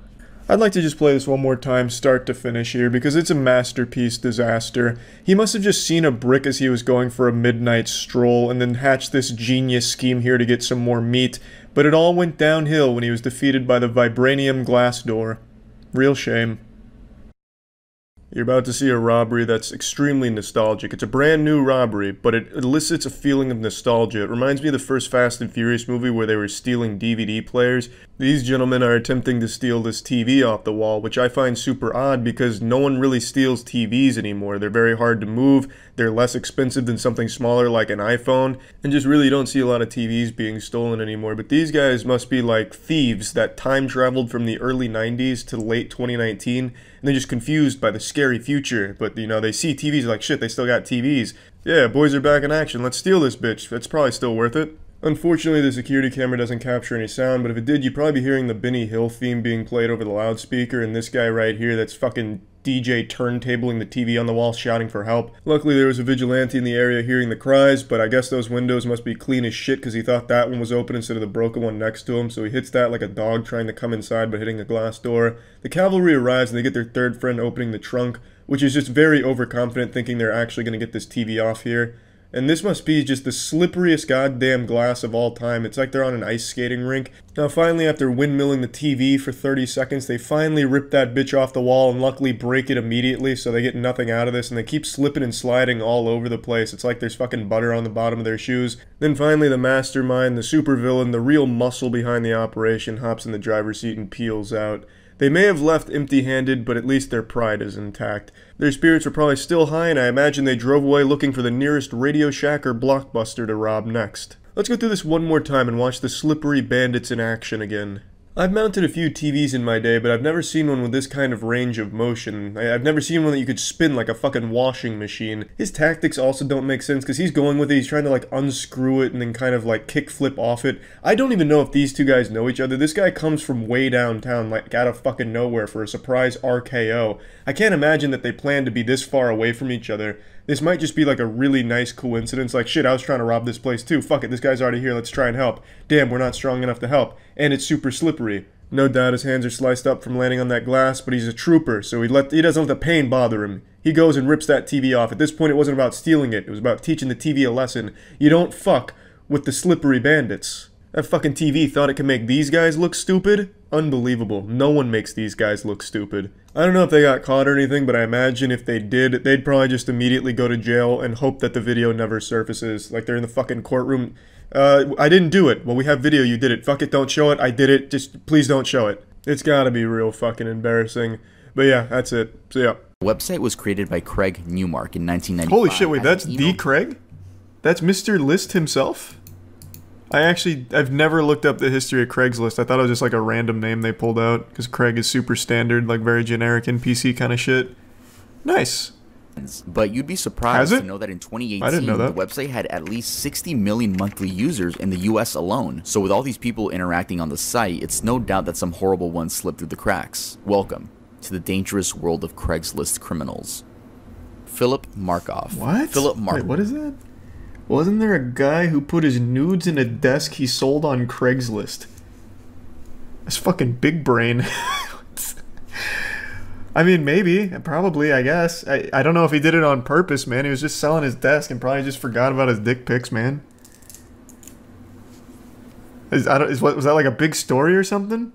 I'd like to just play this one more time, start to finish here, because it's a masterpiece disaster. He must have just seen a brick as he was going for a midnight stroll, and then hatched this genius scheme here to get some more meat, but it all went downhill when he was defeated by the vibranium glass door. Real shame. You're about to see a robbery that's extremely nostalgic. It's a brand new robbery, but it elicits a feeling of nostalgia. It reminds me of the first Fast and Furious movie where they were stealing DVD players. These gentlemen are attempting to steal this TV off the wall, which I find super odd because no one really steals TVs anymore. They're very hard to move, they're less expensive than something smaller like an iPhone, and just really don't see a lot of TVs being stolen anymore. But these guys must be like thieves that time traveled from the early 90s to late 2019, and they're just confused by the scary future. But, you know, they see TVs like, shit, they still got TVs. Yeah, boys are back in action, let's steal this bitch. It's probably still worth it. Unfortunately, the security camera doesn't capture any sound, but if it did, you'd probably be hearing the Benny Hill theme being played over the loudspeaker, and this guy right here that's fucking DJ turntabling the TV on the wall shouting for help. Luckily, there was a vigilante in the area hearing the cries, but I guess those windows must be clean as shit because he thought that one was open instead of the broken one next to him, so he hits that like a dog trying to come inside but hitting a glass door. The cavalry arrives and they get their third friend opening the trunk, which is just very overconfident, thinking they're actually going to get this TV off here. And this must be just the slipperiest goddamn glass of all time. It's like they're on an ice skating rink. Now finally, after windmilling the TV for 30 seconds, they finally rip that bitch off the wall and luckily break it immediately, so they get nothing out of this, and they keep slipping and sliding all over the place. It's like there's fucking butter on the bottom of their shoes. Then finally the mastermind, the supervillain, the real muscle behind the operation, hops in the driver's seat and peels out. They may have left empty-handed, but at least their pride is intact. Their spirits were probably still high, and I imagine they drove away looking for the nearest Radio Shack or Blockbuster to rob next. Let's go through this one more time and watch the slippery bandits in action again. I've mounted a few TVs in my day, but I've never seen one with this kind of range of motion. I've never seen one that you could spin like a fucking washing machine. His tactics also don't make sense, because he's going with it, he's trying to like unscrew it and then kind of like kick flip off it. I don't even know if these two guys know each other. This guy comes from way downtown, like out of fucking nowhere for a surprise RKO. I can't imagine that they plan to be this far away from each other. This might just be like a really nice coincidence, like shit, I was trying to rob this place too, fuck it, this guy's already here, let's try and help. Damn, we're not strong enough to help. And it's super slippery. No doubt his hands are sliced up from landing on that glass, but he's a trooper, so he doesn't let the pain bother him. He goes and rips that TV off. At this point it wasn't about stealing it, it was about teaching the TV a lesson. You don't fuck with the slippery bandits. That fucking TV thought it could make these guys look stupid? Unbelievable. No one makes these guys look stupid. I don't know if they got caught or anything, but I imagine if they did, they'd probably just immediately go to jail and hope that the video never surfaces. Like they're in the fucking courtroom. I didn't do it. Well, we have video, you did it. Fuck it, don't show it. I did it. Just please don't show it. It's gotta be real fucking embarrassing. But yeah, that's it. So yeah. The website was created by Craig Newmark in 1995. Holy shit, wait, that's the Craig? That's Mr. List himself? I've never looked up the history of Craigslist. I thought it was just like a random name they pulled out, because Craig is super standard, like very generic NPC kind of shit. Nice. But you'd be surprised to know that in 2018, the website had at least 60 million monthly users in the US alone. So with all these people interacting on the site, it's no doubt that some horrible ones slipped through the cracks. Welcome to the dangerous world of Craigslist criminals. Philip Markoff. What? Philip Markoff. Wait, what is that? Wasn't there a guy who put his nudes in a desk he sold on Craigslist? That's fucking big brain. I mean, maybe. Probably, I guess. I don't know if he did it on purpose, man. He was just selling his desk and probably just forgot about his dick pics, man. Was that like a big story or something?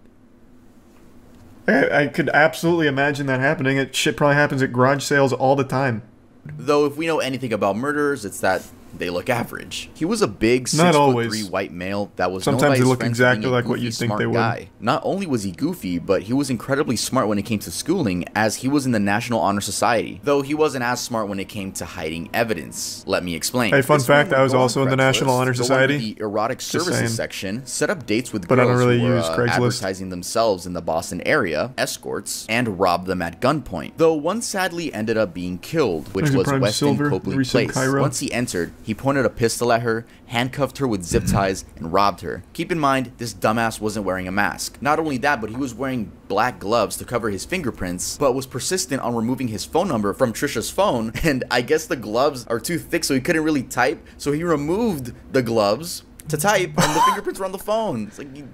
I could absolutely imagine that happening. It shit probably happens at garage sales all the time. Though if we know anything about murderers, it's that they look average. He was a big 6'3" white male that was sometimes known by they his look friends exactly being a like what goofy, you'd think smart they would. guy. Not only was he goofy, but he was incredibly smart when it came to schooling, as he was in the National Honor Society. Though he wasn't as smart when it came to hiding evidence. Let me explain. Hey, fun fact, I was also in the National Honor Society. The erotic services section, set up dates with but girls I don't really who were use Craigslist. advertising themselves in the Boston area, escorts, and robbed them at gunpoint. Though one sadly ended up being killed, which was Weston Copley Place. Once he entered, he pointed a pistol at her, handcuffed her with zip ties, and robbed her. Keep in mind, this dumbass wasn't wearing a mask. Not only that, but he was wearing black gloves to cover his fingerprints, but was persistent on removing his phone number from Trisha's phone, and I guess the gloves are too thick so he couldn't really type, so he removed the gloves to type, and the fingerprints were on the phone. It's like, you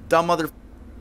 dumb mother...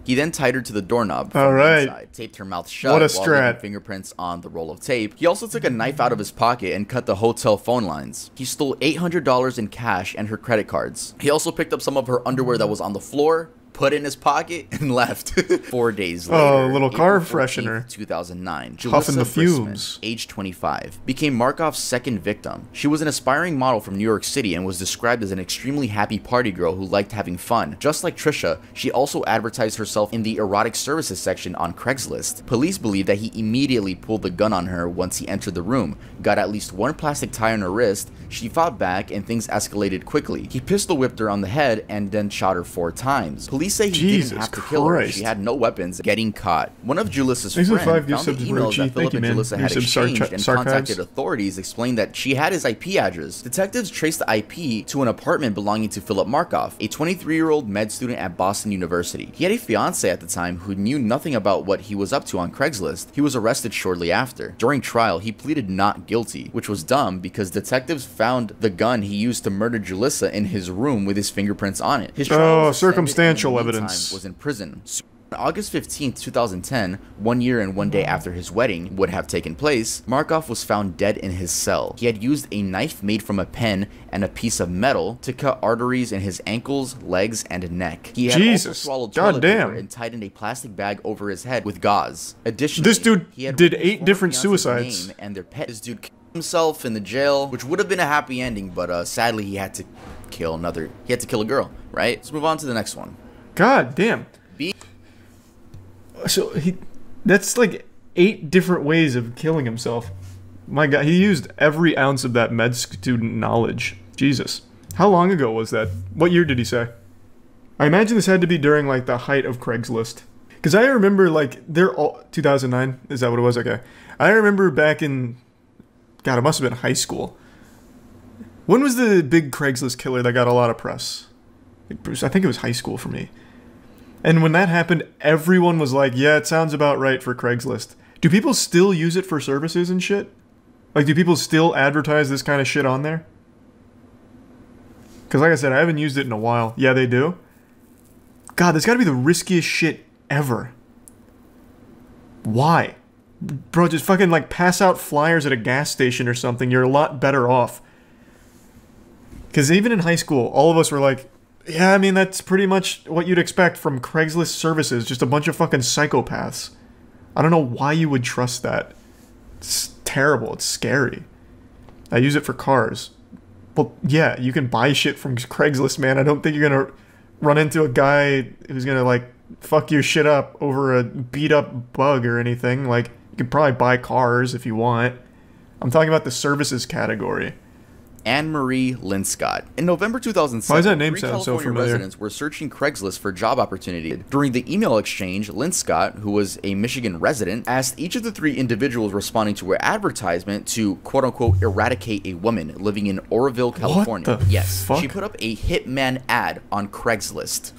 He then tied her to the doorknob from the inside, taped her mouth shut while leaving fingerprints on the roll of tape. He also took a knife out of his pocket and cut the hotel phone lines. He stole $800 in cash and her credit cards. He also picked up some of her underwear that was on the floor, put it in his pocket, and left. 4 days later, oh, a little car freshener. 2009, huffing the fumes. Brisman, age 25, became Markoff's second victim. She was an aspiring model from New York City and was described as an extremely happy party girl who liked having fun. Just like Trisha, she also advertised herself in the erotic services section on Craigslist. Police believe that he immediately pulled the gun on her once he entered the room, got at least one plastic tie on her wrist. She fought back and things escalated quickly. He pistol whipped her on the head and then shot her 4 times. Police say he didn't have to kill her. She had no weapons. Getting caught. One of Julissa's friends found the emails that Philip and Julissa had exchanged and contacted authorities, explained that she had his IP address. Detectives traced the IP to an apartment belonging to Philip Markoff, a 23-year-old med student at Boston University. He had a fiance at the time who knew nothing about what he was up to on Craigslist. He was arrested shortly after. During trial, he pleaded not guilty, which was dumb because detectives found the gun he used to murder Julissa in his room with his fingerprints on it. His trial was circumstantial evidence. Was in prison. On August 15, 2010, 1 year and 1 day after his wedding would have taken place, Markoff was found dead in his cell. He had used a knife made from a pen and a piece of metal to cut arteries in his ankles, legs, and neck. He had also swallowed toilet paper and tied in a plastic bag over his head with gauze. Additionally, this dude did 8 different suicides. And their pet. This dude killed himself in the jail, which would have been a happy ending, but sadly he had to kill a girl, right? Let's move on to the next one. God damn. So that's like 8 different ways of killing himself. My God, he used every ounce of that med student knowledge. Jesus. How long ago was that? What year did he say? I imagine this had to be during like the height of Craigslist. Because I remember like, 2009? Is that what it was? Okay. I remember back in, God, it must have been high school. When was the big Craigslist killer that got a lot of press? I think it was high school for me. And when that happened, everyone was like, yeah, it sounds about right for Craigslist. Do people still use it for services and shit? Like, do people still advertise this kind of shit on there? Because like I said, I haven't used it in a while. Yeah, they do? God, that's gotta be the riskiest shit ever. Why? Bro, just fucking like pass out flyers at a gas station or something. You're a lot better off. Because even in high school, all of us were like, yeah, I mean, that's pretty much what you'd expect from Craigslist services. Just a bunch of fucking psychopaths. I don't know why you would trust that. It's terrible. It's scary. I use it for cars. Well, yeah, you can buy shit from Craigslist, man. I don't think you're gonna run into a guy who's gonna, like, fuck your shit up over a beat-up bug or anything. Like, you could probably buy cars if you want. I'm talking about the services category. Anne-Marie Linscott. In November 2007, why does that name 3 sound California so familiar? residents were searching Craigslist for job opportunities. During the email exchange, Linscott, who was a Michigan resident, asked each of the 3 individuals responding to her advertisement to quote-unquote eradicate a woman living in Oroville, California. What the fuck? She put up a hitman ad on Craigslist.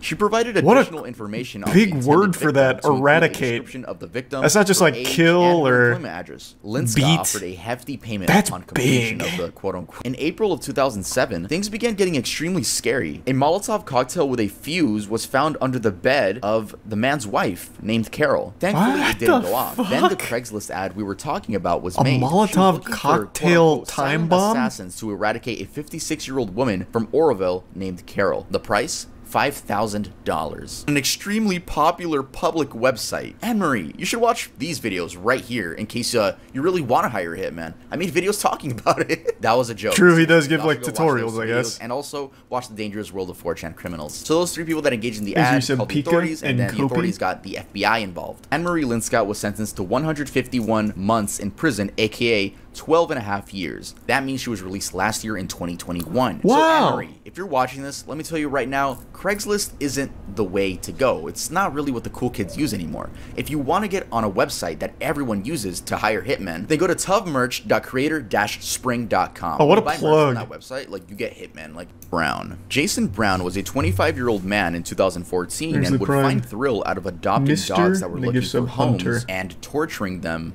She provided additional information on big word for that, eradicate. Of the victim, that's not just like kill or address. Linscott beat. offered a hefty payment That's upon completion big. of the quote-unquote. In April of 2007, things began getting extremely scary. A Molotov cocktail with a fuse was found under the bed of the man's wife, named Carol. Thankfully, it didn't go off. Then the Craigslist ad we were talking about was made. A Molotov cocktail time bomb? Assassins to eradicate a 56-year-old woman from Oroville named Carol. The price? $5,000. An extremely popular public website. Anne-Marie, you should watch these videos right here in case you really want to hire a hitman. I made videos talking about it. That was a joke. True, he does give like tutorials, I guess. And also watch The Dangerous World of 4chan Criminals. So those 3 people that engaged in the ad called the authorities, and then the authorities got the FBI involved. Anne-Marie Linscott was sentenced to 151 months in prison, aka 12.5 years. That means she was released last year in 2021. Wow. So Anne-Marie, if you're watching this, let me tell you right now, Craigslist isn't the way to go. It's not really what the cool kids use anymore. If you want to get on a website that everyone uses to hire hitmen, then go to tuvmerch.creator-spring.com. Oh, what a buy plug. merch on that website, like you get hitmen like Brown. Jason Brown was a 25-year-old man in 2014 There's and the would crime. find thrill out of adopting Mr. dogs that were looking Negative for homes Hunter. and torturing them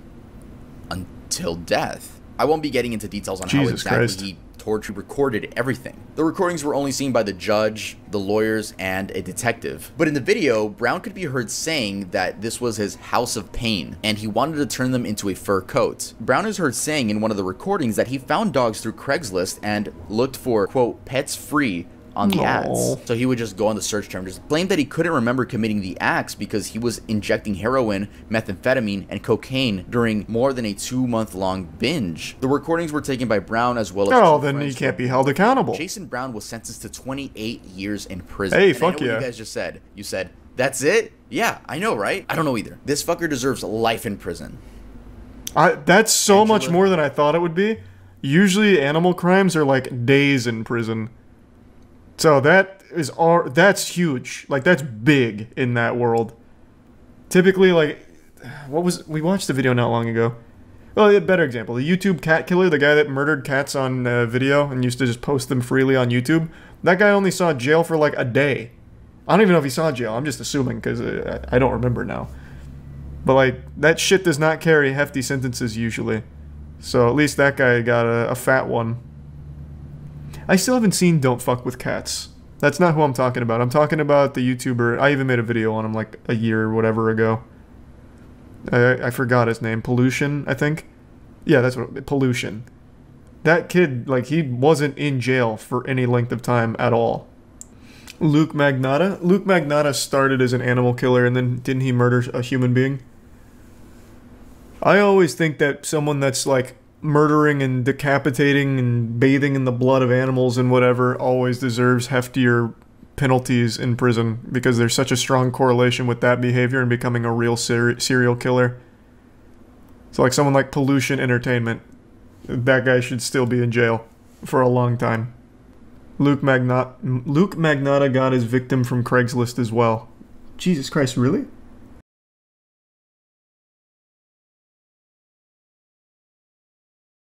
until death. I won't be getting into details on how Jesus exactly Christ. he recorded everything. The recordings were only seen by the judge, the lawyers, and a detective. But in the video, Brown could be heard saying that this was his house of pain, and he wanted to turn them into a fur coat. Brown is heard saying in one of the recordings that he found dogs through Craigslist and looked for, quote, pets free on the ads. So he would just go on the search term, just claimed that he couldn't remember committing the acts because he was injecting heroin, methamphetamine, and cocaine during more than a 2-month-long binge. The recordings were taken by Brown as well as then he can't be held accountable. Jason Brown was sentenced to 28 years in prison. Hey, and fuck I know yeah. what you guys just said. You said, that's it? Yeah, I know, right? I don't know either. This fucker deserves life in prison. That's so much more than I thought it would be. Usually animal crimes are like days in prison. So that's huge. Like, that's big in that world. Typically, like, we watched the video not long ago. Well, a better example, the YouTube cat killer, the guy that murdered cats on video and used to just post them freely on YouTube. That guy only saw jail for like a day. I don't even know if he saw jail. I'm just assuming because I don't remember now. But like, that shit does not carry hefty sentences usually. So at least that guy got a fat one. I still haven't seen Don't Fuck With Cats. That's not who I'm talking about. I'm talking about the YouTuber. I even made a video on him like a year or whatever ago. I forgot his name. Pollution, I think. Yeah, that's what. Pollution. That kid, like, he wasn't in jail for any length of time at all. Luke Magnotta. Luke Magnotta started as an animal killer, and then didn't he murder a human being? I always think that someone that's like murdering and decapitating and bathing in the blood of animals and whatever always deserves heftier penalties in prison because there's such a strong correlation with that behavior and becoming a real serial killer. So like someone like Pollution Entertainment, that guy should still be in jail for a long time. Luke Magnotta got his victim from Craigslist as well. Jesus Christ, really?